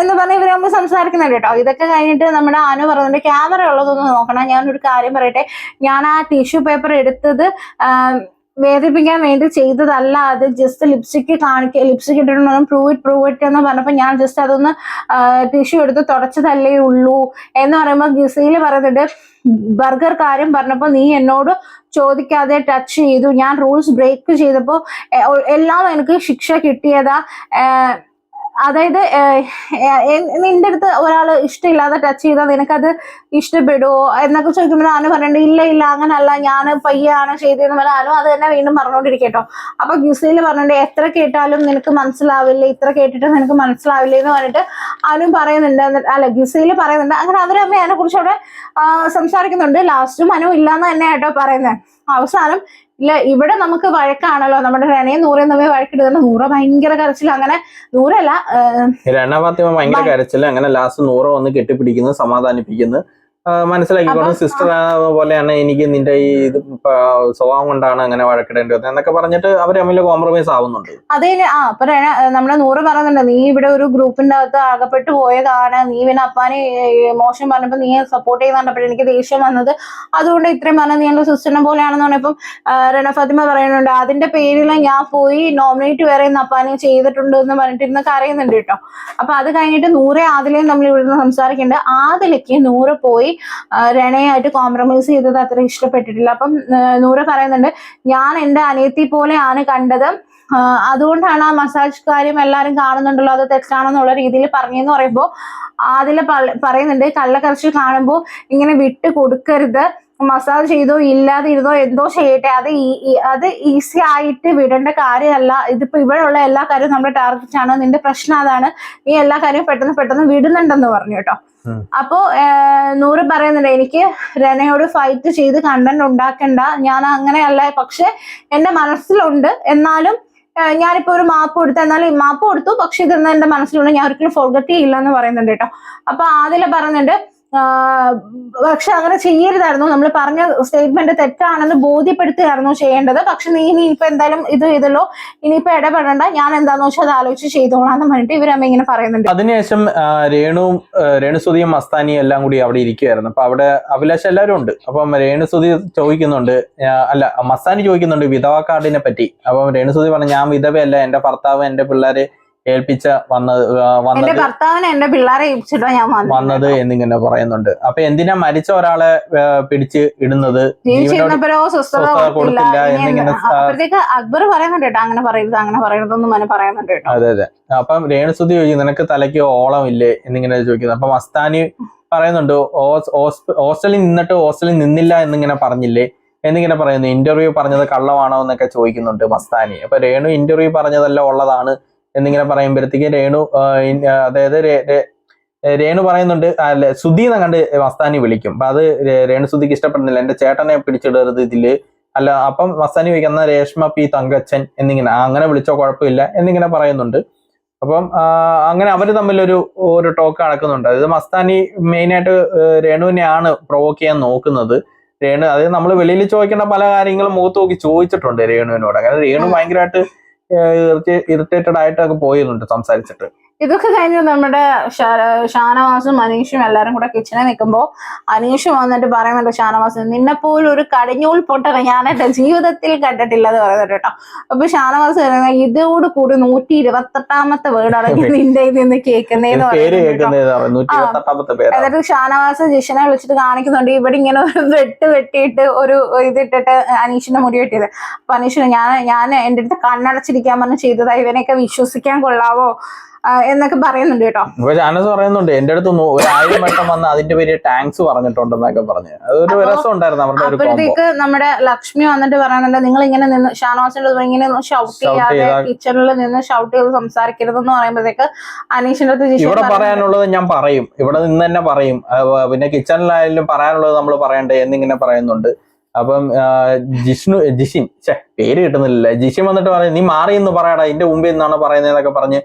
എന്ന് പറഞ്ഞ് ഇവര് നമ്മൾ സംസാരിക്കുന്നുണ്ട് കേട്ടോ. ഇതൊക്കെ കഴിഞ്ഞിട്ട് നമ്മുടെ അനു പറയുന്നുണ്ട് ക്യാമറ ഉള്ളതൊന്ന് നോക്കണം, ഞാനൊരു കാര്യം പറയട്ടെ, ഞാൻ ആ ടിഷ്യൂ പേപ്പർ എടുത്തത് വേദനിപ്പിക്കാൻ വേണ്ടി ചെയ്തതല്ല, അത് ജസ്റ്റ് ലിപ്സ്റ്റിക് ഇട്ടിട്ടുണ്ടെന്ന് പ്രൂവ് ഇറ്റ് എന്ന് പറഞ്ഞപ്പോ ഞാൻ ജസ്റ്റ് അതൊന്ന് ടിഷ്യൂ എടുത്ത് തുടച്ചതല്ലേ ഉള്ളൂ എന്ന് പറയുമ്പോൾ ഗിസയില് പറയുന്നുണ്ട് ബർഗർ കാര്യം പറഞ്ഞപ്പോ നീ എന്നോട് ചോദിക്കാതെ ടച്ച് ചെയ്തു, ഞാൻ റൂൾസ് ബ്രേക്ക് ചെയ്തപ്പോ എല്ലാം എനിക്ക് ശിക്ഷ കിട്ടിയതാ, അതായത് നിന്റെ അടുത്ത് ഒരാൾ ഇഷ്ടമില്ലാതെ ടച്ച് ചെയ്താൽ നിനക്കത് ഇഷ്ടപ്പെടുവോ എന്നൊക്കെ ചോദിക്കുമ്പോൾ അനു പറഞ്ഞിട്ട് ഇല്ല അങ്ങനല്ല, ഞാൻ പയ്യാണ് ചെയ്തതെന്ന് പറഞ്ഞാൽ അനു അത് തന്നെ വീണ്ടും പറഞ്ഞുകൊണ്ടിരിക്കട്ടോ. അപ്പൊ ഗിസയിൽ പറഞ്ഞിട്ട് എത്ര കേട്ടാലും നിനക്ക് മനസ്സിലാവില്ല, ഇത്ര കേട്ടിട്ട് നിനക്ക് മനസ്സിലാവില്ല എന്ന് പറഞ്ഞിട്ട് അനു പറയുന്നുണ്ട്, അല്ല ഗിസയിൽ പറയുന്നുണ്ട്. അങ്ങനെ അവരമ്മ അതിനെ കുറിച്ച് അവിടെ സംസാരിക്കുന്നുണ്ട്. ലാസ്റ്റും അനു ഇല്ലാന്ന് തന്നെ കേട്ടോ പറയുന്നത്. അവസാനം ഇല്ല ഇവിടെ നമുക്ക് വഴക്കാണല്ലോ, നമ്മുടെ രണയും നൂറയും തമ്മിൽ വഴക്കിടുന്നത്. നൂറ ഭയങ്കര കരച്ചിൽ, അങ്ങനെ നൂറല്ല രണ ഫാത്തിമ ഭയങ്കര കരച്ചിൽ, അങ്ങനെ ലാസ്റ്റ് നൂറ വന്ന് കെട്ടിപ്പിടിക്കുന്നു, സമാധാനിപ്പിക്കുന്നു, മനസ്സിലാക്കിക്കൊണ്ട് സിസ്റ്റർ പോലെയാണ് എനിക്ക് നിന്റെ ഈ ഇത് സ്വഭാവം കൊണ്ടാണ് അങ്ങനെ വഴക്കിടേണ്ടി വന്നത് എന്നൊക്കെ പറഞ്ഞിട്ട് അവർ തമ്മിൽ കോംപ്രമൈസ് ആവുന്നുണ്ട്. അതെ. അപ്പൊ നമ്മുടെ നൂറ് പറയുന്നുണ്ട്, നീ ഇവിടെ ഒരു ഗ്രൂപ്പിന്റെ അകത്ത് അകപ്പെട്ടു പോയതാണ്, നീ പിന്നെ അപ്പാനെ മോശം പറഞ്ഞപ്പോ നീ സപ്പോർട്ട് ചെയ്യുന്നുണ്ടപ്പോൾ എനിക്ക് ദേഷ്യം വന്നത്, അതുകൊണ്ട് ഇത്രയും പറഞ്ഞ നീ എന്റെ സിസ്റ്ററിനെ പോലെയാണെന്ന് പറഞ്ഞപ്പം രണ ഫാത്തിമ പറയുന്നുണ്ട്, അതിന്റെ പേരിൽ ഞാൻ പോയി നോമിനേറ്റ് വേറെ അപ്പാനെ ചെയ്തിട്ടുണ്ട് എന്ന് പറഞ്ഞിട്ടിരുന്നൊക്കെ അറിയുന്നുണ്ട് കേട്ടോ. അപ്പൊ അത് കഴിഞ്ഞിട്ട് നൂറെ ആദിലയും നമ്മൾ ഇവിടുന്ന് സംസാരിക്കുന്നുണ്ട്. ആദിലയ്ക്ക് നൂറ് പോയി രണയായിട്ട് കോംപ്രമൈസ് ചെയ്തത് അത്ര ഇഷ്ടപ്പെട്ടിട്ടില്ല. അപ്പം നൂറ് പറയുന്നുണ്ട്, ഞാൻ എന്റെ അനിയത്തി പോലെയാണ് കണ്ടത്, അതുകൊണ്ടാണ് ആ മസാജ് കാര്യം എല്ലാരും കാണുന്നുണ്ടല്ലോ, അത് തെറ്റാണെന്നുള്ള രീതിയിൽ പറഞ്ഞെന്ന് പറയുമ്പോൾ അതിൽ പറയുന്നുണ്ട്, കള്ളക്കരച്ചിൽ കാണുമ്പോൾ ഇങ്ങനെ വിട്ട് കൊടുക്കരുത്, മസാജ് ചെയ്തോ ഇല്ലാതിരുന്നോ എന്തോ ചെയ്യട്ടെ, അത് ഈസി ആയിട്ട് വിടേണ്ട കാര്യമല്ല, ഇതിപ്പോ ഇവിടെ ഉള്ള എല്ലാ കാര്യവും നമ്മുടെ ടാർഗറ്റ് ആണ്, നിന്റെ പ്രശ്നം അതാണ്, നീ എല്ലാ കാര്യവും പെട്ടെന്ന് വിടുന്നുണ്ടെന്ന് പറഞ്ഞു കേട്ടോ. അപ്പോ നൂറ് പറയുന്നുണ്ട്, എനിക്ക് രണയോട് ഫൈറ്റ് ചെയ്ത് കണ്ടന്റ് ഉണ്ടാക്കണ്ട, ഞാൻ അങ്ങനെയല്ല, പക്ഷെ എന്റെ മനസ്സിലുണ്ട്, എന്നാലും ഞാനിപ്പോ ഒരു മാപ്പ് കൊടുത്തു, എന്നാലും മാപ്പ് കൊടുത്തു, പക്ഷെ ഇതൊന്നും എന്റെ മനസ്സിലുണ്ട്, ഞാൻ ഒരിക്കലും ഫോർഗറ്റ് ചെയ്യില്ല എന്ന് പറയുന്നുണ്ട് കേട്ടോ. അപ്പൊ ആദില പറയുന്നുണ്ട്, പക്ഷെ അങ്ങനെ ചെയ്യരുതായിരുന്നു, നമ്മൾ പറഞ്ഞ സ്റ്റേറ്റ്മെന്റ് തെറ്റാണെന്ന് ബോധ്യപ്പെടുത്തുകയായിരുന്നു ചെയ്യേണ്ടത്, പക്ഷെ നീ ഇനിയിപ്പോ എന്തായാലും ഇത് ചെയ്തല്ലോ, ഇനിയിപ്പോ ഇടപെടണ്ട, ഞാൻ എന്താന്ന് വെച്ചാൽ അത് ആലോചിച്ച് ചെയ്തോളാം എന്ന് പറഞ്ഞിട്ട് ഇവരമ്മ ഇങ്ങനെ പറയുന്നുണ്ട്. അതിനുശേഷം രേണുസുതിയും മസ്താനിയും എല്ലാം കൂടി അവിടെ ഇരിക്കുകയായിരുന്നു. അപ്പൊ അവിടെ അഭിലാഷ് എല്ലാവരും ഉണ്ട്. അപ്പം രേണുസുതി ചോദിക്കുന്നുണ്ട്, അല്ല മസ്താനി ചോദിക്കുന്നുണ്ട് വിധവാ കാർഡിനെ പറ്റി. അപ്പം രേണുസുതി പറഞ്ഞു, ഞാൻ വിധവയല്ല, എന്റെ ഭർത്താവ് എന്റെ പിള്ളേരെ ഏൽപ്പിച്ച എന്റെ ഭർത്താവിനെ എന്റെ പിള്ളേരെ ഏൽപ്പിച്ചിട്ടാ ഞാൻ വന്നത് എന്നിങ്ങനെ പറയുന്നുണ്ട്. അപ്പൊ എന്തിനാ മരിച്ച ഒരാളെ പിടിച്ച് ഇടുന്നത്, കൊടുത്തില്ല എന്നിങ്ങനെ അക്ബർ പറയുന്നുണ്ട് കേട്ടോ, അങ്ങനെ പറയരുതെന്നും പറയുന്നുണ്ട് കേട്ടോ. അതെ അതെ. അപ്പം രേണുസുതി ചോദിക്കും, നിനക്ക് തലയ്ക്ക് ഓളമില്ലേ എന്നിങ്ങനെ ചോദിക്കുന്നത്. അപ്പൊ മസ്താനി പറയുന്നുണ്ട്, ഹോസ്റ്റലിൽ നിന്നിട്ട് ഹോസ്റ്റലിൽ നിന്നില്ല എന്നിങ്ങനെ പറഞ്ഞില്ലേ എന്നിങ്ങനെ പറയുന്നു. ഇന്റർവ്യൂ പറഞ്ഞത് കള്ളമാണോ എന്നൊക്കെ ചോദിക്കുന്നുണ്ട് മസ്താനി. അപ്പൊ രേണു ഇന്റർവ്യൂ പറഞ്ഞതെല്ലാം ഉള്ളതാണ് എന്നിങ്ങനെ പറയുമ്പോഴത്തേക്ക് രേണു പറയുന്നുണ്ട്, അല്ല സുധീന്ന് കണ്ട് മസ്താനി വിളിക്കും. അപ്പൊ അത് രേണുസുധിക്ക് ഇഷ്ടപ്പെടുന്നില്ല, എന്റെ ചേട്ടനെ പിടിച്ചിടരുത് ഇതില്, അല്ല. അപ്പം മസ്താനി വിളിക്കുന്ന രേഷ്മ പി തങ്കച്ചൻ എന്നിങ്ങനെ, അങ്ങനെ വിളിച്ചോ കുഴപ്പമില്ല എന്നിങ്ങനെ പറയുന്നുണ്ട്. അപ്പം അങ്ങനെ അവര് തമ്മിലൊരു ടോക്ക് നടക്കുന്നുണ്ട്. അതായത് മസ്താനി മെയിനായിട്ട് രേണുവിനെയാണ് പ്രൊവോക്ക് ചെയ്യാൻ നോക്കുന്നത്. അതായത് നമ്മൾ വെളിയിൽ ചോദിക്കേണ്ട പല കാര്യങ്ങളും മുഖത്ത് നോക്കി ചോദിച്ചിട്ടുണ്ട് രേണുവിനോട്. അങ്ങനെ രേണു ഭയങ്കരമായിട്ട് ഇറിറ്റേറ്റഡ് ആയിട്ടൊക്കെ പോയിരുന്നുണ്ട് സംസാരിച്ചിട്ട്. ഇതൊക്കെ കഴിഞ്ഞ് നമ്മുടെ ഷാനവാസും അനീഷും എല്ലാരും കൂടെ കിച്ചണിൽ നിൽക്കുമ്പോൾ അനീഷ് വന്നിട്ട് പറയുന്നുണ്ട്, ഷാനവാസ് നിന്നെപ്പോലും ഒരു കടിഞ്ഞൂൽ പൊട്ടനെ ഞാൻ എന്റെ ജീവിതത്തിൽ കണ്ടിട്ടില്ലെന്ന് പറയുന്നുണ്ട് കേട്ടോ. അപ്പൊ ഷാനവാസ് പറയുന്നത്, ഇതോട് കൂടി 128ാമത്തെ വേർഡാണ് നിന്റെ നിന്ന് കേൾക്കുന്നതെന്ന് പറയുന്നത്. എന്നിട്ട് ഷാനവാസ് ജിഷനെ വിളിച്ചിട്ട് കാണിക്കുന്നുണ്ട്, ഇവിടെ ഇങ്ങനെ ഒരു വെട്ടിയിട്ട് ഒരു ഇതിട്ടിട്ട് അനീഷിന്റെ മുടി വെട്ടിയത്. അപ്പൊ അനീഷിന് ഞാൻ എന്റെ അടുത്ത് കണ്ണടച്ചിരിക്കാൻ പറഞ്ഞ് ചെയ്തതാ, ഇവനെയൊക്കെ വിശ്വസിക്കാൻ കൊള്ളാവോ എന്നൊക്കെ പറയുന്നുണ്ട് കേട്ടോ. അപ്പൊ ഷാനവാസ് പറയുന്നുണ്ട്, എന്റെ അടുത്ത് 1000 വട്ടം വന്ന് അതിന്റെ പേര് ടാങ്ക്സ് പറഞ്ഞിട്ടുണ്ടെന്നൊക്കെ പറഞ്ഞു. അതൊരു രസം ഉണ്ടായിരുന്നു അവരുടെ. അപ്പോഴത്തേക്ക് നമ്മുടെ ലക്ഷ്മി വന്നിട്ട് പറയുന്നുണ്ട്, നിങ്ങൾ ഇങ്ങനെ നിന്ന് ഷാനവാസിന്റെ ഇങ്ങനെ ഷൗട്ട് ചെയ്യാതെ കിച്ചണിൽ നിന്ന് ഷൗട്ട് ചെയ്ത് സംസാരിക്കരുതെന്ന് പറയുമ്പോഴത്തേക്ക് അനീഷിന്റെ അടുത്ത് ഇവിടെ പറയാനുള്ളത് ഞാൻ പറയും, ഇവിടെ നിന്ന് തന്നെ പറയും, പിന്നെ കിച്ചണിലായാലും പറയാനുള്ളത് നമ്മൾ പറയണ്ടേ എന്നിങ്ങനെ പറയുന്നുണ്ട്. അപ്പം ജിഷിൻ പേര് കിട്ടുന്നില്ല, ജിഷിൻ വന്നിട്ട് പറയും, നീ മാറി എന്ന് പറയടാ, ഇതിന്റെ മുമ്പിൽ നിന്നാണ് പറയുന്നതെന്നൊക്കെ പറഞ്ഞ്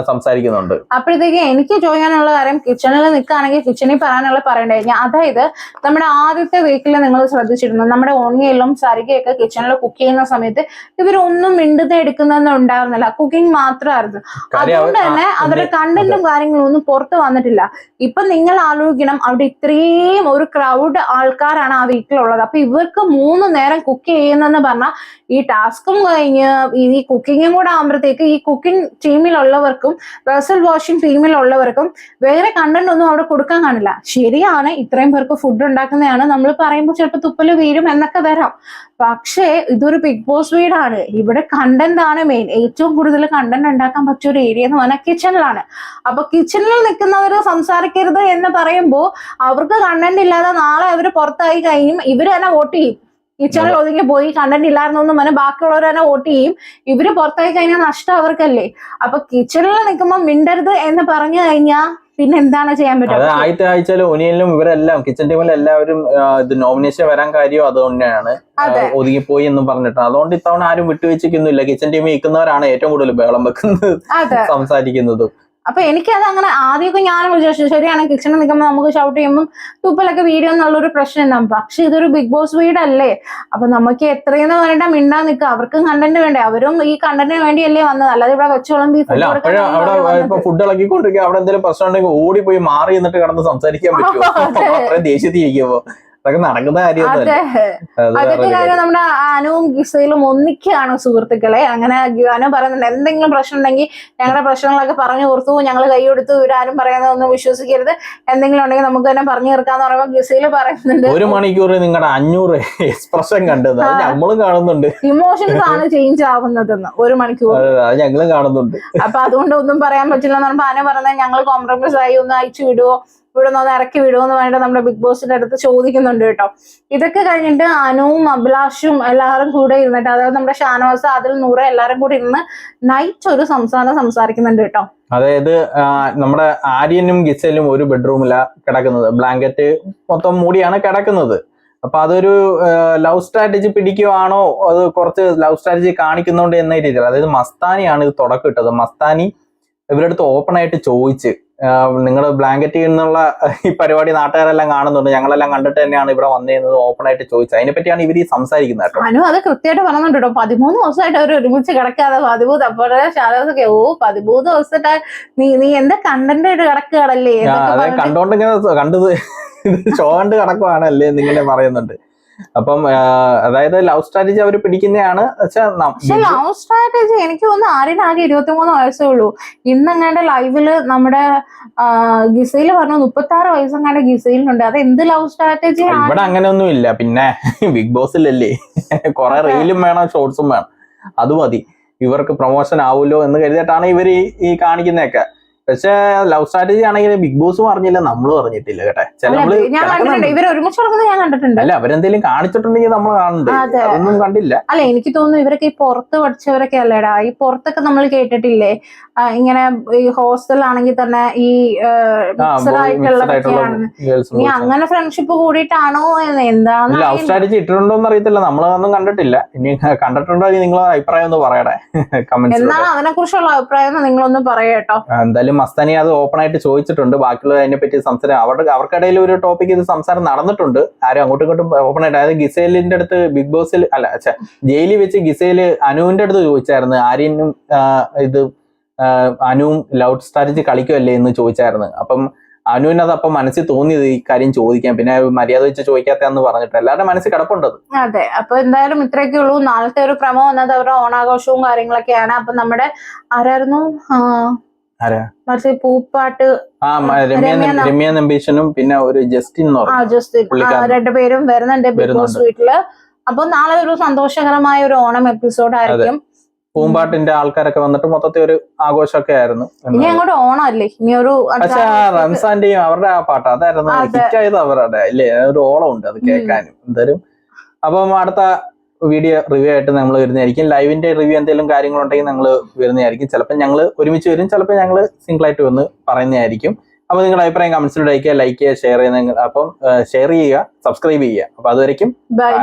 സംസാരിക്കുന്നുണ്ട്. അപ്പോഴത്തേക്ക് എനിക്ക് ചോദിക്കാനുള്ള കാര്യം, കിച്ചണിൽ നിൽക്കുകയാണെങ്കിൽ കിച്ചണിൽ പറയാനുള്ള പറയണ്ടേ. അതായത് നമ്മുടെ ആദ്യത്തെ വീക്കിൽ നിങ്ങൾ ശ്രദ്ധിച്ചിരുന്നു, നമ്മുടെ ഓണിയയിലും സരികയൊക്കെ കിച്ചണിൽ കുക്ക് ചെയ്യുന്ന സമയത്ത് ഇവരൊന്നും മിണ്ടുന്ന എടുക്കുന്നൊന്നും ഉണ്ടായിരുന്നില്ല, കുക്കിംഗ് മാത്രമായിരുന്നു. അതുകൊണ്ട് തന്നെ അവരുടെ കണ്ടന്റും കാര്യങ്ങളും ഒന്നും പുറത്ത് വന്നിട്ടില്ല. ഇപ്പൊ നിങ്ങൾ ആലോചിക്കണം, അവിടെ ഇത്രയും ഒരു ക്രൗഡ് ആൾക്കാരാണ് ആ വീട്ടിലുള്ളത്. അപ്പൊ ഇവർക്ക് 3 നേരം കുക്ക് ചെയ്യുന്നെന്ന് പറഞ്ഞാൽ ഈ ടാസ്കും കഴിഞ്ഞ് ഈ കുക്കിങ്ങും കൂടെ ആകുമ്പോഴത്തേക്ക് ഈ കുക്കിംഗ് ടീമിലുള്ളവർക്കും വെസൽ വാഷിംഗ് ടീമിലുള്ളവർക്കും വേറെ കണ്ടന്റ് ഒന്നും അവിടെ കൊടുക്കാൻ കാണില്ല. ശരിയാണ്, ഇത്രയും പേർക്ക് ഫുഡ് ഉണ്ടാക്കുന്നതാണ്, നമ്മൾ പറയുമ്പോൾ ചിലപ്പോൾ തുപ്പല് വീഴും എന്നൊക്കെ വരാം. പക്ഷേ ഇതൊരു ബിഗ് ബോസ് വീടാണ്, ഇവിടെ കണ്ടന്റ് ആണ് മെയിൻ. ഏറ്റവും കൂടുതൽ കണ്ടന്റ് ഉണ്ടാക്കാൻ പറ്റിയ ഒരു ഏരിയ എന്ന് പറഞ്ഞാൽ കിച്ചണിലാണ്. അപ്പൊ കിച്ചണിൽ നിൽക്കുന്നവർ സംസാരിക്കരുത് എന്ന് പറയുമ്പോൾ അവർക്ക് കണ്ടന്റ് ഇല്ലാതെ നാളെ അവർ പുറത്തായി കഴിയും, ഇവര് തന്നെ വോട്ട് ചെയ്യും. കിച്ചണിൽ ഒതുങ്ങി പോയി കണ്ടന്റ് ഇല്ലായിരുന്നൊന്നും പറഞ്ഞാൽ ബാക്കിയുള്ളവർ തന്നെ വോട്ട് ചെയ്യും, ഇവര് പുറത്തായി കഴിഞ്ഞാൽ നഷ്ടം അവർക്കല്ലേ. അപ്പൊ കിച്ചണിൽ നിൽക്കുമ്പോൾ മിണ്ടരുത് എന്ന് പറഞ്ഞു കഴിഞ്ഞാൽ പിന്നെ എന്താണ് ചെയ്യാൻ അത് പറ്റുക? ആദ്യത്തെ ആഴ്ചയിലും ഒനിയനിലും ഇവരെല്ലാം കിച്ചൺ ടീമിൽ എല്ലാവരും ഇത് നോമിനേഷൻ വരാൻ കാര്യം അത് തന്നെയാണ്. ഒതുങ്ങിപ്പോയി എന്നും പറഞ്ഞിട്ട്. അതുകൊണ്ട് ഇത്തവണ ആരും വിട്ടുവെച്ചിരിക്കുന്നില്ല. കിച്ചൺ ടീമിൽ നിൽക്കുന്നവരാണ് ഏറ്റവും കൂടുതൽ ബഹളം വെക്കുന്നത്, സംസാരിക്കുന്നതും. അപ്പൊ എനിക്കത് അങ്ങനെ ആദ്യമൊക്കെ ഞാനും വിചാരിച്ചു ശരിയാണ് കിച്ചണിൽ നിൽക്കുമ്പോൾ നമുക്ക് ഷൗട്ട് ചെയ്യുമ്പോൾ തുപ്പലൊക്കെ വീഡിയോ എന്നുള്ളൊരു പ്രശ്നം ഉണ്ടാവും. പക്ഷെ ഇതൊരു ബിഗ് ബോസ് വീടല്ലേ, അപ്പൊ നമുക്ക് എത്രയെന്ന് പറഞ്ഞിട്ട് മിണ്ടാൻ നിൽക്കുക. അവർക്കും കണ്ടന്റ് വേണ്ടേ, അവരും ഈ കണ്ടന്റിന് വേണ്ടിയല്ലേ വന്നത്, അല്ലാതെ ഇവിടെ വെച്ചോളം ഫുഡ് ഇളക്കിക്കൊണ്ടിരിക്കുക. അവിടെ എന്തെങ്കിലും പ്രശ്നം ഉണ്ടെങ്കിൽ ഓടിപ്പോയി മാറി എന്നിട്ട് കിടന്ന് സംസാരിക്കാൻ പറ്റുമോ? അത്രയും ദേഷ്യത്തിരിക്കുമ്പോ അതൊക്കെ നടക്കുന്ന കാര്യമൊന്നുമല്ല. അതൊക്കെ കാര്യം നമ്മുടെ അനുവും ഗിസയിലും ഒന്നിക്കുകയാണ് സുഹൃത്തുക്കളെ. അങ്ങനെ അനു പറയുന്നുണ്ട് എന്തെങ്കിലും പ്രശ്നം ഉണ്ടെങ്കിൽ ഞങ്ങളുടെ പ്രശ്നങ്ങളൊക്കെ പറഞ്ഞു കൊടുത്തു, ഞങ്ങൾ കൈ കൊടുത്തു, ഇവരാരും പറയുന്നതൊന്നും വിശ്വസിക്കരുത്, എന്തെങ്കിലും ഉണ്ടെങ്കിൽ നമുക്ക് തന്നെ പറഞ്ഞു തീർക്കാന്ന് പറയുമ്പോൾ ഗിസയിൽ പറയുന്നുണ്ട് 1 മണിക്കൂർ നിങ്ങളുടെ 500 എക്സ്പ്രഷൻ കണ്ടത് ഞമ്മളും കാണുന്നുണ്ട്. ഇമോഷൻസ് ആണ് ചേഞ്ച് ആവുന്നതെന്ന് 1 മണിക്കൂർ ഞങ്ങളും കാണുന്നുണ്ട്. അപ്പൊ അതുകൊണ്ട് ഒന്നും പറയാൻ പറ്റില്ല എന്ന് പറയുമ്പോൾ അനു പറഞ്ഞാൽ ഞങ്ങൾ കോംപ്രമൈസ് ആയി ഒന്ന് അയച്ചു വിടുവോ, ഇവിടെ നിന്ന് ഇറക്കി വിടുമെന്ന് വേണ്ടിട്ട് നമ്മുടെ ബിഗ് ബോസിന്റെ അടുത്ത് ചോദിക്കുന്നുണ്ട് കേട്ടോ. ഇതൊക്കെ കഴിഞ്ഞിട്ട് അനുവും അഭിലാഷും എല്ലാവരും കൂടെ ഇരുന്നിട്ട്, അതായത് നമ്മുടെ ഷാനവാസ്, അതിൽ നൂറ് എല്ലാരും കൂടി ഇരുന്ന് നൈറ്റ് ഒരു സംസാരിക്കുന്നുണ്ട് കേട്ടോ. അതായത് നമ്മുടെ ആര്യനും ഗിസയിലും ഒരു ബെഡ്റൂമിലാ കിടക്കുന്നത്, ബ്ലാങ്കറ്റ് മൊത്തം മൂടിയാണ് കിടക്കുന്നത്. അപ്പൊ അതൊരു ലവ് സ്ട്രാറ്റജി പിടിക്കുവാണോ, അത് കുറച്ച് ലവ് സ്ട്രാറ്റജി കാണിക്കുന്നുണ്ട് എന്ന രീതിയിൽ. അതായത് മസ്താനിയാണ് ഇത് തുടക്കം ഇട്ടത്. മസ്താനി ഇവരുടെ അടുത്ത് ഓപ്പൺ ആയിട്ട് ചോദിച്ച്, നിങ്ങൾ ബ്ലാങ്കറ്റിൽ നിന്നുള്ള ഈ പരിപാടി നാട്ടുകാരെല്ലാം കാണുന്നുണ്ട്, ഞങ്ങളെല്ലാം കണ്ടിട്ട് തന്നെയാണ് ഇവിടെ വന്നിരുന്നത്, ഓപ്പൺ ആയിട്ട് ചോദിച്ചത്. അതിനെപ്പറ്റിയാണ് ഇവർ ഈ സംസാരിക്കുന്നത് കേട്ടോ. അനു അത് കൃത്യമായിട്ട് പറയുന്നുണ്ട് കേട്ടോ. 13 ദിവസമായിട്ട് അവർ ഒരുമിച്ച് കിടക്കാതെ 13 അപ്പോഴേ ശാലൊക്കെ 13 ദിവസത്തെ നീ എന്താ കണ്ടന്റ് ആയിട്ട് കിടക്കുകയാണല്ലേ. അതെ, കണ്ടോണ്ട് ഇങ്ങനെ കണ്ടത് ഷോ കണ്ട് കിടക്കുവാണല്ലേ എന്നിങ്ങനെ പറയുന്നുണ്ട്. അപ്പം അതായത് ലവ് സ്ട്രാറ്റജി അവർ പിടിക്കുന്നതാണ്. പക്ഷെ ലവ് സ്ട്രാറ്റജി എനിക്ക് തോന്നുന്നു ആകെ 23 വയസ്സേ ഉള്ളൂ. ഇന്നങ്ങാണ്ട് ലൈവില് നമ്മുടെ ഗിസയിൽ പറഞ്ഞു 36 വയസ്സങ്ങാണ്ട് ഗിസയിലുണ്ട്. അത് എന്ത് ലവ് സ്ട്രാറ്റജി? ഇവിടെ അങ്ങനെയൊന്നും ഇല്ല. പിന്നെ ബിഗ് ബോസിലല്ലേ, കുറെ റീലും വേണം, ഷോർട്സും വേണം, അത് മതി. ഇവർക്ക് പ്രൊമോഷൻ ആവുമല്ലോ എന്ന് കരുതിയിട്ടാണ് ഇവർ ഈ കാണിക്കുന്നതൊക്കെ. പക്ഷെ ലവ് സ്ട്രാറ്റജി ആണെങ്കിൽ ബിഗ് ബോസും അറിഞ്ഞില്ല, നമ്മളും അറിഞ്ഞിട്ടില്ല കേട്ടെ. അല്ല, അവരെന്തെങ്കിലും കാണിച്ചിട്ടുണ്ടെങ്കിൽ നമ്മൾ കാണുന്നുണ്ട്, അതൊന്നും കണ്ടില്ല. അല്ല, എനിക്ക് തോന്നുന്നു ഇവരൊക്കെ ഈ പുറത്ത് പഠിച്ചവരൊക്കെ അല്ലേടാ. ഈ പുറത്തൊക്കെ നമ്മൾ കേട്ടിട്ടില്ലേ, ഇങ്ങനെ ഈ ഹോസ്റ്റലാണെങ്കിൽ തന്നെ ഈ ഇനി അങ്ങനെ ഫ്രണ്ട്ഷിപ്പ് കൂടിയിട്ടാണോ എന്താണ് ലവ് സ്ട്രാറ്റജി ഇട്ടിട്ടുണ്ടോന്ന് അറിയത്തില്ല, നമ്മളതൊന്നും കണ്ടിട്ടില്ല. ഇനി കണ്ടിട്ടുണ്ടോ നിങ്ങളെ അഭിപ്രായം ഒന്ന് പറയണേ കമന്റ്സ്. എന്താണ് അതിനെ കുറിച്ചുള്ള അഭിപ്രായം നിങ്ങളൊന്ന് പറയട്ടോ. എന്തായാലും മസ്താനി അത് ഓപ്പൺ ആയിട്ട് ചോദിച്ചിട്ടുണ്ട്. ബാക്കിയുള്ള അതിനെ പറ്റി സംസാരം അവർക്കിടയിൽ ഒരു ടോപ്പിക് ഇത് സംസാരം നടന്നിട്ടുണ്ട്. ആരും അങ്ങോട്ടും ഇങ്ങോട്ടും ഓപ്പൺ ആയിട്ട്. അതായത് ഗിസേലിന്റെ അടുത്ത് ബിഗ് ബോസിൽ അല്ല ജയിലിൽ വെച്ച് ഗിസേല് അനുവിന്റെ അടുത്ത് ചോദിച്ചായിരുന്നു, ആര്യനും ഇത് അനുവും ലവ് സ്ട്രാറ്റജി കളിക്കുമല്ലേ എന്ന് ചോദിച്ചായിരുന്നു. അപ്പം അനുവിന് അത് അപ്പം മനസ്സിൽ തോന്നിയത് ഈ കാര്യം ചോദിക്കാൻ, പിന്നെ മര്യാദ വെച്ച് ചോദിക്കാത്തന്ന് പറഞ്ഞിട്ട് എല്ലാവരുടെ മനസ്സിൽ കിടപ്പുണ്ടത്. അതെ, അപ്പൊ എന്തായാലും ഇത്രയൊക്കെ ഉള്ളൂ. നാളത്തെ ഒരു ക്രമം വന്നത് അവരുടെ ഓണാഘോഷവും കാര്യങ്ങളൊക്കെയാണ്. അപ്പൊ നമ്മുടെ ആരായിരുന്നു മറ്റേ പൂപ്പാട്ട് രമ്യ നമ്പീശനും പിന്നെ ഒരു ജസ്റ്റിൻ രണ്ടുപേരും വരുന്നുണ്ട് ബിഗ് ബോസ് വീട്ടില്. അപ്പൊ നാളെ ഒരു സന്തോഷകരമായ ഒരു ഓണം എപ്പിസോഡ് ആയിരിക്കും. പൂമ്പാട്ടിന്റെ ആൾക്കാരൊക്കെ വന്നിട്ട് മൊത്തത്തിൽ ഒരു ആഘോഷമൊക്കെ ആയിരുന്നു. ഇനി അങ്ങോട്ട് ഓണം അല്ലേ, ഇനി ഒരു പക്ഷെ റംസാന്റെയും അവരുടെ ആ പാട്ട് അതായിരുന്നു ഹിറ്റായത് അവരുടെ അല്ലേ, ഒരു ഓളം ഉണ്ട് അത് കേൾക്കാനും എന്തായാലും. അപ്പം അടുത്ത വീഡിയോ റിവ്യൂ ആയിട്ട് നമ്മൾ വരുന്നതായിരിക്കും. ലൈവിന്റെ റിവ്യൂ എന്തെങ്കിലും കാര്യങ്ങളുണ്ടെങ്കിൽ ഞങ്ങൾ വരുന്നതായിരിക്കും. ചിലപ്പോൾ ഞങ്ങൾ ഒരുമിച്ച് വരും, ചിലപ്പോൾ ഞങ്ങൾ സിംഗിൾ ആയിട്ട് വന്ന് പറയുന്നതായിരിക്കും. അപ്പൊ നിങ്ങളുടെ അഭിപ്രായം കമന്റ്സിലൂടെ അയക്കുക, ലൈക്ക് ചെയ്യുക, ഷെയർ ചെയ്യുന്ന അപ്പം ഷെയർ ചെയ്യുക, സബ്സ്ക്രൈബ് ചെയ്യുക. അപ്പൊ അതുവരെയും ബൈ.